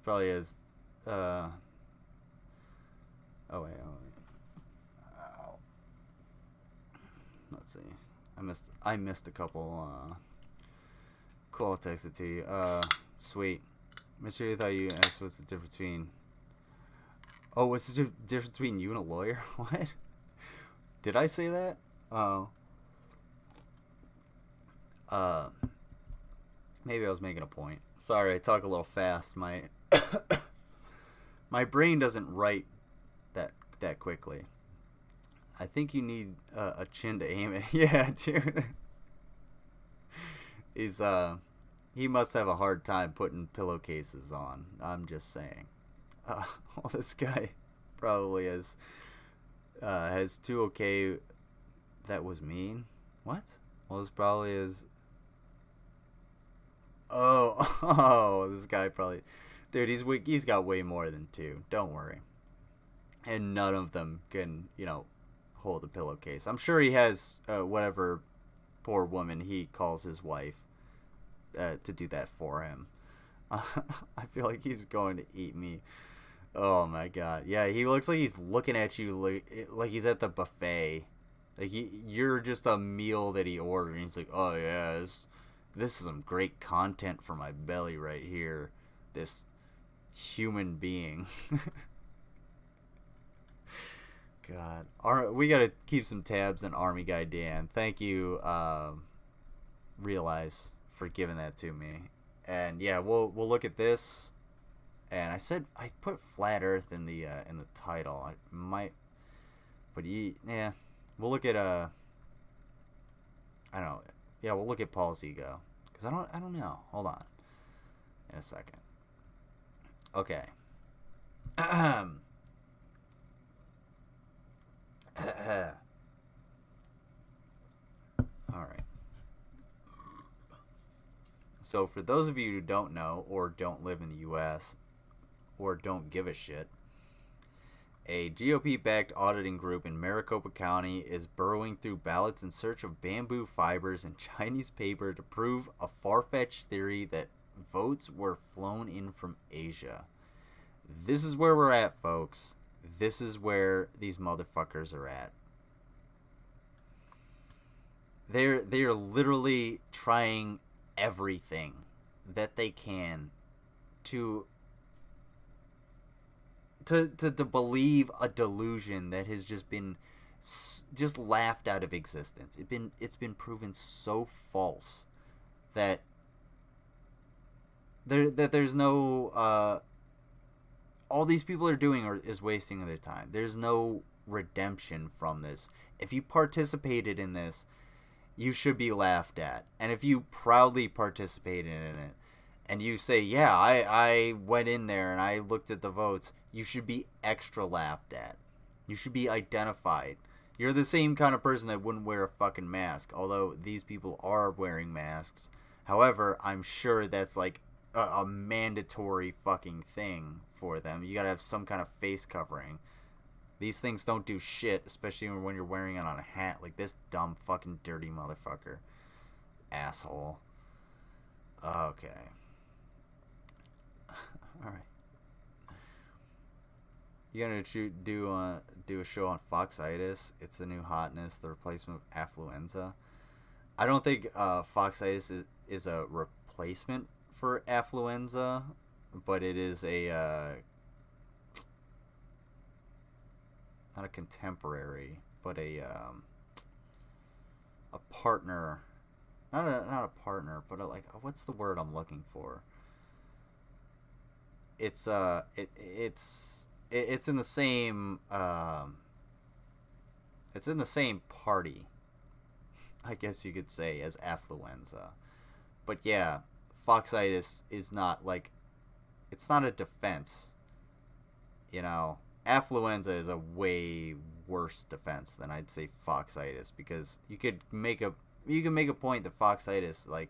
Probably is. Oh wait. Ow. Let's see. I missed a couple. Cool, I'll text it to you. Sweet. Mr. You thought you asked what's the difference between. Oh, what's the difference between you and a lawyer? What? Did I say that? Oh. Maybe I was making a point. Sorry, I talk a little fast. My brain doesn't write that quickly. I think you need a chin to aim it. Yeah, dude. He must have a hard time putting pillowcases on. I'm just saying. Well, this guy probably has two okay. That was mean. What? Well, this probably is. Oh, this guy probably. Dude, he's got way more than two. Don't worry. And none of them can, you know, hold a pillowcase. I'm sure he has whatever poor woman he calls his wife to do that for him. I feel like he's going to eat me. Oh my god. Yeah, he looks like he's looking at you like he's at the buffet. Like you're just a meal that he ordered. And he's like, "Oh yeah, this is some great content for my belly right here. This human being." God, we gotta keep some tabs on ArmyGuyDan. Thank you, Realize, for giving that to me. And yeah, we'll look at this. And I put flat Earth in the title. I might, but yeah, we'll look at I don't know. Yeah, we'll look at Paul's ego, because I don't know. Hold on, in a second. Okay. Alright. So for those of you who don't know, or don't live in the US, or don't give a shit, a GOP-backed auditing group in Maricopa County is burrowing through ballots in search of bamboo fibers and Chinese paper to prove a far-fetched theory that votes were flown in from Asia. This is where we're at, folks. This is where these motherfuckers are at. they're literally trying everything that they can to believe a delusion that has just been just laughed out of existence. It's been proven so false that there's no all these people are doing is wasting their time. There's no redemption from this. If you participated in this, you should be laughed at. And if you proudly participated in it and you say, yeah, I went in there and I looked at the votes, you should be extra laughed at. You should be identified. You're the same kind of person that wouldn't wear a fucking mask, although these people are wearing masks. However, I'm sure that's like a mandatory fucking thing for them. You gotta have some kind of face covering. These things don't do shit, especially when you're wearing it on a hat like this dumb fucking dirty motherfucker. Asshole. Okay. Alright. You gonna do a show on Foxitis? It's the new hotness, the replacement of affluenza. I don't think Foxitis is a replacement for affluenza, but it is a not a contemporary, but a partner. Not a partner, but like, what's the word I'm looking for? It's it's in the same it's in the same party, I guess you could say, as affluenza. But yeah, Foxitis is not like, it's not a defense. You know, affluenza is a way worse defense than I'd say Foxitis, because you can make a point that Foxitis, like,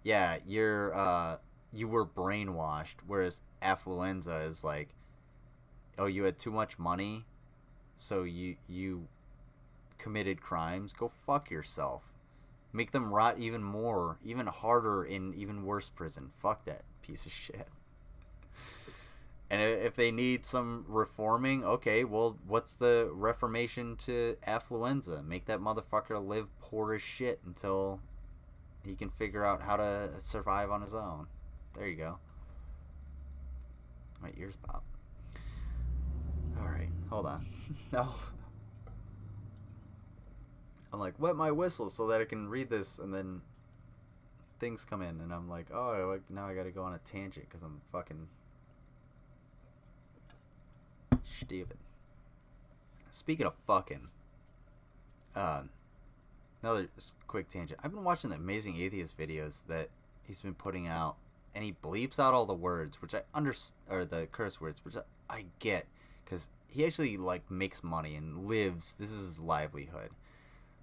yeah, you were brainwashed, whereas affluenza is like, oh, you had too much money, so you committed crimes. Go fuck yourself. Make them rot even more, even harder, in even worse prison. Fuck that piece of shit. And if they need some reforming, okay, well, what's the reformation to affluenza? Make that motherfucker live poor as shit until he can figure out how to survive on his own. There you go. My ears pop. Alright, hold on. No. I'm like, wet my whistle so that I can read this, and then things come in, and I'm like, oh, now I gotta go on a tangent because I'm fucking stupid. Speaking of fucking, another quick tangent. I've been watching the Amazing Atheist videos that he's been putting out, and he bleeps out all the words, which I or the curse words, which I get, because he actually like makes money and lives. This is his livelihood.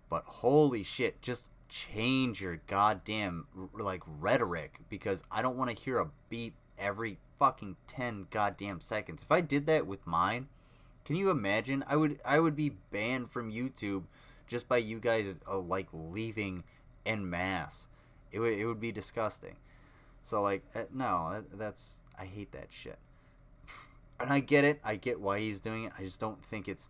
But holy shit, just change your goddamn like rhetoric, because I don't want to hear a beep every fucking 10 goddamn seconds. If I did that with mine, can you imagine? I would be banned from YouTube just by you guys like leaving en masse. It would be disgusting. So like no, that's, I hate that shit. And I get it. I get why he's doing it. I just don't think it's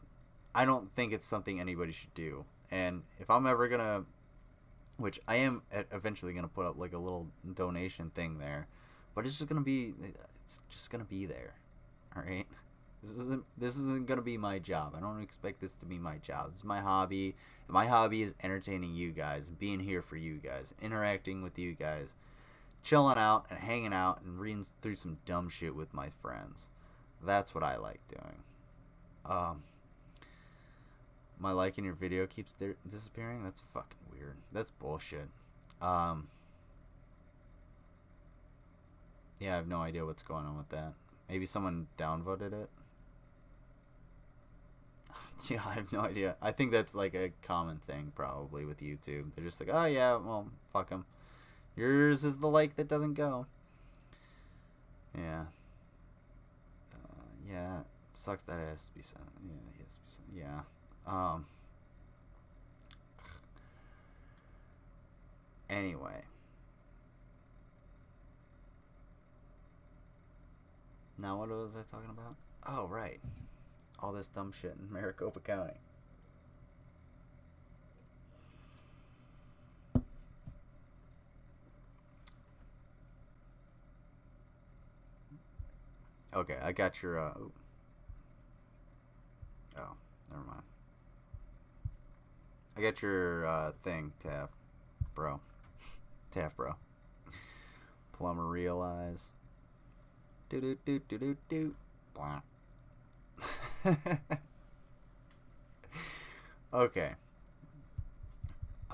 something anybody should do. And if I'm ever gonna, which I am eventually gonna put up like a little donation thing there, but it's just gonna be there. All right, this isn't gonna be my job. I don't expect this to be my job. This is my hobby. And my hobby is entertaining you guys, being here for you guys, interacting with you guys, chilling out and hanging out and reading through some dumb shit with my friends. That's what I like doing. My like in your video keeps disappearing? That's fucking weird. That's bullshit. Yeah, I have no idea what's going on with that. Maybe someone downvoted it? Yeah, I have no idea. I think that's like a common thing probably with YouTube. They're just like, oh yeah, well, fuck them. Yours is the like that doesn't go. Yeah. Yeah, it sucks that it has to be sent. Yeah, it has to be sent. Yeah. Anyway. Now what was I talking about? Oh, right. All this dumb shit in Maricopa County. Okay, I got your, oh, never mind. I got your, thing, Taff, bro. Taff, bro. Plumber realize. Do. Blah. Okay.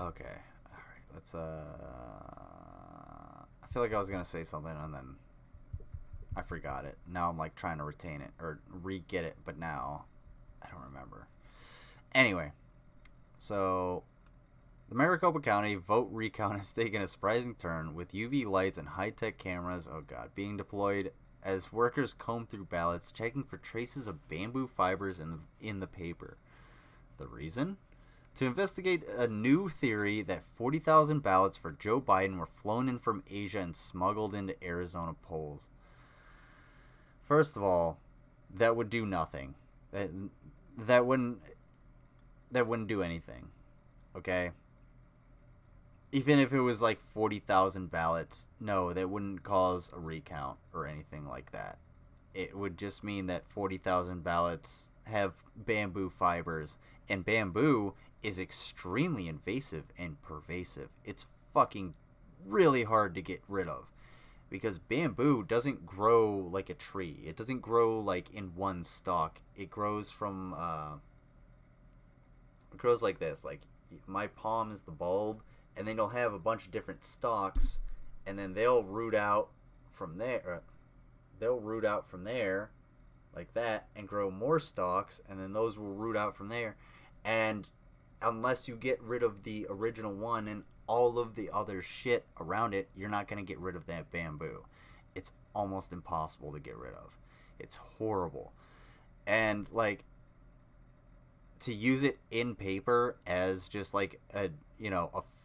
Okay. Alright, let's, I feel like I was gonna say something and then I forgot it. Now I'm like trying to retain it or re-get it, but now I don't remember. Anyway, so the Maricopa County vote recount has taken a surprising turn with UV lights and high-tech cameras, oh god, being deployed as workers comb through ballots, checking for traces of bamboo fibers in the paper. The reason? To investigate a new theory that 40,000 ballots for Joe Biden were flown in from Asia and smuggled into Arizona polls. First of all, that would do nothing. That wouldn't do anything. Okay? Even if it was like 40,000 ballots, no, that wouldn't cause a recount or anything like that. It would just mean that 40,000 ballots have bamboo fibers, and bamboo is extremely invasive and pervasive. It's fucking really hard to get rid of because bamboo doesn't grow like a tree. It doesn't grow like in one stalk. It grows from it grows like this. Like my palm is the bulb, and then you'll have a bunch of different stalks, and then they'll root out from there. They'll root out from there like that and grow more stalks, and then those will root out from there. And unless you get rid of the original one and all of the other shit around it, you're not going to get rid of that bamboo. It's almost impossible to get rid of. It's horrible. And like to use it in paper as just like a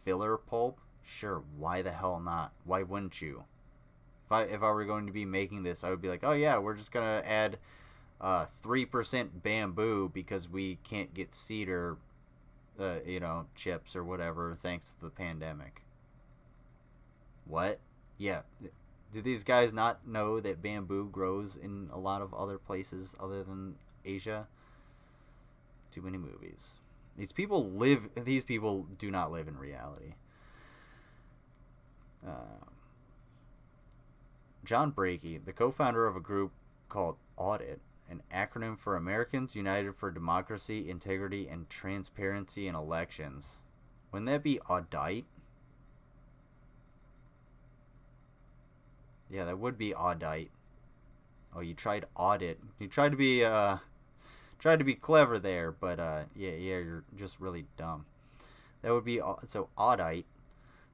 filler pulp, sure, why the hell not? Why wouldn't you? If I were going to be making this, I would be like, oh yeah, we're just gonna add 3% bamboo because we can't get cedar chips or whatever thanks to the pandemic. What? Yeah. Do these guys not know that bamboo grows in a lot of other places other than Asia? Too many movies. These people do not live in reality. John Brakey, the co-founder of a group called Audit, an acronym for Americans United for Democracy, Integrity, and Transparency in Elections. Wouldn't that be Audite? Yeah, that would be Audite. Oh, you tried Audit. You tried to be clever there, but yeah, you're just really dumb. That would be so Audite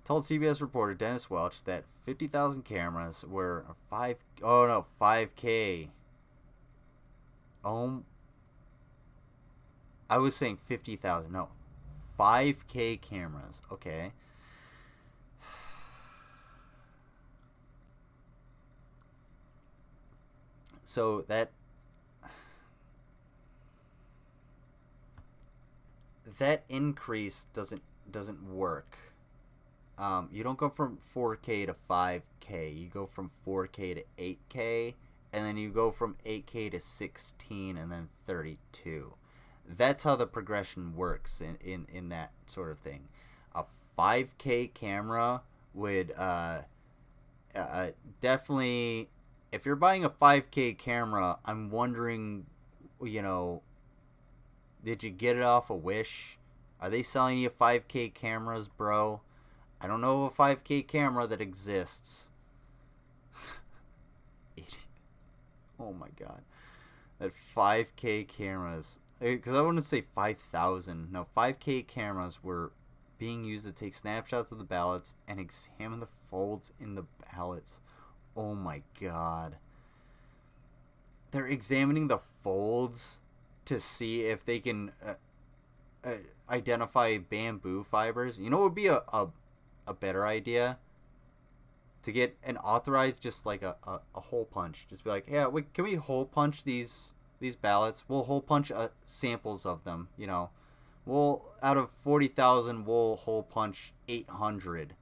told CBS reporter Dennis Welch that 50,000 cameras were 5K. I was saying 50,000. No, 5K cameras. Okay. So that increase doesn't work. You don't go from 4K to 5K. You go from 4K to 8K, and then you go from 8K to 16, and then 32. That's how the progression works in that sort of thing. A 5K camera would definitely, if you're buying a 5K camera, I'm wondering, did you get it off a Wish? Are they selling you 5K cameras, bro? I don't know of a 5K camera that exists. Oh my god. That 5K cameras. Because I wouldn't say 5,000. No, 5K cameras were being used to take snapshots of the ballots and examine the folds in the ballots. Oh my god. They're examining the folds to see if they can identify bamboo fibers. You know what would be a better idea? To get an authorized, just like a hole punch. Just be like, yeah, can we hole punch these ballots? We'll hole punch samples of them, We'll, out of 40,000, we'll hole punch 800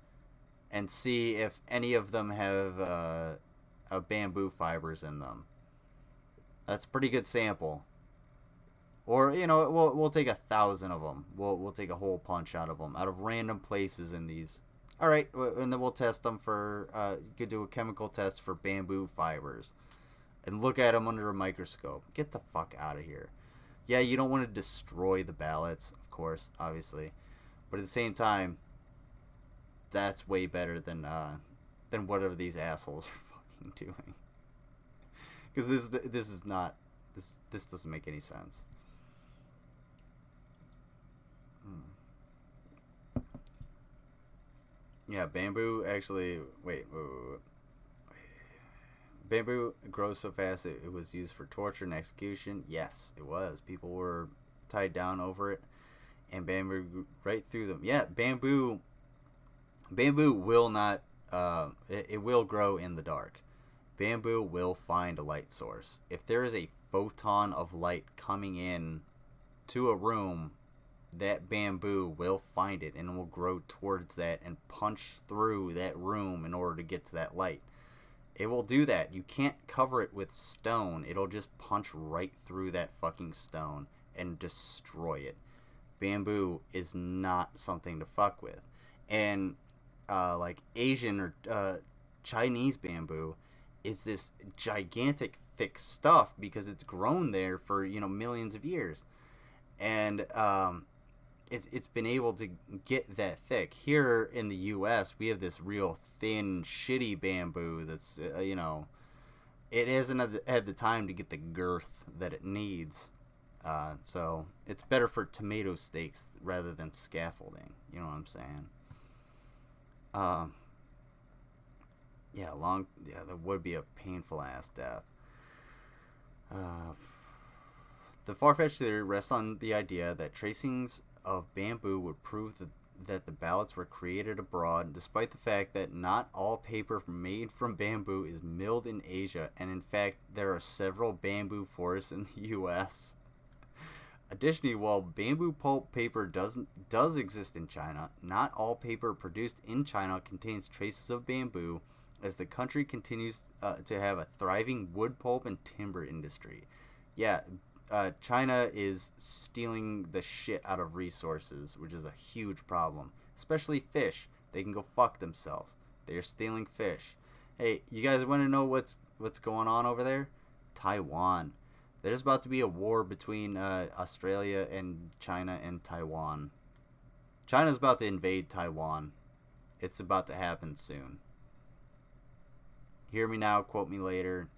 and see if any of them have bamboo fibers in them. That's a pretty good sample. Or, you know, we'll take 1,000 of them. We'll take a hole punch out of them, out of random places in these. All right, and then we'll test them for, you could do a chemical test for bamboo fibers. And look at them under a microscope. Get the fuck out of here. Yeah, you don't want to destroy the ballots, of course, obviously. But at the same time, that's way better than whatever these assholes are fucking doing. Because this is not, this doesn't make any sense. Yeah, bamboo actually, wait. Bamboo grows so fast it was used for torture and execution. Yes, it was. People were tied down over it, and bamboo grew right through them. Yeah, bamboo will not, it will grow in the dark. Bamboo will find a light source. If there is a photon of light coming in to a room, that bamboo will find it and will grow towards that and punch through that room in order to get to that light. It will do that. You can't cover it with stone. It'll just punch right through that fucking stone and destroy it. Bamboo is not something to fuck with. And like Asian or Chinese bamboo is this gigantic thick stuff because it's grown there for, you know, millions of years. And it's been able to get that thick. Here in the U.S., we have this real thin, shitty bamboo that's, you know, it hasn't had the time to get the girth that it needs. So it's better for tomato steaks rather than scaffolding. You know what I'm saying? Yeah, that would be a painful ass death. The far-fetched theory rests on the idea that tracings of bamboo would prove that the ballots were created abroad, despite the fact that not all paper made from bamboo is milled in Asia, and in fact there are several bamboo forests in the U.S. Additionally, while bamboo pulp paper does exist in China, not all paper produced in China contains traces of bamboo, as the country continues to have a thriving wood pulp and timber industry. Yeah, China is stealing the shit out of resources, which is a huge problem. Especially fish. They can go fuck themselves. They are stealing fish. Hey, you guys want to know what's going on over there? Taiwan. There's about to be a war between Australia and China and Taiwan. China's about to invade Taiwan. It's about to happen soon. Hear me now, quote me later.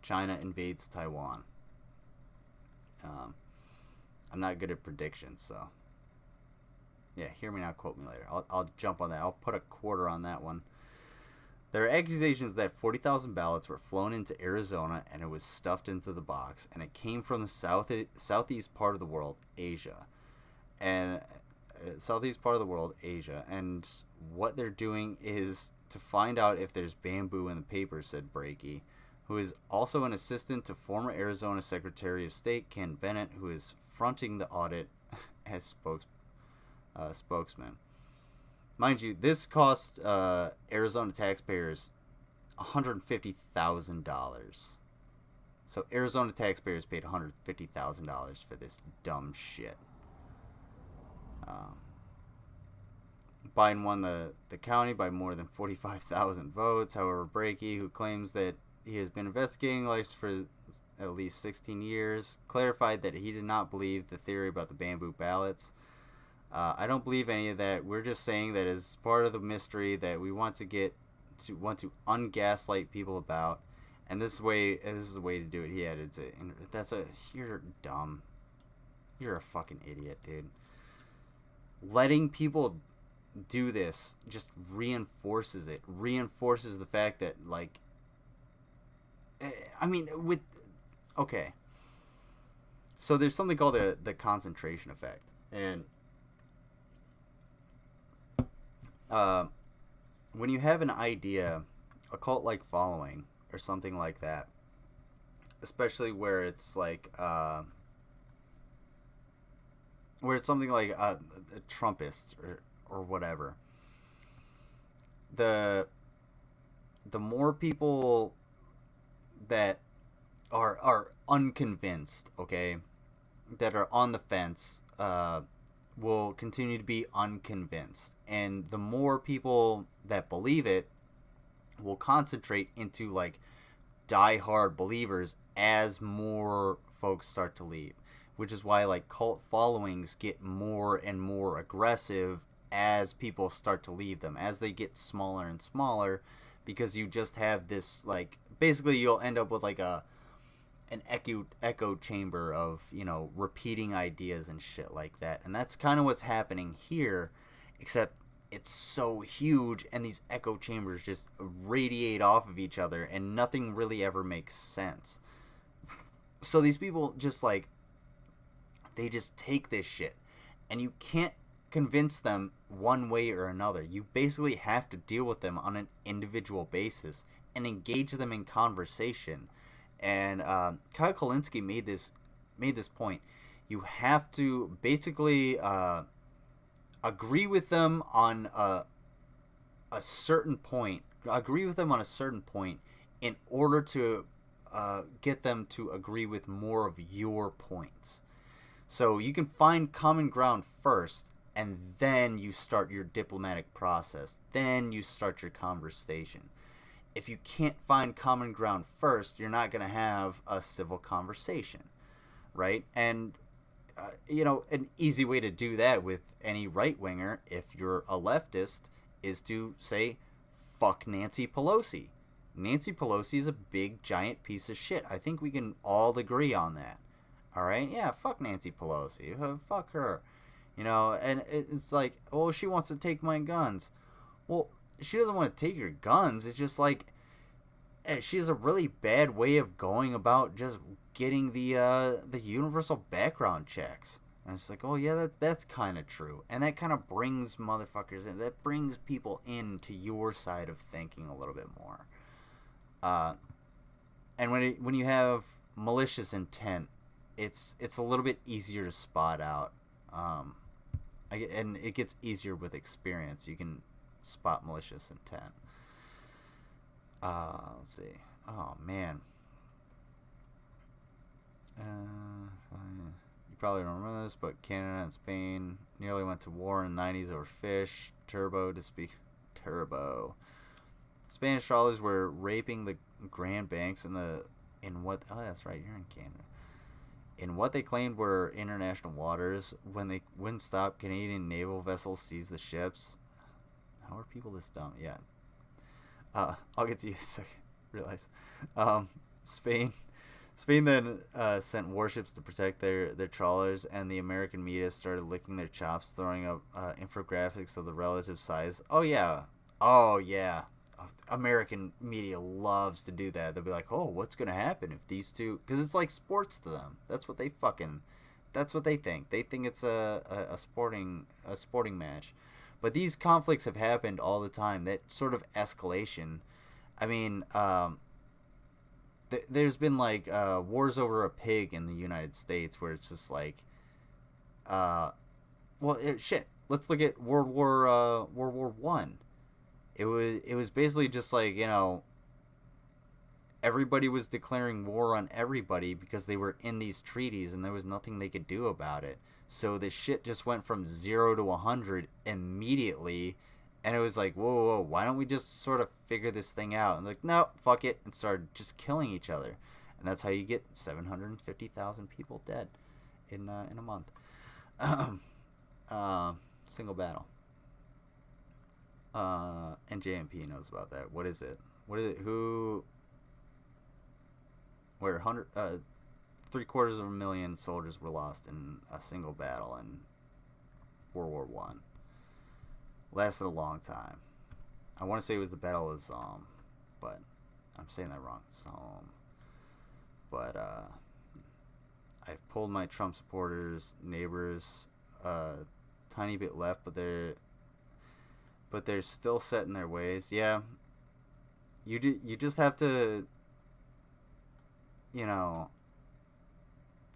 China invades Taiwan. I'm not good at predictions, so yeah, hear me now, quote me later. I'll jump on that. I'll put a quarter on that one. There are accusations that 40,000 ballots were flown into Arizona and it was stuffed into the box, and it came from the southeast part of the world, Asia. And southeast part of the world, Asia. And what they're doing is to find out if there's bamboo in the paper, said Breaky, who is also an assistant to former Arizona Secretary of State Ken Bennett, who is fronting the audit as spokesman. Mind you, this cost Arizona taxpayers $150,000. So Arizona taxpayers paid $150,000 for this dumb shit. Biden won the county by more than 45,000 votes. However, Breaky, who claims that he has been investigating lice for at least 16 years, clarified that he did not believe the theory about the bamboo ballots. I don't believe any of that. We're just saying that as part of the mystery that we want to ungaslight people about, and this is the way to do it. He added to, you're dumb. You're a fucking idiot, dude. Letting people do this just reinforces the fact that, like, I mean, okay, so there's something called the concentration effect, and when you have an idea, a cult-like following or something like that, especially where it's like where it's something like a Trumpist or whatever, the more people that are unconvinced, okay, that are on the fence, will continue to be unconvinced. And the more people that believe it will concentrate into, like, die-hard believers as more folks start to leave. Which is why, like, cult followings get more and more aggressive as people start to leave them, as they get smaller and smaller, because you just have this, like, basically you'll end up with, like, an echo chamber of, you know, repeating ideas and shit like that. And that's kind of what's happening here, except it's so huge and these echo chambers just radiate off of each other and nothing really ever makes sense. So these people just, like, they just take this shit and you can't convince them one way or another. You basically have to deal with them on an individual basis and engage them in conversation. And Kyle Kalinske made this point. You have to basically agree with them on a certain point. Agree with them on a certain point in order to get them to agree with more of your points. So you can find common ground first, and then you start your diplomatic process. Then you start your conversation. If you can't find common ground first, you're not going to have a civil conversation, right? And, you know, an easy way to do that with any right-winger, if you're a leftist, is to say, fuck Nancy Pelosi. Nancy Pelosi is a big, giant piece of shit. I think we can all agree on that. All right? Yeah, fuck Nancy Pelosi. Fuck her. You know, and it's like, oh, she wants to take my guns. Well, she doesn't want to take your guns. It's just like, she has a really bad way of going about just getting the universal background checks. And it's like, oh yeah, that's kind of true. And that kind of brings motherfuckers in. That brings people into your side of thinking a little bit more. And when you have malicious intent, it's a little bit easier to spot out. And it gets easier with experience. You can spot malicious intent. Let's see. Oh, man. You probably don't remember this, but Canada and Spain nearly went to war in the 90s over fish. Turbo. Spanish trawlers were raping the Grand Banks in what... Oh, that's right. You're in Canada. In what they claimed were international waters. When they wouldn't stop, Canadian naval vessels seized the ships. How are people this dumb? Yeah. I'll get to you in a second. Realize. Spain then sent warships to protect their trawlers, and the American media started licking their chops, throwing up infographics of the relative size. Oh yeah. American media loves to do that. They'll be like, oh, what's going to happen if these two... Because it's like sports to them. That's what they think. They think it's a sporting match. But these conflicts have happened all the time. That sort of escalation. I mean, there's been like wars over a pig in the United States where it's just like, shit. Let's look at World War One. It was basically just like, you know, everybody was declaring war on everybody because they were in these treaties and there was nothing they could do about it. So the shit just went from 0 to 100 immediately, and it was like, whoa, why don't we just sort of figure this thing out? And like, no, fuck it, and started just killing each other. And that's how you get 750,000 people dead in a month. Single battle. And JMP knows about that. What is it? Where 750,000 soldiers were lost in a single battle in World War One. Lasted a long time. I want to say it was the Battle of Somme, but I'm saying that wrong. Somme. But I've pulled my Trump supporters, neighbors, tiny bit left, but they're still set in their ways. Yeah. You just have to, you know,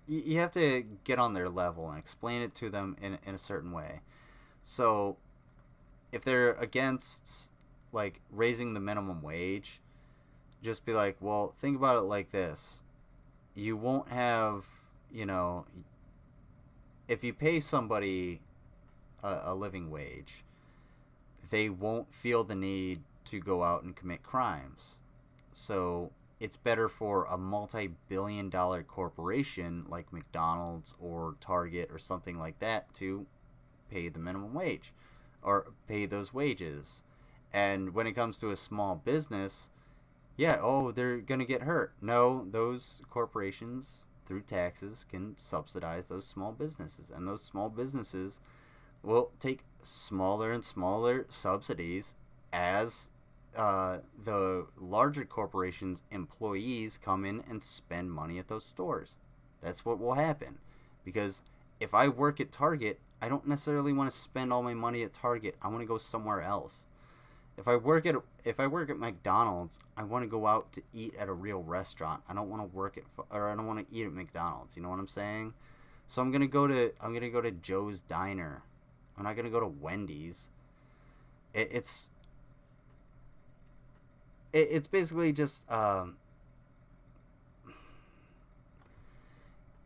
you have to get on their level and explain it to them in a certain way. So if they're against like raising the minimum wage, just be like, well, think about it like this. you won't have, if you pay somebody a living wage, they won't feel the need to go out and commit crimes. So it's better for a multi-billion-dollar corporation like McDonald's or Target or something like that to pay the minimum wage or pay those wages. And when it comes to a small business, they're going to get hurt. No, those corporations, through taxes, can subsidize those small businesses. And those small businesses will take smaller and smaller subsidies as the larger corporations' employees come in and spend money at those stores. That's what will happen. Because if I work at Target, I don't necessarily want to spend all my money at Target. I want to go somewhere else. If I work at McDonald's, I want to go out to eat at a real restaurant. I don't want to eat at McDonald's. You know what I'm saying? So I'm gonna go to Joe's Diner. I'm not gonna go to Wendy's. It's basically just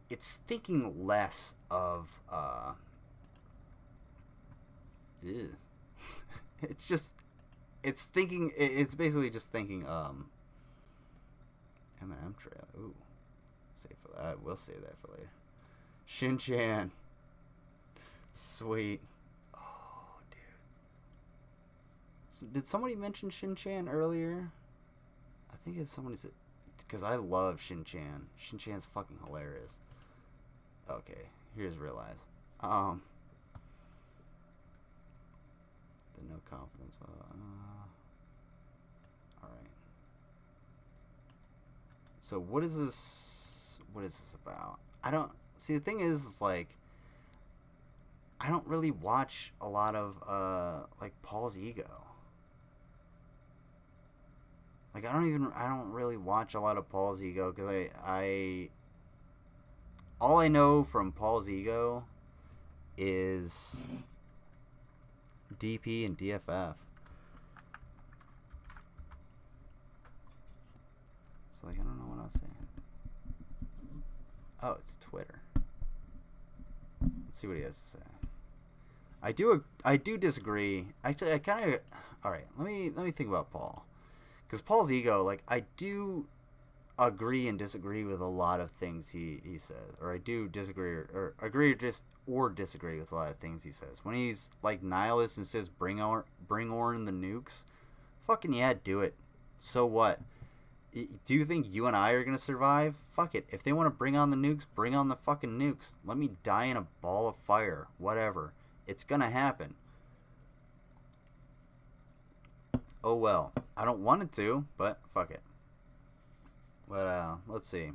it's thinking less of it's basically just thinking M&M trail. Ooh, save for that. We'll save that for later. Shin-chan. Sweet. Oh, dude. Did somebody mention Shin-chan earlier? I think it's somebody said, because I love Shin-chan. Shin-chan's fucking hilarious. Okay, here's realize. The no confidence. Alright. So what is this about? I don't see, the thing is like, I don't really watch a lot of like Paul's Ego. Like I don't really watch a lot of Paul's Ego because all I know from Paul's Ego is DP and DFF. So like I don't know what I was saying. Oh, it's Twitter. Let's see what he has to say. I do disagree. Actually, I kind of. All right, let me think about Paul, because Paul's Ego, like I do agree and disagree with a lot of things he says, or I do disagree or agree or disagree with a lot of things he says. When he's like nihilist and says bring on the nukes, fucking yeah, do it. So what? Do you think you and I are gonna survive? Fuck it. If they want to bring on the nukes, bring on the fucking nukes. Let me die in a ball of fire. Whatever. It's gonna happen. Oh well. I don't want it to, but fuck it. But let's see.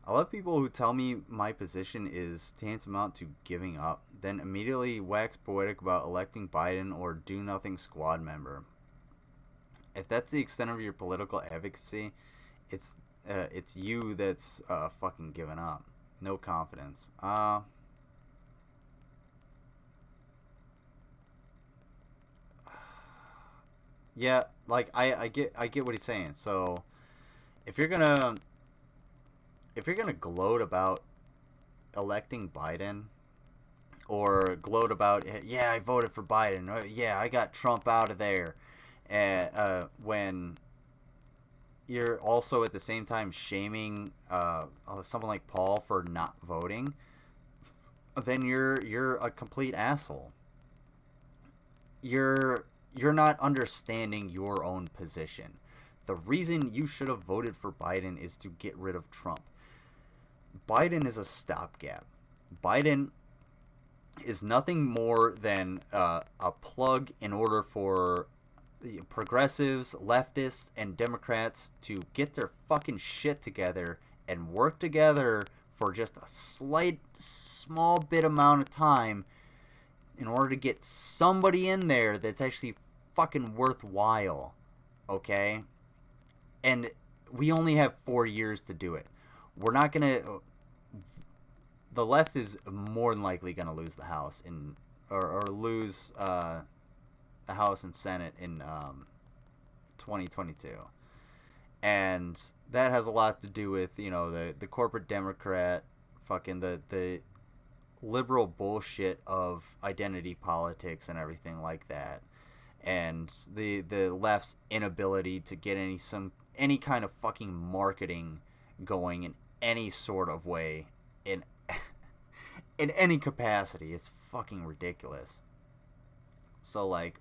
I love people who tell me my position is tantamount to giving up, then immediately wax poetic about electing Biden or do nothing squad member. If that's the extent of your political advocacy, it's you that's fucking giving up. No confidence. Yeah, like I get what he's saying. So if you're gonna gloat about electing Biden, or gloat about yeah I voted for Biden, or yeah I got Trump out of there, and when you're also at the same time shaming someone like Paul for not voting, then you're a complete asshole. You're not understanding your own position. The reason you should have voted for Biden is to get rid of Trump. Biden is a stopgap. Biden is nothing more than a plug in order for progressives, leftists, and Democrats to get their fucking shit together and work together for just a small bit amount of time in order to get somebody in there that's actually fucking worthwhile, okay? And we only have 4 years to do it. We're not gonna. The left is more than likely gonna lose the House or lose the House and Senate in 2022, And that has a lot to do with, you know, the corporate Democrat, fucking the liberal bullshit of identity politics and everything like that. And the left's inability to get any kind of fucking marketing going in any sort of way in any capacity. It's fucking ridiculous. So, like,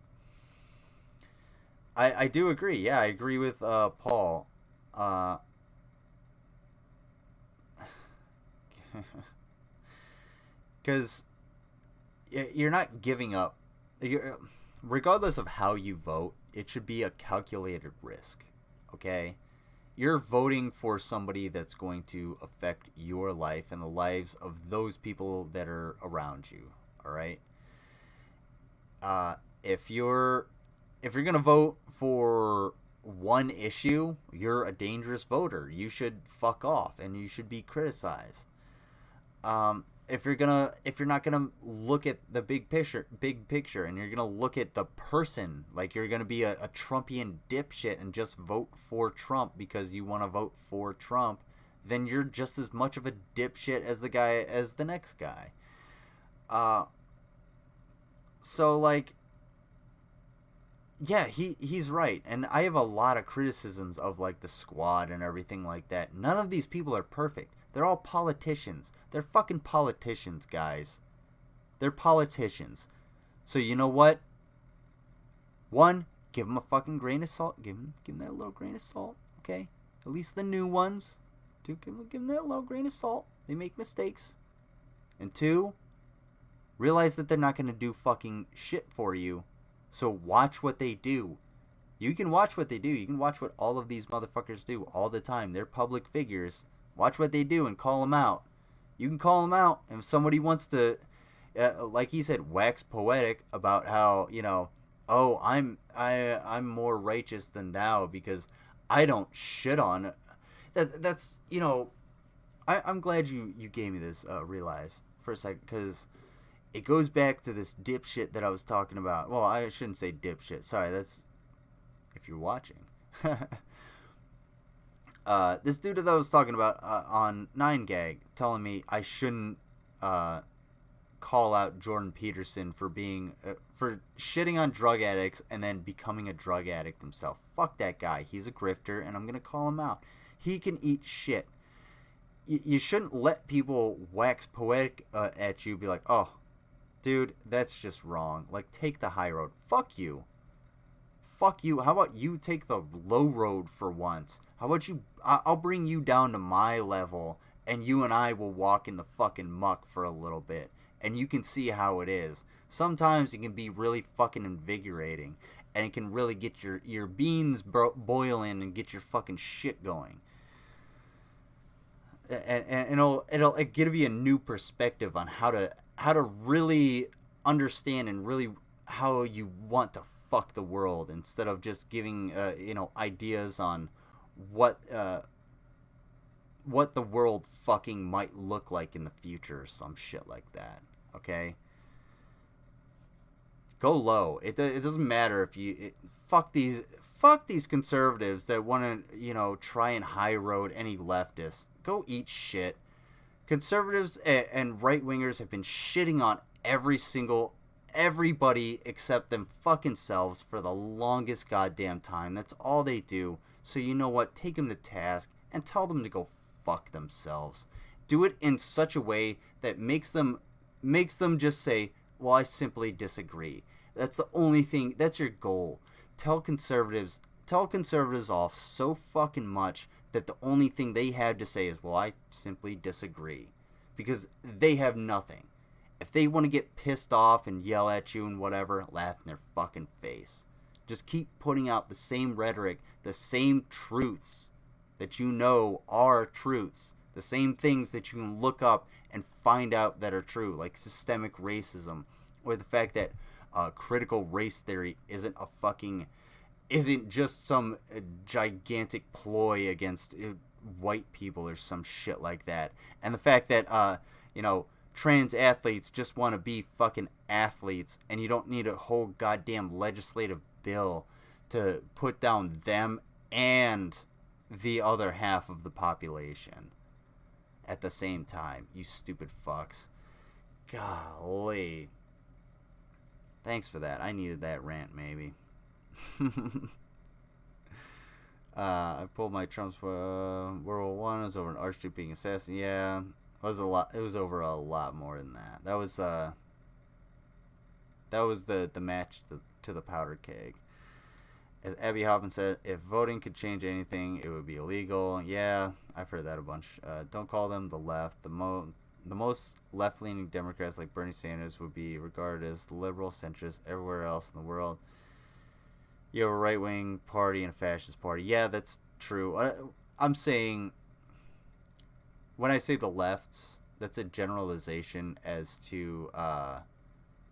I do agree. Yeah, I agree with Paul. Because you're not giving up. Regardless of how you vote, it should be a calculated risk. Okay? You're voting for somebody that's going to affect your life and the lives of those people that are around you. All right? If you're gonna vote for one issue, you're a dangerous voter. You should fuck off and you should be criticized. If you're not gonna look at the big picture, and you're gonna look at the person, like you're gonna be a Trumpian dipshit and just vote for Trump because you want to vote for Trump, then you're just as much of a dipshit as the next guy. So, like, yeah, he's right, and I have a lot of criticisms of, like, the squad and everything like that. None of these people are perfect. They're all politicians. They're fucking politicians, guys. They're politicians. So you know what? One, give them a fucking grain of salt. Give them that little grain of salt, okay? At least the new ones. Two, give them that little grain of salt. They make mistakes. And two, realize that they're not going to do fucking shit for you. So watch what they do. You can watch what they do. You can watch what all of these motherfuckers do all the time. They're public figures. Watch what they do and call them out. You can call them out. And if somebody wants to, like he said, wax poetic about how, you know, oh, I'm more righteous than thou because I don't shit on. That's, you know, I'm glad you gave me this, Realize, for a second, because it goes back to this dipshit that I was talking about. Well, I shouldn't say dipshit. Sorry, that's if you're watching. This dude that I was talking about on 9gag telling me I shouldn't call out Jordan Peterson for being for shitting on drug addicts and then becoming a drug addict himself. Fuck that guy. He's a grifter, and I'm gonna call him out. He can eat shit. You shouldn't let people wax poetic at you. Be like, oh, dude, that's just wrong. Like, take the high road. Fuck you. Fuck you. How about you take the low road for once? How about you? I'll bring you down to my level, and you and I will walk in the fucking muck for a little bit, and you can see how it is. Sometimes it can be really fucking invigorating, and it can really get your beans boiling and get your fucking shit going. And it'll give you a new perspective on how to really understand and really how you want to fuck the world, instead of just giving ideas on what the world fucking might look like in the future or some shit like that. Okay, go low. It doesn't matter if you fuck these conservatives that want to try and high road any leftists. Go eat shit. Conservatives and right wingers have been shitting on everybody except them fucking selves for the longest goddamn time. That's all they do. So you know what? Take them to task and tell them to go fuck themselves. Do it in such a way that makes them just say, well, I simply disagree. That's the only thing. That's your goal. Tell conservatives off so fucking much that the only thing they have to say is, well, I simply disagree. Because they have nothing. If they want to get pissed off and yell at you and whatever, laugh in their fucking face. Just keep putting out the same rhetoric, the same truths that you know are truths. The same things that you can look up and find out that are true, like systemic racism, or the fact that critical race theory isn't just some gigantic ploy against white people or some shit like that. And the fact that, trans athletes just want to be fucking athletes, and you don't need a whole goddamn legislative bill to put down them and the other half of the population at the same time. You stupid fucks. Golly. Thanks for that. I needed that rant, maybe. I pulled my Trump's World War I. It was over an Archduke being assassinated. Yeah, it was a lot. It was over a lot more than that. That was the match to the powder keg. As Abby Hoffman said, if voting could change anything, it would be illegal. Yeah, I've heard that a bunch. Don't call them the left. The most left-leaning Democrats like Bernie Sanders would be regarded as liberal centrists everywhere else in the world. You have a right-wing party and a fascist party. Yeah, that's true. I'm saying, when I say the left, that's a generalization as to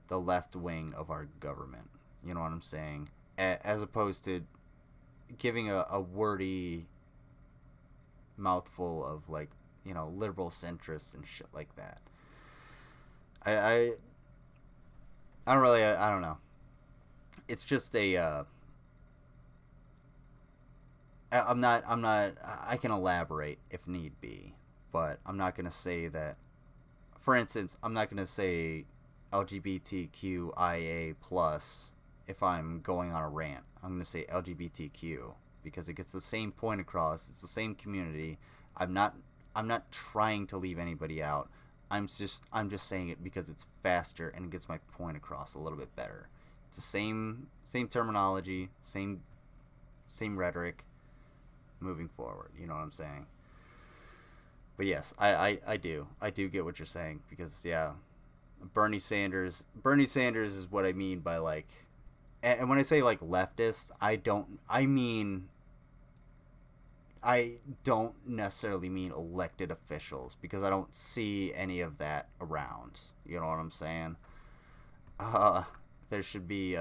the left wing of our government. You know what I'm saying? As opposed to giving a wordy mouthful of, like, you know, liberal centrists and shit like that. I don't know. It's just a I can elaborate if need be, but I'm not going to say that. For instance, I'm not going to say LGBTQIA+ if I'm going on a rant. I'm going to say LGBTQ because it gets the same point across. It's the same community. I'm not trying to leave anybody out. I'm just saying it because it's faster and it gets my point across a little bit better. It's the same terminology, same rhetoric moving forward. You know what I'm saying? But yes, I do get what you're saying because, yeah, Bernie Sanders is what I mean by, like, and when I say, like, leftists, I don't necessarily mean elected officials because I don't see any of that around. You know what I'm saying? There should be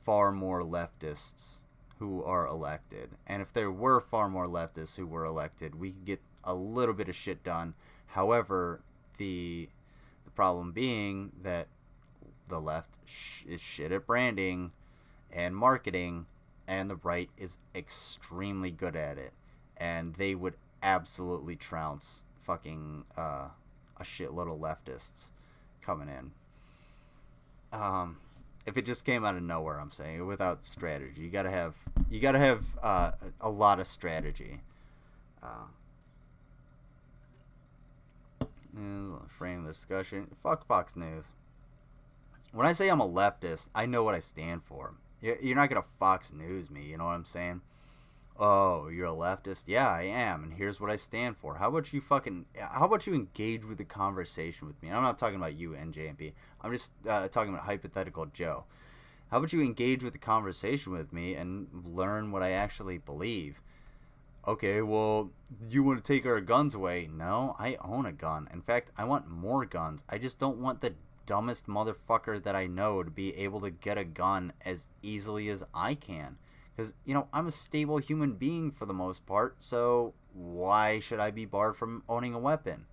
far more leftists who are elected. And if there were far more leftists who were elected, we could get a little bit of shit done. However, the problem being that the left is shit at branding and marketing, and the right is extremely good at it. And they would absolutely trounce fucking a shitload of leftists coming in. If it just came out of nowhere, I'm saying, without strategy. You gotta have a lot of strategy. Frame the discussion. Fuck Fox News. When I say I'm a leftist, I know what I stand for. You're not gonna Fox News me, you know what I'm saying? Oh, you're a leftist? Yeah, I am, and here's what I stand for. How about you engage with the conversation with me? I'm not talking about you, NJMP. I'm just talking about hypothetical Joe. How about you engage with the conversation with me and learn what I actually believe? Okay, well, you want to take our guns away? No, I own a gun. In fact, I want more guns. I just don't want the dumbest motherfucker that I know to be able to get a gun as easily as I can. Because, you know, I'm a stable human being for the most part, so why should I be barred from owning a weapon?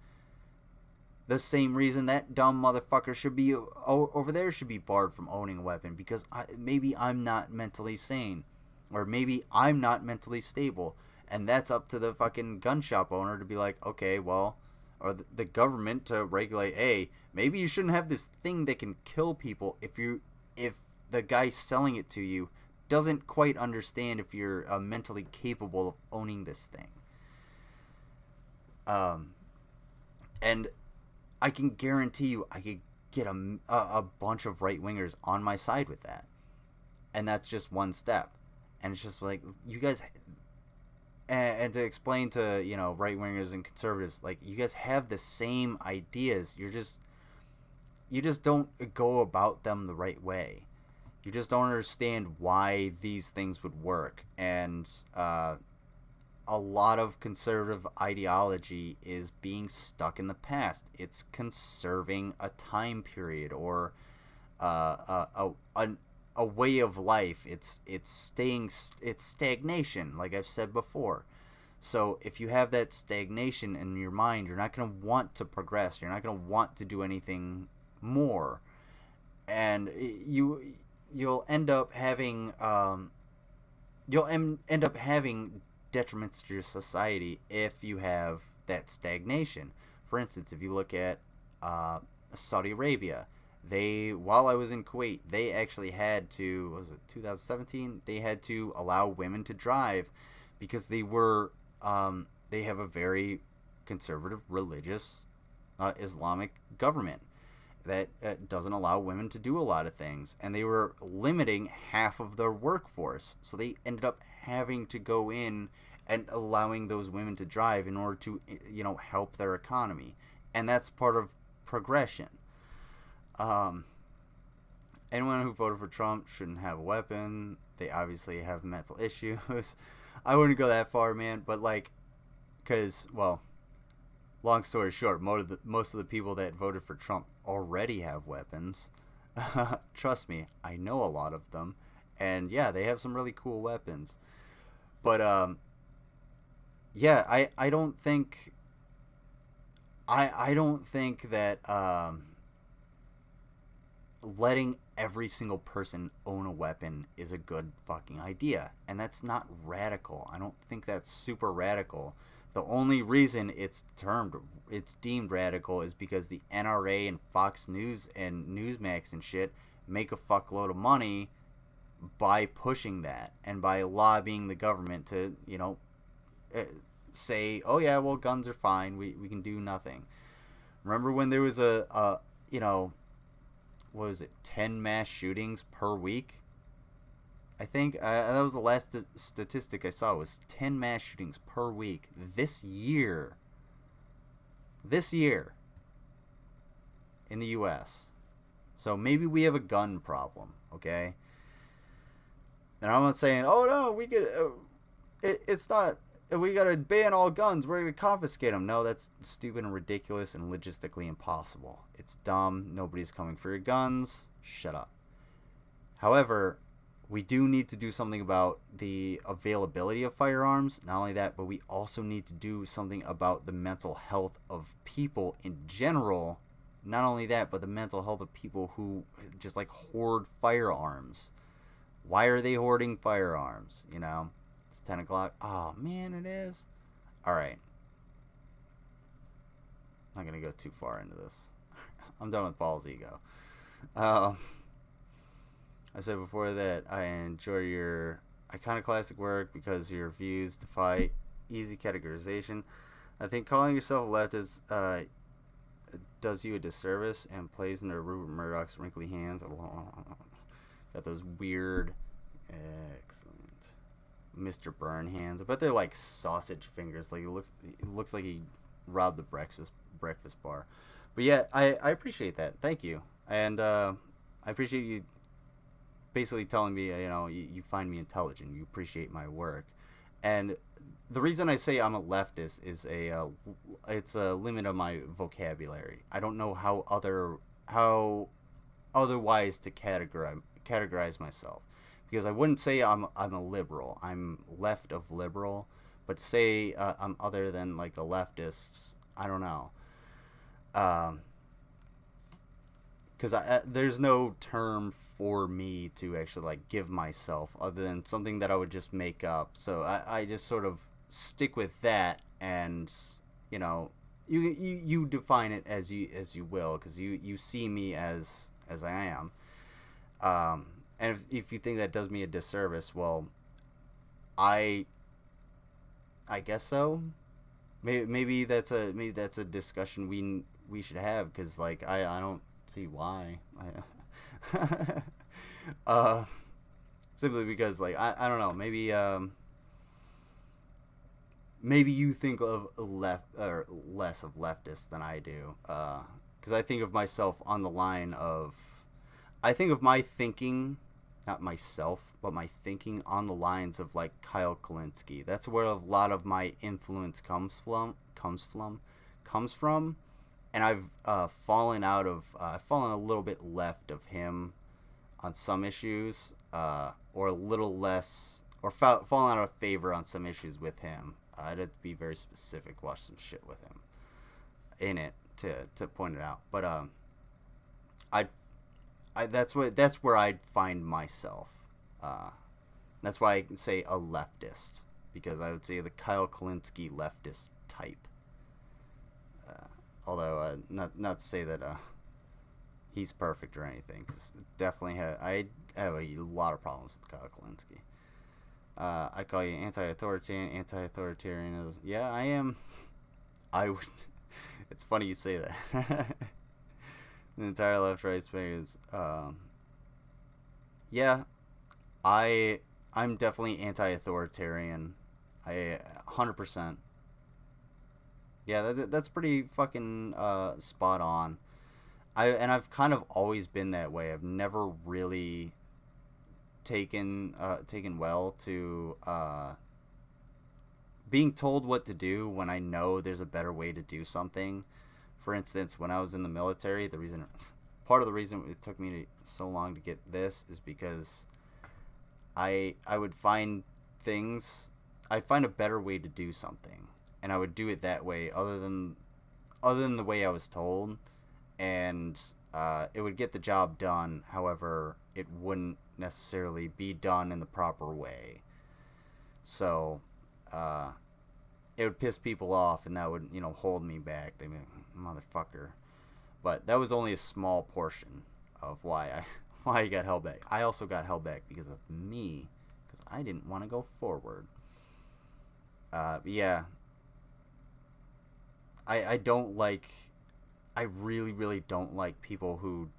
The same reason that dumb motherfucker should be over there should be barred from owning a weapon, because maybe I'm not mentally sane, or maybe I'm not mentally stable, and that's up to the fucking gun shop owner to be like, okay, well, or the government to regulate, hey, maybe you shouldn't have this thing that can kill people if the guy selling it to you doesn't quite understand if you're mentally capable of owning this thing. And I can guarantee you I could get a bunch of right-wingers on my side with that. And that's just one step. And it's just like, you guys... And to explain to, you know, right-wingers and conservatives, like, you guys have the same ideas. You just don't go about them the right way. You just don't understand why these things would work. And a lot of conservative ideology is being stuck in the past. It's conserving a time period or a way of life. It's stagnation, like I've said before. So if you have that stagnation in your mind, you're not going to want to progress. You're not going to want to do anything more. And you'll end up having you'll end up having detriments to your society if you have that stagnation. For instance, if you look at Saudi Arabia, while I was in Kuwait, they actually had to, what was it, 2017? They had to allow women to drive because they have a very conservative, religious, Islamic government that doesn't allow women to do a lot of things, and they were limiting half of their workforce, so they ended up having to go in and allowing those women to drive in order to, help their economy. And that's part of progression. Anyone who voted for Trump shouldn't have a weapon. They obviously have mental issues. I wouldn't go that far, man, but because, well, long story short, most of the people that voted for Trump already have weapons. Trust me, I know a lot of them, and yeah, they have some really cool weapons. But yeah, I don't think that letting every single person own a weapon is a good fucking idea, and that's not radical. I don't think that's super radical. The only reason it's deemed radical is because the NRA and Fox News and Newsmax and shit make a fuckload of money by pushing that and by lobbying the government to, say, oh yeah, well, guns are fine, we can do nothing. Remember when there was what was it, 10 mass shootings per week? I think that was the last statistic I saw, was 10 mass shootings per week this year in the U.S. So maybe we have a gun problem, okay? And I'm not saying, oh no, we could, it's not, we gotta ban all guns, we're gonna confiscate them. No, that's stupid and ridiculous and logistically impossible. It's dumb. Nobody's coming for your guns. Shut up. However, we do need to do something about the availability of firearms. Not only that, but we also need to do something about the mental health of people in general. Not only that, but the mental health of people who just hoard firearms. Why are they hoarding firearms? It's 10 o'clock. Oh, man, it is. All right. I'm not going to go too far into this. I'm done with Ball's ego. I said before that I enjoy your iconoclastic work because your views defy easy categorization. I think calling yourself a leftist does you a disservice and plays into Rupert Murdoch's wrinkly hands. Got those weird, excellent Mr. Burn hands. I bet they're like sausage fingers. It looks like he robbed the breakfast bar. But yeah, I appreciate that. Thank you. And I appreciate you basically telling me, you find me intelligent. You appreciate my work. And the reason I say I'm a leftist is it's a limit of my vocabulary. I don't know how otherwise to categorize myself, because I wouldn't say I'm a liberal. I'm left of liberal, but say I'm other than a leftist. I don't know. Because there's no term for me to actually give myself other than something that I would just make up. So I just sort of stick with that, and you define it as you will, because you see me as I am. And if you think that does me a disservice, well, I guess so. Maybe that's a discussion we should have, because I don't see why. Simply because I don't know, maybe you think of less of leftists than I do, because I think of myself on the line of, I think of my thinking, not myself, but my thinking on the lines of Kyle Kalinske. That's where a lot of my influence comes from, and I've fallen a little bit left of him on some issues, or a little less, or fallen out of favor on some issues with him. I'd have to be very specific, watch some shit with him in it to point it out. But that's where I'd find myself. That's why I can say a leftist, because I would say the Kyle Kalinske leftist type. Although not to say that he's perfect or anything, because definitely I have a lot of problems with Kyle Kalinske. I call you anti-authoritarian. Yeah, I am. I would. It's funny you say that. The entire left-right space. Yeah, I'm definitely anti-authoritarian. 100%. Yeah, that's pretty fucking spot on. I've kind of always been that way. I've never really taken well to being told what to do when I know there's a better way to do something. For instance, when I was in the military, part of the reason it took me so long to get this is because I would find things, I'd find a better way to do something, and I would do it that way other than the way I was told, and it would get the job done. However, it wouldn't necessarily be done in the proper way. So it would piss people off, and that would, hold me back. They'd be like, motherfucker. But that was only a small portion of why I got held back. I also got held back because of me, because I didn't want to go forward. Yeah. I don't like, I really, really don't like people who,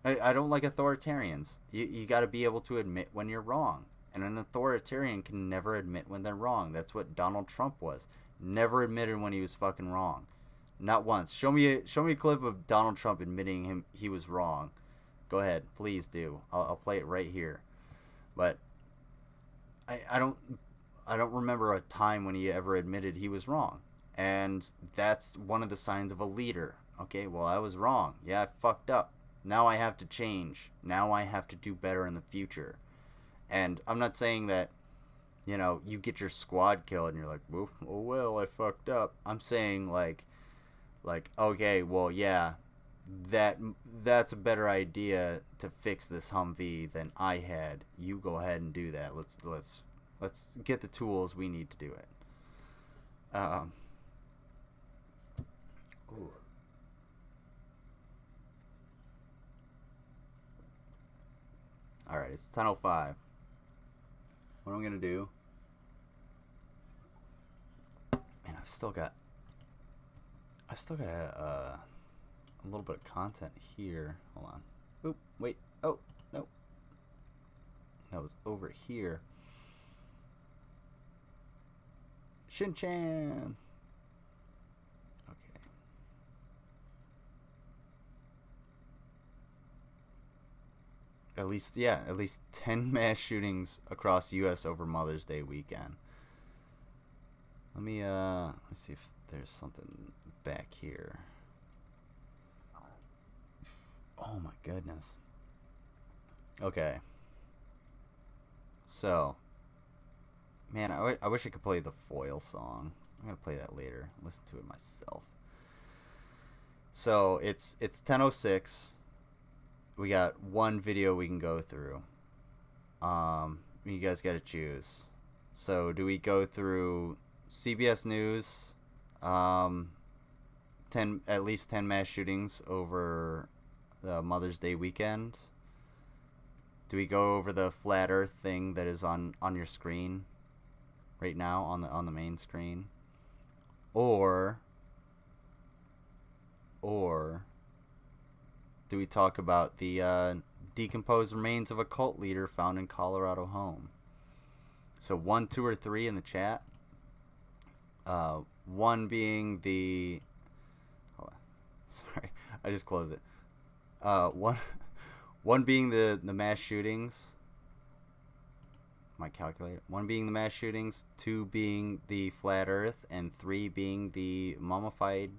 I don't like authoritarians. You got to be able to admit when you're wrong. And an authoritarian can never admit when they're wrong. That's what Donald Trump was. Never admitted when he was fucking wrong. Not once. Show me a clip of Donald Trump admitting he was wrong. Go ahead, please do. I'll play it right here. But I don't remember a time when he ever admitted he was wrong. And that's one of the signs of a leader. Okay, well, I was wrong. Yeah, I fucked up. Now I have to change. Now I have to do better in the future. And I'm not saying that, you get your squad killed and you're like, oh well, I fucked up. I'm saying like, okay, well, yeah, that's a better idea to fix this Humvee than I had. You go ahead and do that. Let's get the tools we need to do it. Ooh. All right, it's 10:05. What I'm gonna do? Man, I've still got a little bit of content here. Hold on. Oop, wait. Oh, no. That was over here. Shin-chan. Okay. At least 10 mass shootings across the U.S. over Mother's Day weekend. Let me see if there's something back here. Oh my goodness. Okay. So, man, I wish I could play the Foil song. I'm gonna play that later. Listen to it myself. So it's 10:06. We got one video we can go through. You guys got to choose. So do we go through CBS News? At least 10 mass shootings over the Mother's Day weekend. Do we go over the flat Earth thing that is on your screen right now on the main screen? Or do we talk about the decomposed remains of a cult leader found in Colorado home? So 1, 2, or 3 in the chat. 1 being the... Hold on. Sorry, I just closed it. 1 being the mass shootings. My calculator. 1 being the mass shootings, 2 being the flat Earth, and 3 being the mummified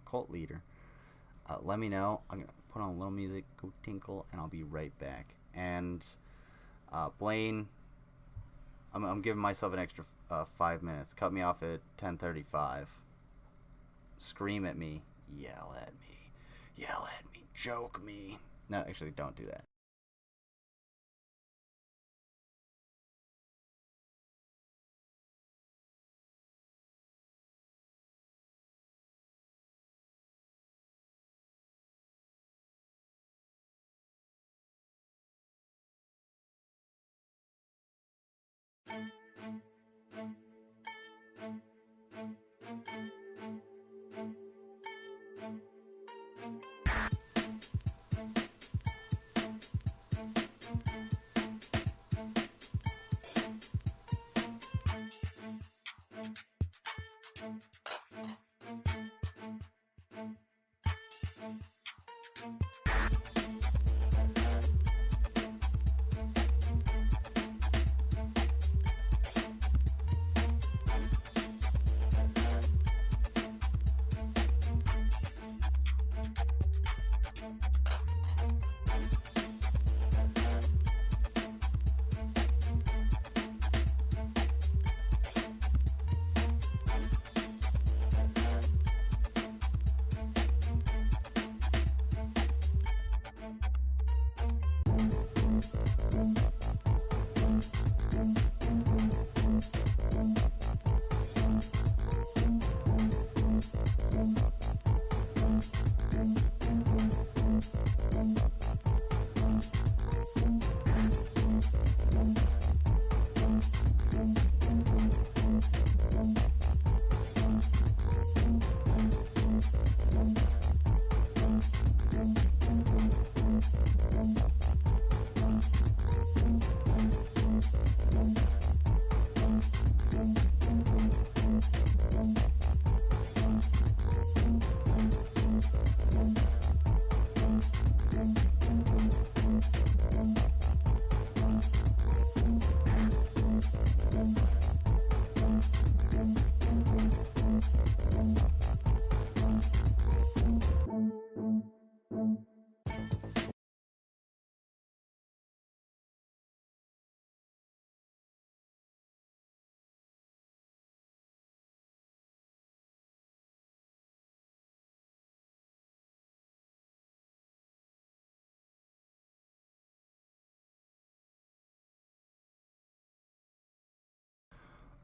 cult leader. Let me know. I'm gonna put on a little music, go tinkle, and I'll be right back. And Blaine, I'm giving myself an extra 5 minutes. Cut me off at 10:35. Scream at me, yell at me, joke me. No, actually, don't do that.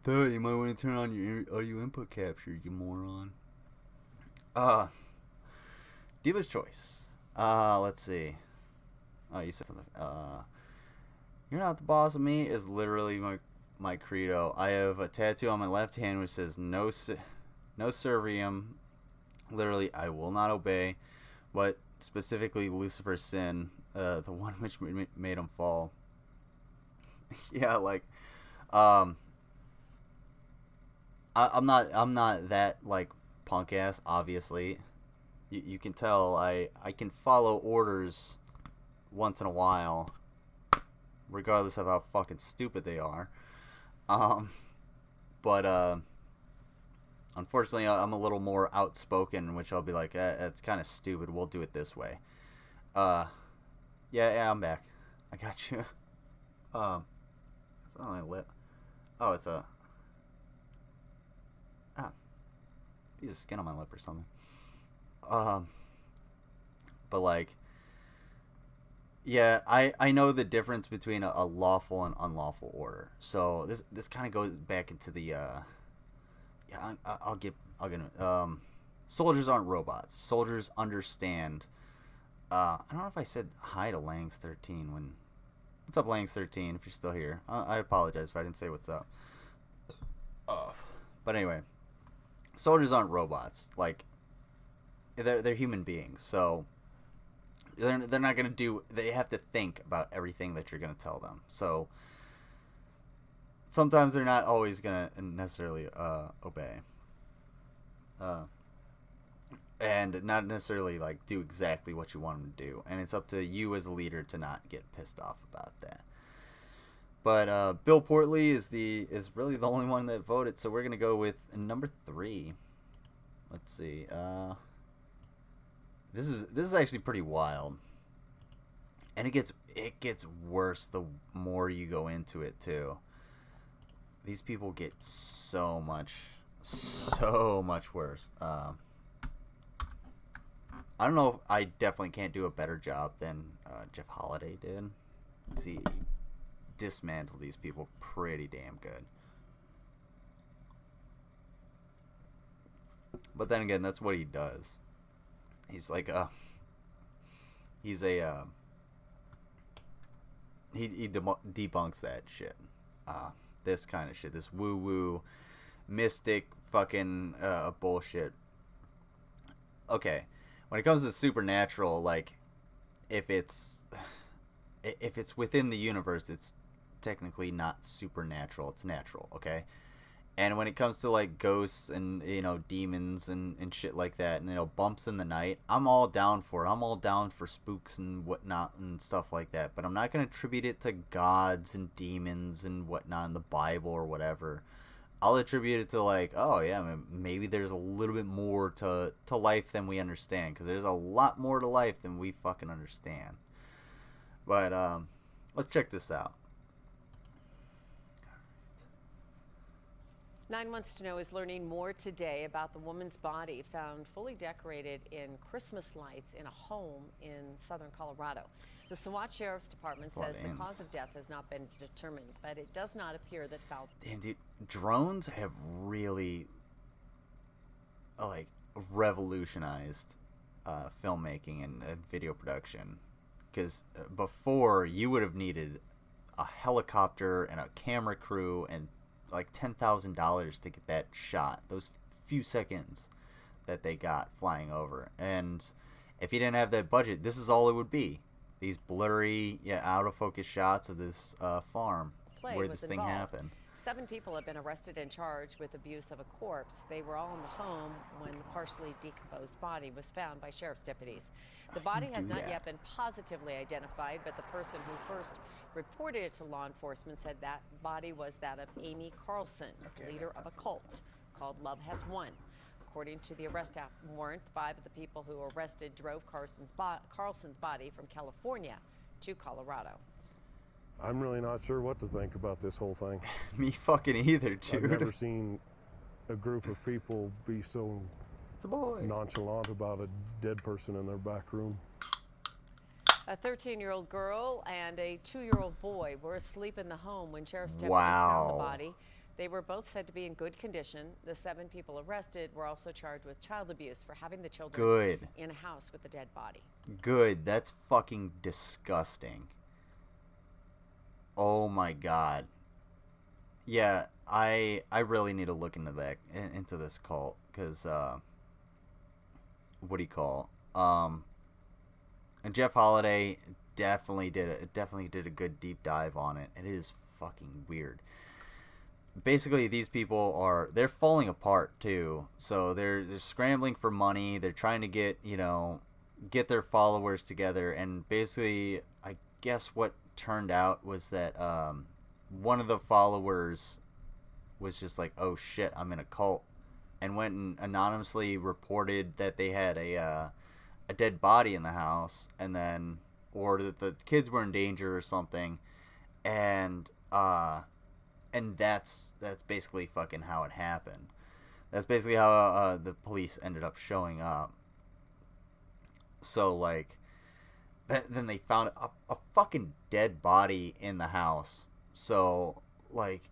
You might want to turn on your audio input capture, you moron. Dealer's choice. Let's see. Oh, you said something. You're not the boss of me is literally my credo. I have a tattoo on my left hand which says no servium. Literally, I will not obey. But specifically Lucifer's sin, the one which made him fall. Yeah, like, I'm not that like punk ass. Obviously, you can tell I can follow orders once in a while, regardless of how fucking stupid they are. But unfortunately, I'm a little more outspoken, which I'll be like, that's kind of stupid. We'll do it this way. Yeah, I'm back. I got you. It's not my lip. Oh, it's a piece of skin on my lip or something. But like, yeah, I know the difference between a lawful and unlawful order. So this kind of goes back into the yeah. I'll get soldiers aren't robots. Soldiers understand. I don't know if I said hi to Langs 13 when. What's up, Langs 13? If you're still here, I apologize if I didn't say what's up. But anyway, soldiers aren't robots. Like, they're human beings, so they're not gonna do. They have to think about everything that you're gonna tell them. So sometimes they're not always gonna necessarily obey, and not necessarily like do exactly what you want them to do. And it's up to you as a leader to not get pissed off about that. But Bill Portley is really the only one that voted, so we're gonna go with number 3. Let's see. This is actually pretty wild, and it gets worse the more you go into it too. These people get so much worse. I don't know if I definitely can't do a better job than Jeff Holiday did. He dismantled these people pretty damn good. But then again, that's what he does. He's like he debunks that shit. this kind of shit, this woo-woo, mystic fucking bullshit. Okay, when it comes to supernatural, like, if it's within the universe, it's technically not supernatural, it's natural, okay? And when it comes to, like, ghosts and, you know, demons and shit like that, and, you know, bumps in the night, I'm all down for it. I'm all down for spooks and whatnot and stuff like that. But I'm not going to attribute it to gods and demons and whatnot in the Bible or whatever. I'll attribute it to, like, oh, yeah, maybe there's a little bit more to life than we understand. Because there's a lot more to life than we fucking understand. But, let's check this out. 9 Months to Know is learning more today about the woman's body found fully decorated in Christmas lights in a home in southern Colorado. The Saguache Sheriff's Department says the cause of death has not been determined, but it does not appear that foul... Damn, dude, drones have really, like, revolutionized filmmaking and video production. Because before, you would have needed a helicopter and a camera crew and like $10,000 to get that shot, those few seconds that they got flying over. And if you didn't have that budget, this is all it would be, these blurry, out of focus shots of this farm where this thing happened. 7 people have been arrested and charged with abuse of a corpse. They were all in the home when the partially decomposed body was found by sheriff's deputies. The body has not yet been positively identified, but the person who first reported it to law enforcement said that body was that of Amy Carlson, leader of a cult called Love Has Won. According to the arrest warrant, 5 of the people who were arrested drove Carlson's body from California to Colorado. I'm really not sure what to think about this whole thing. Me fucking either, dude. I've never seen a group of people be so nonchalant about a dead person in their back room. A 13-year-old girl and a 2-year-old boy were asleep in the home when sheriff's deputies found the body. They were both said to be in good condition. The 7 people arrested were also charged with child abuse for having the children in a house with a dead body. Good. That's fucking disgusting. Oh my god. Yeah, I really need to look into that, into this cult, because what do you call and Jeff Holiday definitely did a good deep dive on it. It is fucking weird. Basically, these people they're falling apart too. So they're scrambling for money. They're trying to get their followers together, and basically, I guess what turned out was that one of the followers was just like, oh shit, I'm in a cult, and went and anonymously reported that they had a dead body in the house, and then, or that the kids were in danger or something, and that's basically fucking how it happened. That's basically how the police ended up showing up. So, like, then they found a fucking dead body in the house. So, like,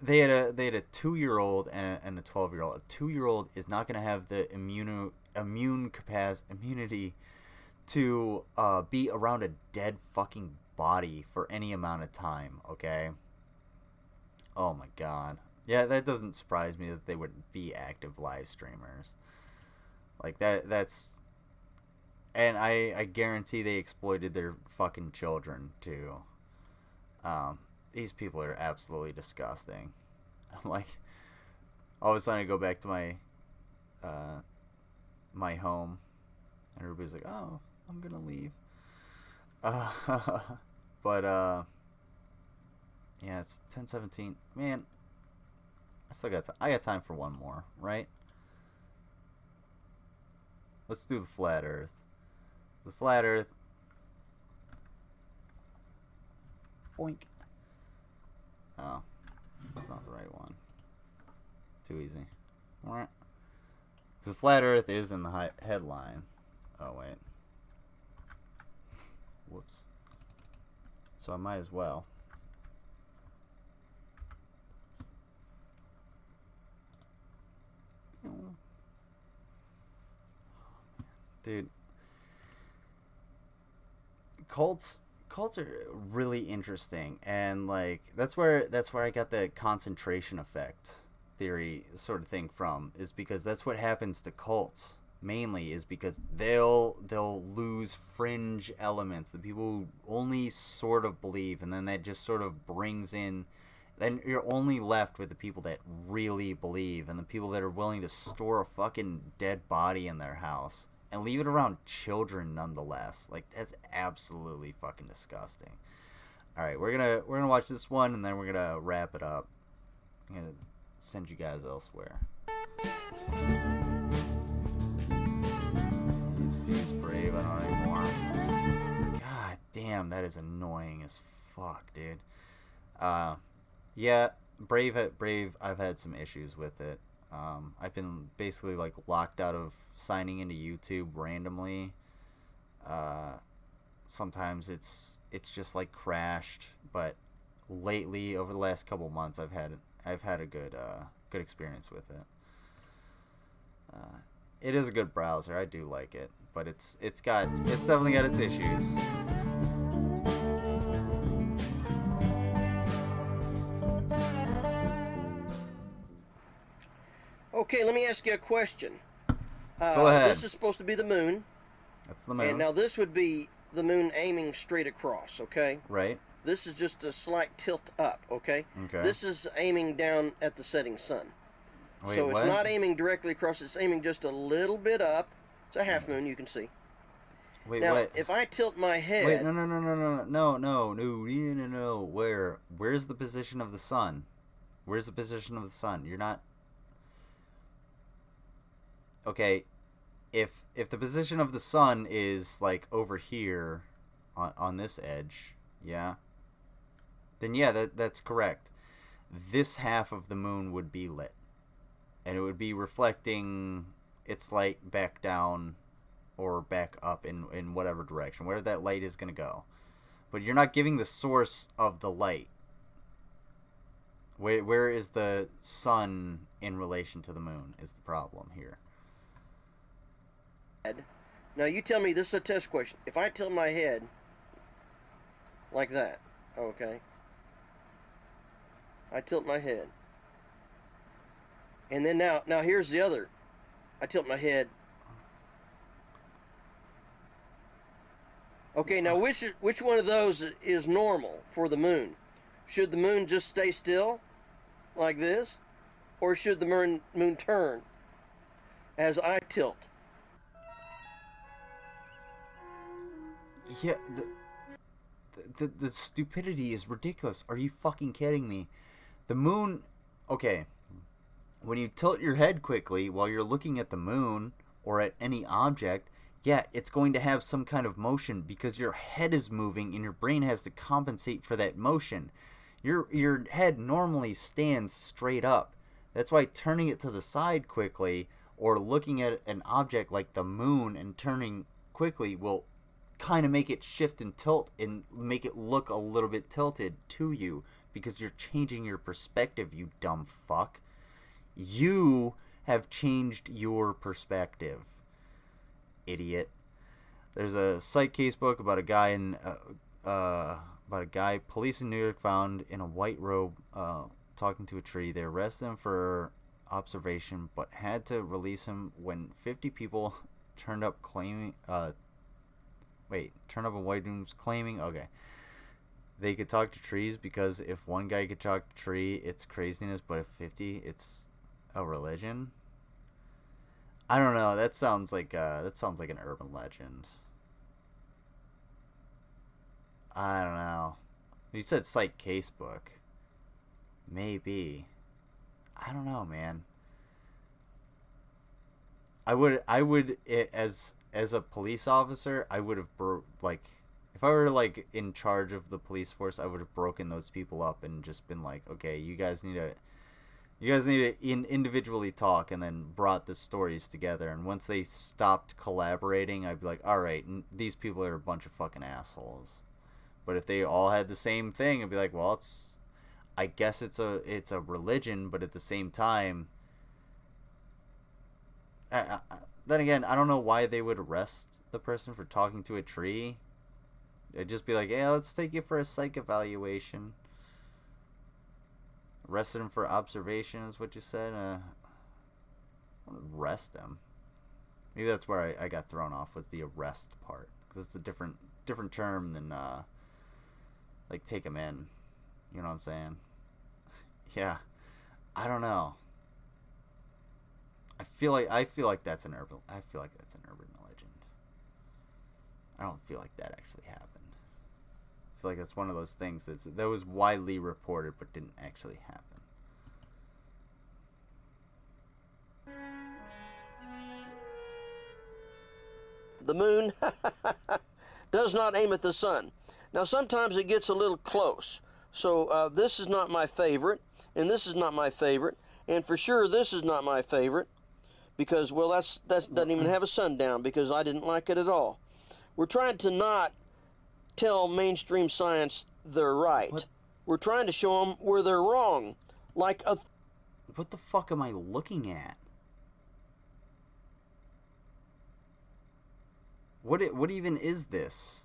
they had a 2-year-old and a 12-year-old. A 2-year-old is not going to have the immunity to be around a dead fucking body for any amount of time, okay? Oh my god. Yeah, that doesn't surprise me that they would be active live streamers. Like, that's... And I guarantee they exploited their fucking children, too. These people are absolutely disgusting. I'm like... All of a sudden I go back to my... my home. And everybody's like, oh, I'm gonna leave. But, yeah, it's 10:17. Man, I still got I got time for one more, right? Let's do the flat Earth. The flat Earth. Boink. Oh, that's not the right one. Too easy. Alright. The flat Earth is in the headline. Oh, wait. Whoops. So I might as well. Dude. Cults cults are really interesting, and like that's where I got the concentration effect theory sort of thing from, is because that's what happens to cults mainly, is because they'll lose fringe elements, the people who only sort of believe, and then that just sort of brings in, then you're only left with the people that really believe, and the people that are willing to store a fucking dead body in their house and leave it around children nonetheless. Like, that's absolutely fucking disgusting. All right, we're gonna watch this one, and then we're gonna wrap it up. I'm gonna send you guys elsewhere. Steve's Brave, I don't anymore. God damn, that is annoying as fuck, dude. Yeah, Brave, I've had some issues with it. I've been basically like locked out of signing into YouTube randomly. Sometimes it's just like crashed, but lately, over the last couple months, I've had a good experience with it. It is a good browser. I do like it, but it's definitely got its issues. Okay, let me ask you a question. Go ahead. This is supposed to be the moon. That's the moon. And now this would be the moon aiming straight across, okay? Right. This is just a slight tilt up, okay? Okay. This is aiming down at the setting sun. Wait, so it's what? not aiming directly across, it's aiming just a little bit up. It's a half moon, you can see. Wait, now, what? if I tilt my head... Wait, no. Where's the position of the sun? Where's the position of the sun? You're not... Okay, if the position of the sun is like over here on this edge, yeah, then yeah, that's correct. This half of the moon would be lit, and it would be reflecting its light back down or back up in whatever direction, where that light is going to go. But you're not giving the source of the light. Where is the sun in relation to the moon is the problem here. Now you tell me, this is a test question. If I tilt my head like that, okay, I tilt my head, and then now here's the other. I tilt my head. Okay, now which one of those is normal for the moon? Should the moon just stay still like this, or should the moon turn as I tilt? Yeah, the stupidity is ridiculous. Are you fucking kidding me? The moon... Okay, when you tilt your head quickly while you're looking at the moon or at any object, yeah, it's going to have some kind of motion because your head is moving and your brain has to compensate for that motion. Your head normally stands straight up. That's why turning it to the side quickly or looking at an object like the moon and turning quickly will kind of make it shift and tilt and make it look a little bit tilted to you because you're changing your perspective, you dumb fuck. You have changed your perspective, idiot. There's a Psych casebook about a guy police in New York found in a white robe talking to a tree. They arrested him for observation but had to release him when 50 people turned up claiming turn up in white rooms claiming, okay, they could talk to trees because if one guy could talk to a tree, it's craziness, but if 50, it's a religion? I don't know. That sounds like an urban legend. I don't know. You said Psych casebook. Maybe. I don't know, man. I would as a police officer, I would have if I were like in charge of the police force, I would have broken those people up and just been like, okay, you guys need to individually talk, and then brought the stories together. And once they stopped collaborating, I'd be like, all right, these people are a bunch of fucking assholes. But if they all had the same thing, I'd be like, well, I guess it's a religion, but at the same time, then again, I don't know why they would arrest the person for talking to a tree. It'd just be like, yeah, let's take you for a psych evaluation. Arrested him for observation is what you said. Arrest him. Maybe that's where I got thrown off, was the arrest part, because it's a different term than like take him in. You know what I'm saying? Yeah. I don't know. I feel like that's an urban legend. I don't feel like that actually happened. I feel like that's one of those things that was widely reported but didn't actually happen. The moon does not aim at the sun. Now sometimes it gets a little close. So this is not my favorite, and this is not my favorite, and for sure this is not my favorite, because, well, that doesn't even have a sundown, because I didn't like it at all. We're trying to not tell mainstream science they're right. What? We're trying to show them where they're wrong. Like a... What the fuck am I looking at? What even is this?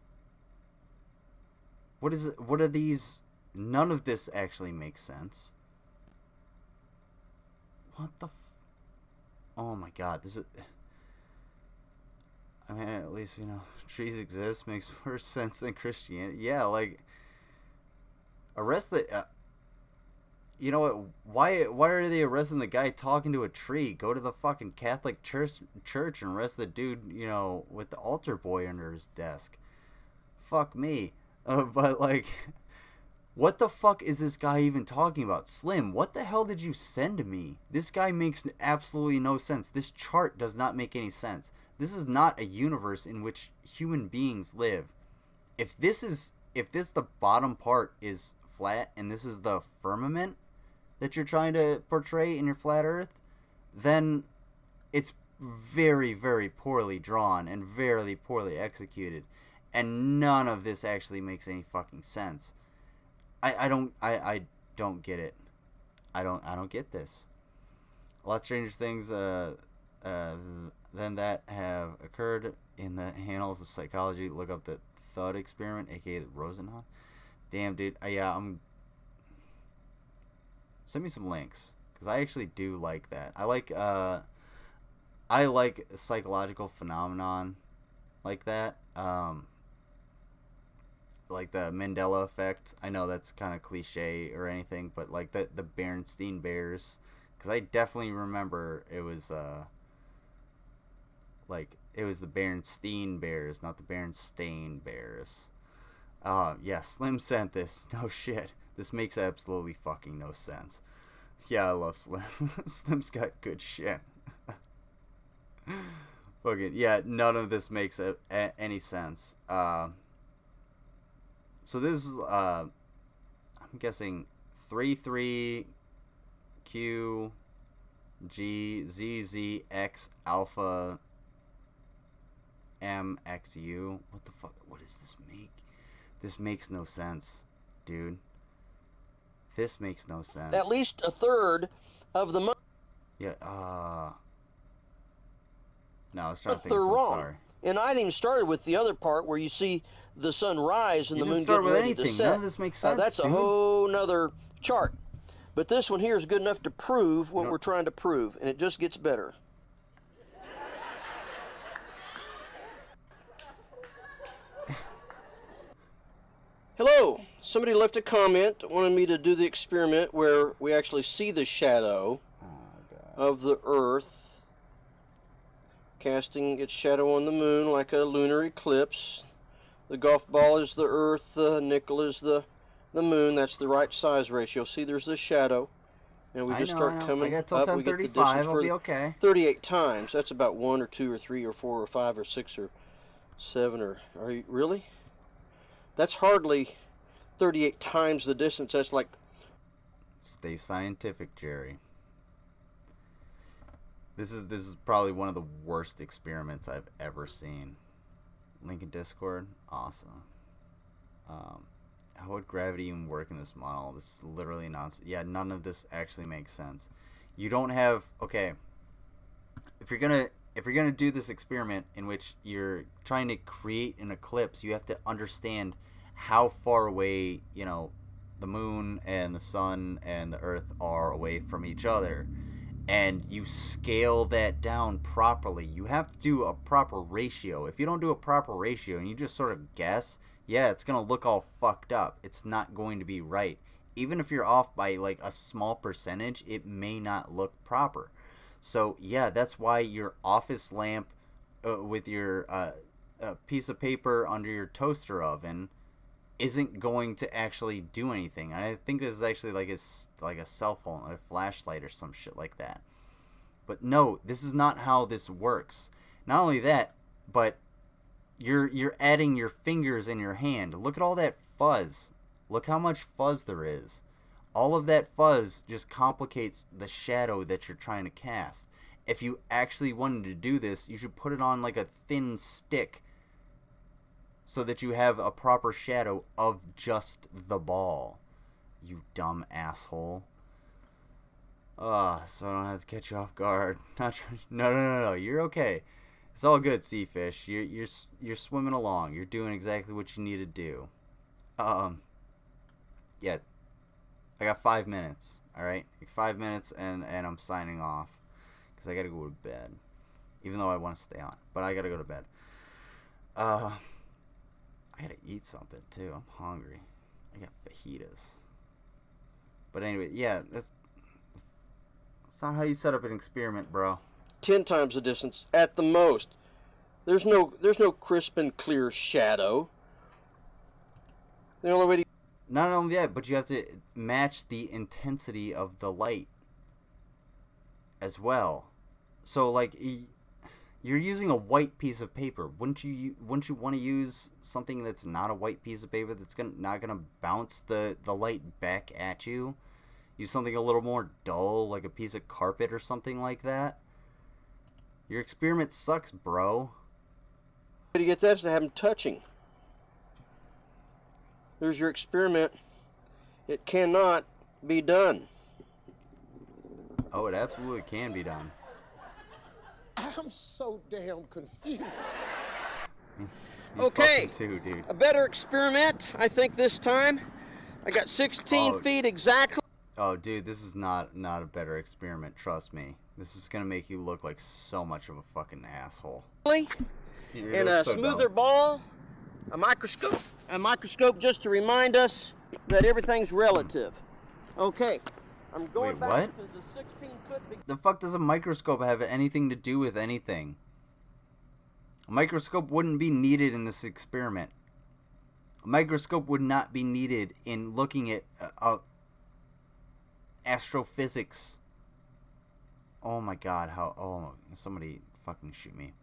What is it? What are these? None of this actually makes sense. What the oh my god, this is... I mean, at least we know trees exist. Makes more sense than Christianity. Yeah, like... Arrest the... you know what? Why are they arresting the guy talking to a tree? Go to the fucking Catholic church and arrest the dude, you know, with the altar boy under his desk. Fuck me. But, like... What the fuck is this guy even talking about? Slim, what the hell did you send to me? This guy makes absolutely no sense. This chart does not make any sense. This is not a universe in which human beings live. If the bottom part is flat and this is the firmament that you're trying to portray in your flat earth, then it's very, very poorly drawn and very poorly executed. And none of this actually makes any fucking sense. I don't get it. I don't get this. A lot stranger things than that have occurred in the annals of psychology. Look up the Thud experiment, aka the Rosenhan. Damn, dude. Yeah, send me some links, because I actually do like that. I like psychological phenomenon like that. Like the Mandela effect. I know that's kind of cliche or anything, but like the Berenstain Bears, because I definitely remember it was the Berenstain Bears, not the Berenstain Bears. Yeah, Slim sent this. No shit, this makes absolutely fucking no sense. Yeah, I love Slim. Slim's got good shit. Fucking yeah, none of this makes any sense. So this is, I'm guessing 33 Q G Z Z X Alpha M X U. What the fuck? What does this make? This makes no sense, dude. This makes no sense. At least a third of the money. Yeah, no, I was trying to think they're of wrong. Sorry. And I hadn't even started with the other part where you see the sun rise and the moon getting ready to set. None of this makes sense, that's a whole nother chart. But this one here is good enough to prove what we're trying to prove, and it just gets better. Hello. Somebody left a comment wanting me to do the experiment where we actually see the shadow of the Earth casting its shadow on the moon like a lunar eclipse. The golf ball is the Earth, the nickel is the moon. That's the right size ratio. See, there's the shadow. And we just start coming up. We get the distance for okay. 38 times. That's about 1 or 2 or 3 or 4 or 5 or 6 or 7 or... Are you really? That's hardly 38 times the distance. That's like... Stay scientific, Jerry. This is probably one of the worst experiments I've ever seen. Link in Discord, awesome. How would gravity even work in this model? This is literally nonsense. Yeah, none of this actually makes sense. You don't have... Okay, if you're gonna if you're going to do this experiment in which you're trying to create an eclipse, you have to understand how far away, you know, the moon and the sun and the earth are away from each other. And you scale that down properly. You have to do a proper ratio. If you don't do a proper ratio and you just sort of guess, yeah, it's going to look all fucked up. It's not going to be right. Even if you're off by like a small percentage, it may not look proper. So, yeah, that's why your office lamp with your piece of paper under your toaster oven isn't going to actually do anything. I think this is actually like a cell phone, a flashlight or some shit like that. But no, this is not how this works. Not only that, but you're adding your fingers in your hand. Look at all that fuzz. Look how much fuzz there is. All of that fuzz just complicates the shadow that you're trying to cast. If you actually wanted to do this, you should put it on like a thin stick so that you have a proper shadow of just the ball. You dumb asshole. So I don't have to catch you off guard. No. You're okay. It's all good, sea fish. You're swimming along. You're doing exactly what you need to do. Yeah. I got 5 minutes, alright? 5 minutes and I'm signing off. Because I gotta go to bed. Even though I want to stay on. But I gotta go to bed. I gotta eat something too. I'm hungry. I got fajitas. But anyway, yeah, that's not how you set up an experiment, bro. 10 times the distance at the most. There's no crisp and clear shadow. The only way to... Not only that, but you have to match the intensity of the light as well. So, like, you're using a white piece of paper. Wouldn't you want to use something that's not a white piece of paper that's not gonna bounce the light back at you? Use something a little more dull, like a piece of carpet or something like that. Your experiment sucks, bro. The way to get that is to have them touching. There's your experiment. It cannot be done. Oh, it absolutely can be done. I'm so damn confused. Okay, too, dude. A better experiment, I think this time. I got 16 feet exactly. Oh, dude, this is not a better experiment, trust me. This is gonna make you look like so much of a fucking asshole. And a smoother ball, a microscope just to remind us that everything's relative. Okay, I'm going back what? to the 16-foot... The fuck does a microscope have anything to do with anything? A microscope wouldn't be needed in this experiment. A microscope would not be needed in looking at astrophysics. Oh my god, how... Oh, somebody fucking shoot me.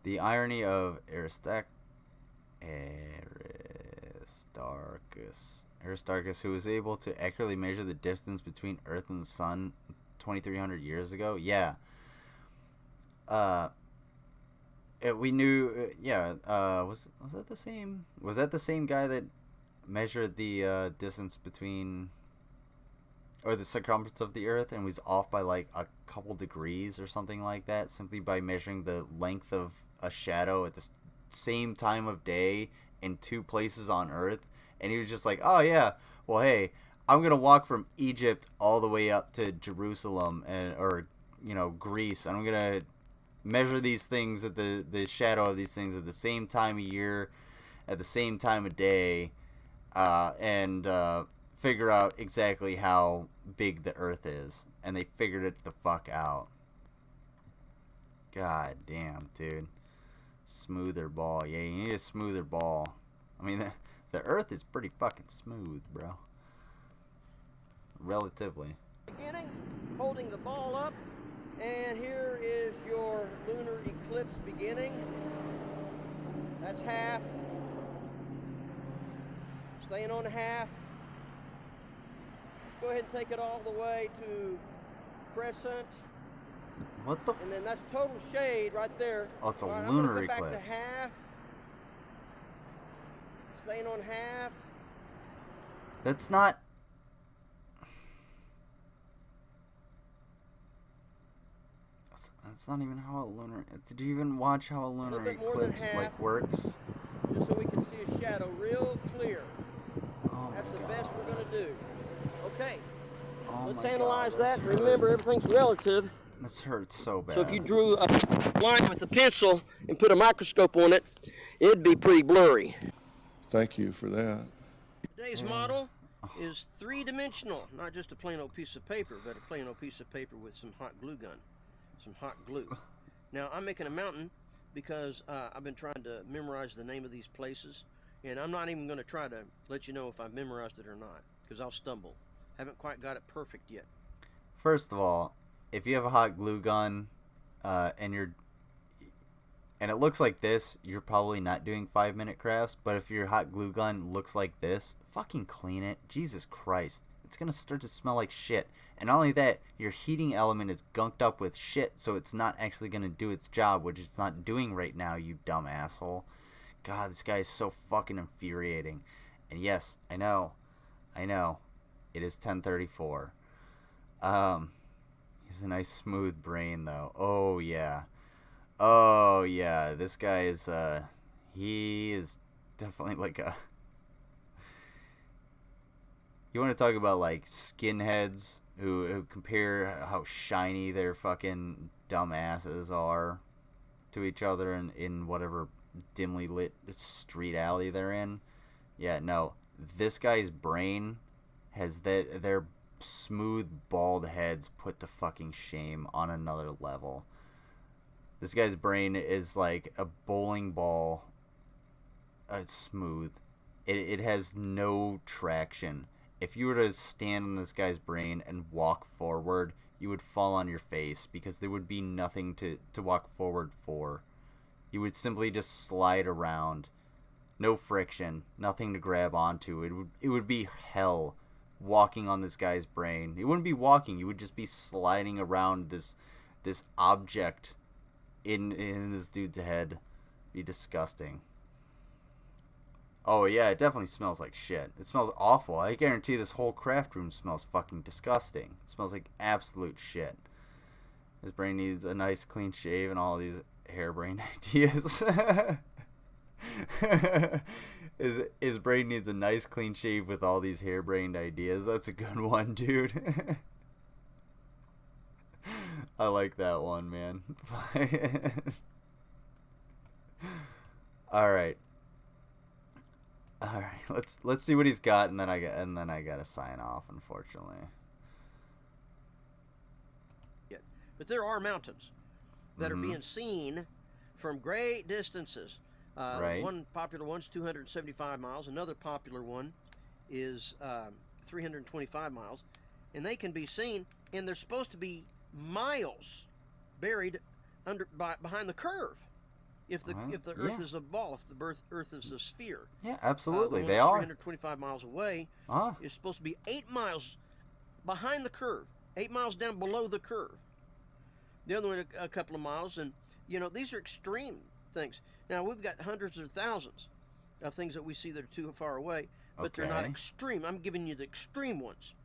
The irony of Aristarchus, who was able to accurately measure the distance between Earth and the Sun 2,300 years ago. Yeah. We knew. Was that the same? Was that the same guy that measured the distance between, or the circumference of the Earth, and was off by like a couple degrees or something like that, simply by measuring the length of a shadow at the same time of day in two places on Earth? And he was just like, oh yeah, well hey, I'm gonna walk from Egypt all the way up to Jerusalem or Greece, and I'm gonna measure these things at the shadow of these things at the same time of year, at the same time of day, and figure out exactly how big the Earth is. And they figured it the fuck out. God damn, dude. Smoother ball. Yeah, you need a smoother ball. I mean, the Earth is pretty fucking smooth, bro. Relatively. Beginning, holding the ball up, and here is your lunar eclipse beginning. That's half. Staying on half. Let's go ahead and take it all the way to crescent. What the? And then that's total shade right there. Oh, it's a right, lunar I'm gonna come eclipse. Back to half. Staying on half. That's not. That's not even how a lunar... Did you even watch how a lunar eclipse, like, works? Just so we can see a shadow real clear. Oh That's the God. best we're going to do. Okay. Oh Let's my analyze God, that. hurts. Remember, everything's relative. This hurts so bad. So if you drew a line with a pencil and put a microscope on it, it'd be pretty blurry. Thank you for that. Today's model is three-dimensional, not just a plain old piece of paper, but a plain old piece of paper with some hot glue gun, some hot glue. Now, I'm making a mountain because I've been trying to memorize the name of these places, and I'm not even going to try to let you know if I've memorized it or not, because I'll stumble. Haven't quite got it perfect yet. First of all, if you have a hot glue gun and it looks like this, you're probably not doing 5-minute crafts. But if your hot glue gun looks like this, fucking clean it. Jesus Christ. It's going to start to smell like shit. And not only that, your heating element is gunked up with shit, so it's not actually going to do its job, which it's not doing right now, you dumb asshole. God, this guy is so fucking infuriating. And yes, I know. It is 10:34. He's a nice smooth brain, though. Oh, yeah. Oh, yeah. This guy is, he is definitely like a... You want to talk about, like, skinheads who compare how shiny their fucking dumb asses are to each other in whatever dimly lit street alley they're in? Yeah, no. This guy's brain has their smooth bald heads put to fucking shame on another level. This guy's brain is like a bowling ball. It's smooth. It has no traction. If you were to stand on this guy's brain and walk forward, you would fall on your face because there would be nothing to walk forward for. You would simply just slide around. No friction, nothing to grab onto. It would be hell walking on this guy's brain. You wouldn't be walking, you would just be sliding around this object in this dude's head. It'd be disgusting. Oh yeah, it definitely smells like shit. It smells awful. I guarantee this whole craft room smells fucking disgusting. It smells like absolute shit. His brain needs a nice clean shave and all these harebrained ideas. His brain needs a nice clean shave with all these harebrained ideas. That's a good one, dude. I like that one, man. All right. Let's see what he's got, and then I gotta sign off, unfortunately. But there are mountains that are being seen from great distances. Right. One popular one's 275 miles. Another popular one is 325 miles, and they can be seen. And they're supposed to be miles buried behind the curve. If the Earth is a ball, if the Earth is a sphere. Yeah, absolutely, the they are. 325 miles away is supposed to be 8 miles behind the curve, 8 miles down below the curve. The other one a couple of miles, and these are extreme things. Now we've got hundreds or thousands of things that we see that are too far away, but they're not extreme. I'm giving you the extreme ones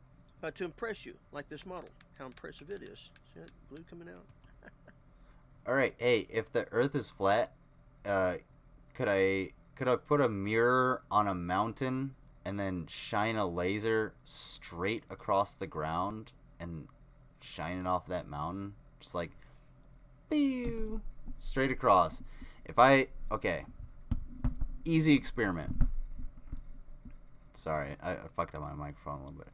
to impress you, like this model. How impressive it is! See that blue coming out? All right, hey, if the Earth is flat, could I put a mirror on a mountain and then shine a laser straight across the ground and shine it off that mountain, just like, pew, straight across? Okay, easy experiment. Sorry, I fucked up my microphone a little bit.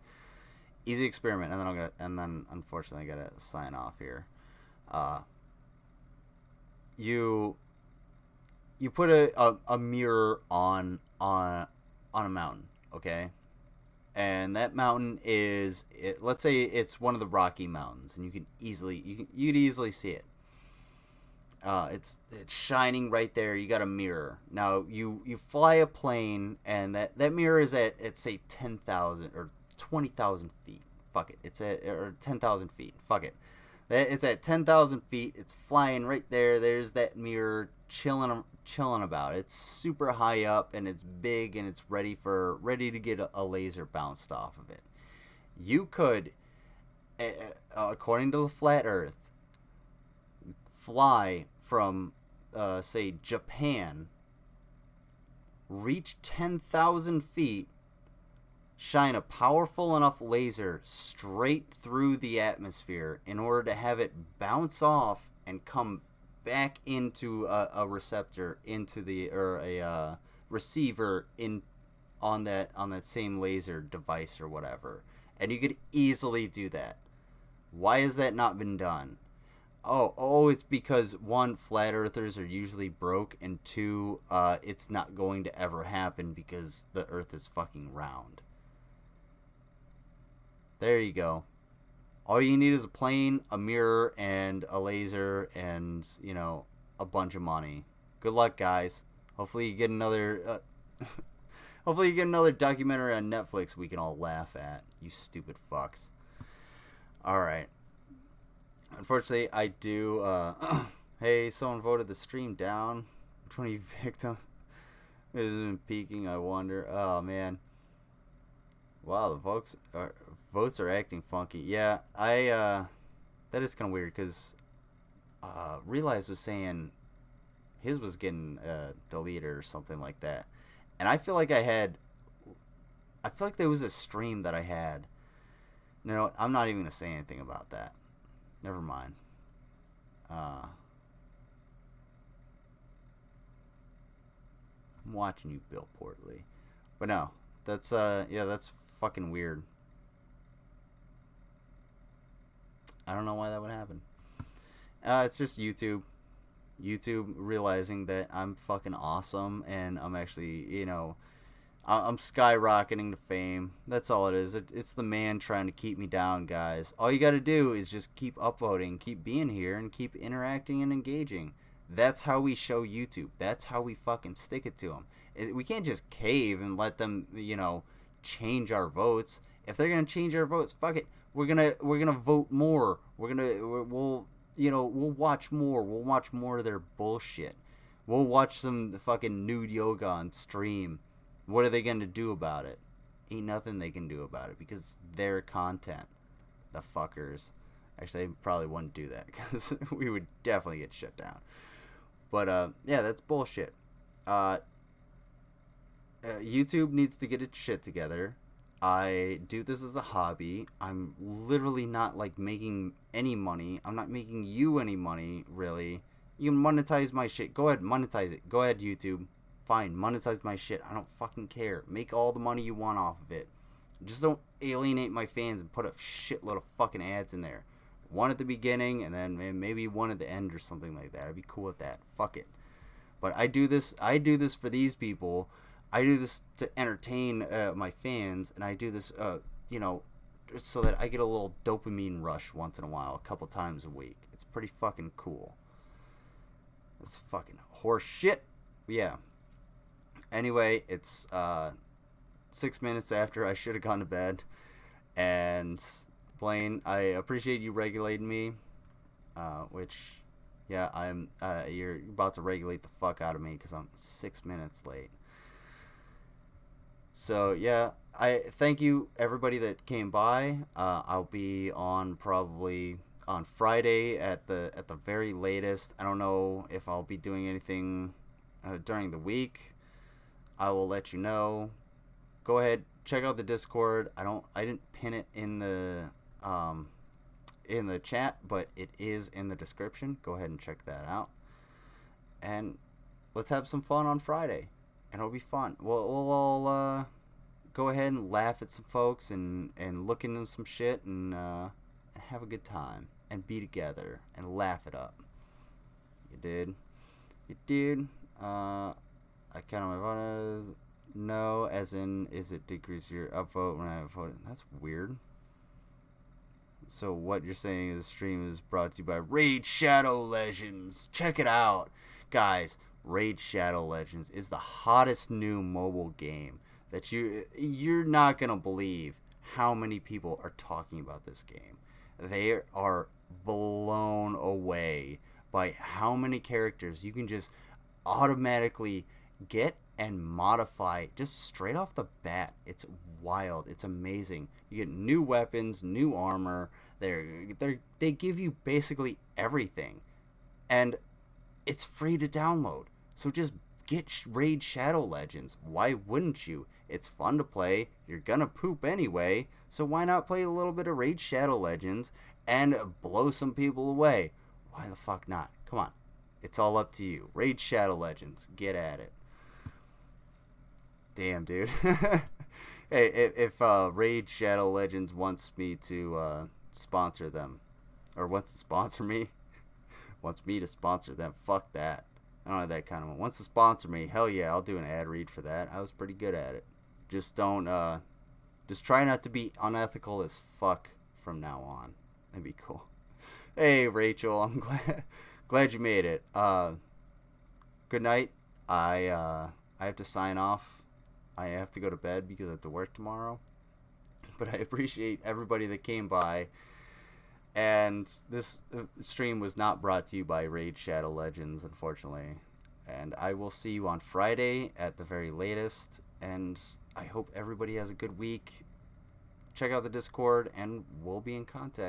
Easy experiment, and then unfortunately I gotta sign off here. You put a mirror on a mountain, okay? And that mountain is, let's say it's one of the Rocky Mountains, and you could easily see it. It's shining right there. You got a mirror. Now you fly a plane, and that mirror is at say 10,000 or 20,000 feet. Fuck it. It's at, or 10,000 feet. Fuck it. It's at 10,000 feet. It's flying right there. There's that mirror chilling about. It's super high up, and it's big, and it's ready to get a laser bounced off of it. You could, according to the flat Earth, fly from, say, Japan, reach 10,000 feet, shine a powerful enough laser straight through the atmosphere in order to have it bounce off and come back into a receptor, into the, or a receiver on that same laser device or whatever. And you could easily do that. Why has that not been done? Oh, it's because, one, flat earthers are usually broke, and two, it's not going to ever happen because the earth is fucking round. There you go. All you need is a plane, a mirror, and a laser, and, you know, a bunch of money. Good luck, guys. Hopefully you get another, hopefully you get another documentary on Netflix we can all laugh at. You stupid fucks. Alright. Unfortunately, I do, hey, someone voted the stream down. Which one of you victims isn't peaking, I wonder. Oh, man. Wow, the votes are acting funky. Yeah, that is kind of weird, because Realize was saying his was getting deleted or something like that. And I feel like there was a stream that I had. No, I'm not even going to say anything about that. Never mind. I'm watching you, Bill Portley. But no, that's yeah, that's fucking weird. I don't know why that would happen. It's just YouTube realizing that I'm fucking awesome, and I'm actually, you know, I'm skyrocketing to fame. That's all it is. It's the man trying to keep me down, guys. All you gotta do is just keep upvoting, keep being here, and keep interacting and engaging. That's how we show YouTube. That's how we fucking stick it to them. We can't just cave and let them, you know, change our votes. If they're gonna change our votes, fuck it. We're gonna vote more. We'll watch more. We'll watch more of their bullshit. We'll watch some fucking nude yoga on stream. What are they going to do about it? Ain't nothing they can do about it because it's their content. The fuckers. Actually, they probably wouldn't do that because we would definitely get shut down. But, yeah, that's bullshit. YouTube needs to get its shit together. I do this as a hobby. I'm literally not, like, making any money. I'm not making you any money, really. You can monetize my shit. Go ahead, monetize it. Go ahead, YouTube. Fine, monetize my shit. I don't fucking care. Make all the money you want off of it. Just don't alienate my fans and put a shitload of fucking ads in there. One at the beginning and then maybe one at the end or something like that. I'd be cool with that. Fuck it. But I do this for these people. I do this to entertain my fans, and I do this, you know, so that I get a little dopamine rush once in a while, a couple times a week. It's pretty fucking cool. It's fucking horse shit. Yeah. Anyway, it's 6 minutes after I should have gone to bed, and Blaine, I appreciate you regulating me, which, yeah, you're about to regulate the fuck out of me because I'm 6 minutes late. So yeah, I thank you everybody that came by. I'll be on probably on Friday at the very latest. I don't know if I'll be doing anything during the week. I will let you know. Go ahead, check out the Discord. I didn't pin it in the chat, but it is in the description. Go ahead and check that out. And let's have some fun on Friday. And it'll be fun. We'll all go ahead and laugh at some folks and look into some shit and have a good time and be together and laugh it up. You did. I count on my vote as no, as in, is it decrease your upvote when I vote? That's weird. So what you're saying is the stream is brought to you by Raid Shadow Legends. Check it out, guys. Raid Shadow Legends is the hottest new mobile game that you're not gonna believe how many people are talking about this game. They are blown away by how many characters you can just automatically get and modify just straight off the bat. It's wild. It's amazing. You get new weapons, new armor. They give you basically everything. and it's free to download. So just get Raid Shadow Legends. Why wouldn't you? It's fun to play. You're gonna poop anyway, so why not play a little bit of Raid Shadow Legends and blow some people away? Why the fuck not? Come on. It's all up to you. Raid Shadow Legends. Get at it. Damn, dude. Hey, if Raid Shadow Legends wants me to sponsor them, or wants to sponsor me, wants me to sponsor them, fuck that. I don't have that kind of one. Wants to sponsor me, hell yeah, I'll do an ad read for that. I was pretty good at it. Just don't, just try not to be unethical as fuck from now on. That'd be cool. Hey, Rachel, I'm glad you made it. Good night. I have to sign off. I have to go to bed because I have to work tomorrow. But I appreciate everybody that came by. And this stream was not brought to you by Raid Shadow Legends, unfortunately. And I will see you on Friday at the very latest. And I hope everybody has a good week. Check out the Discord, and we'll be in contact.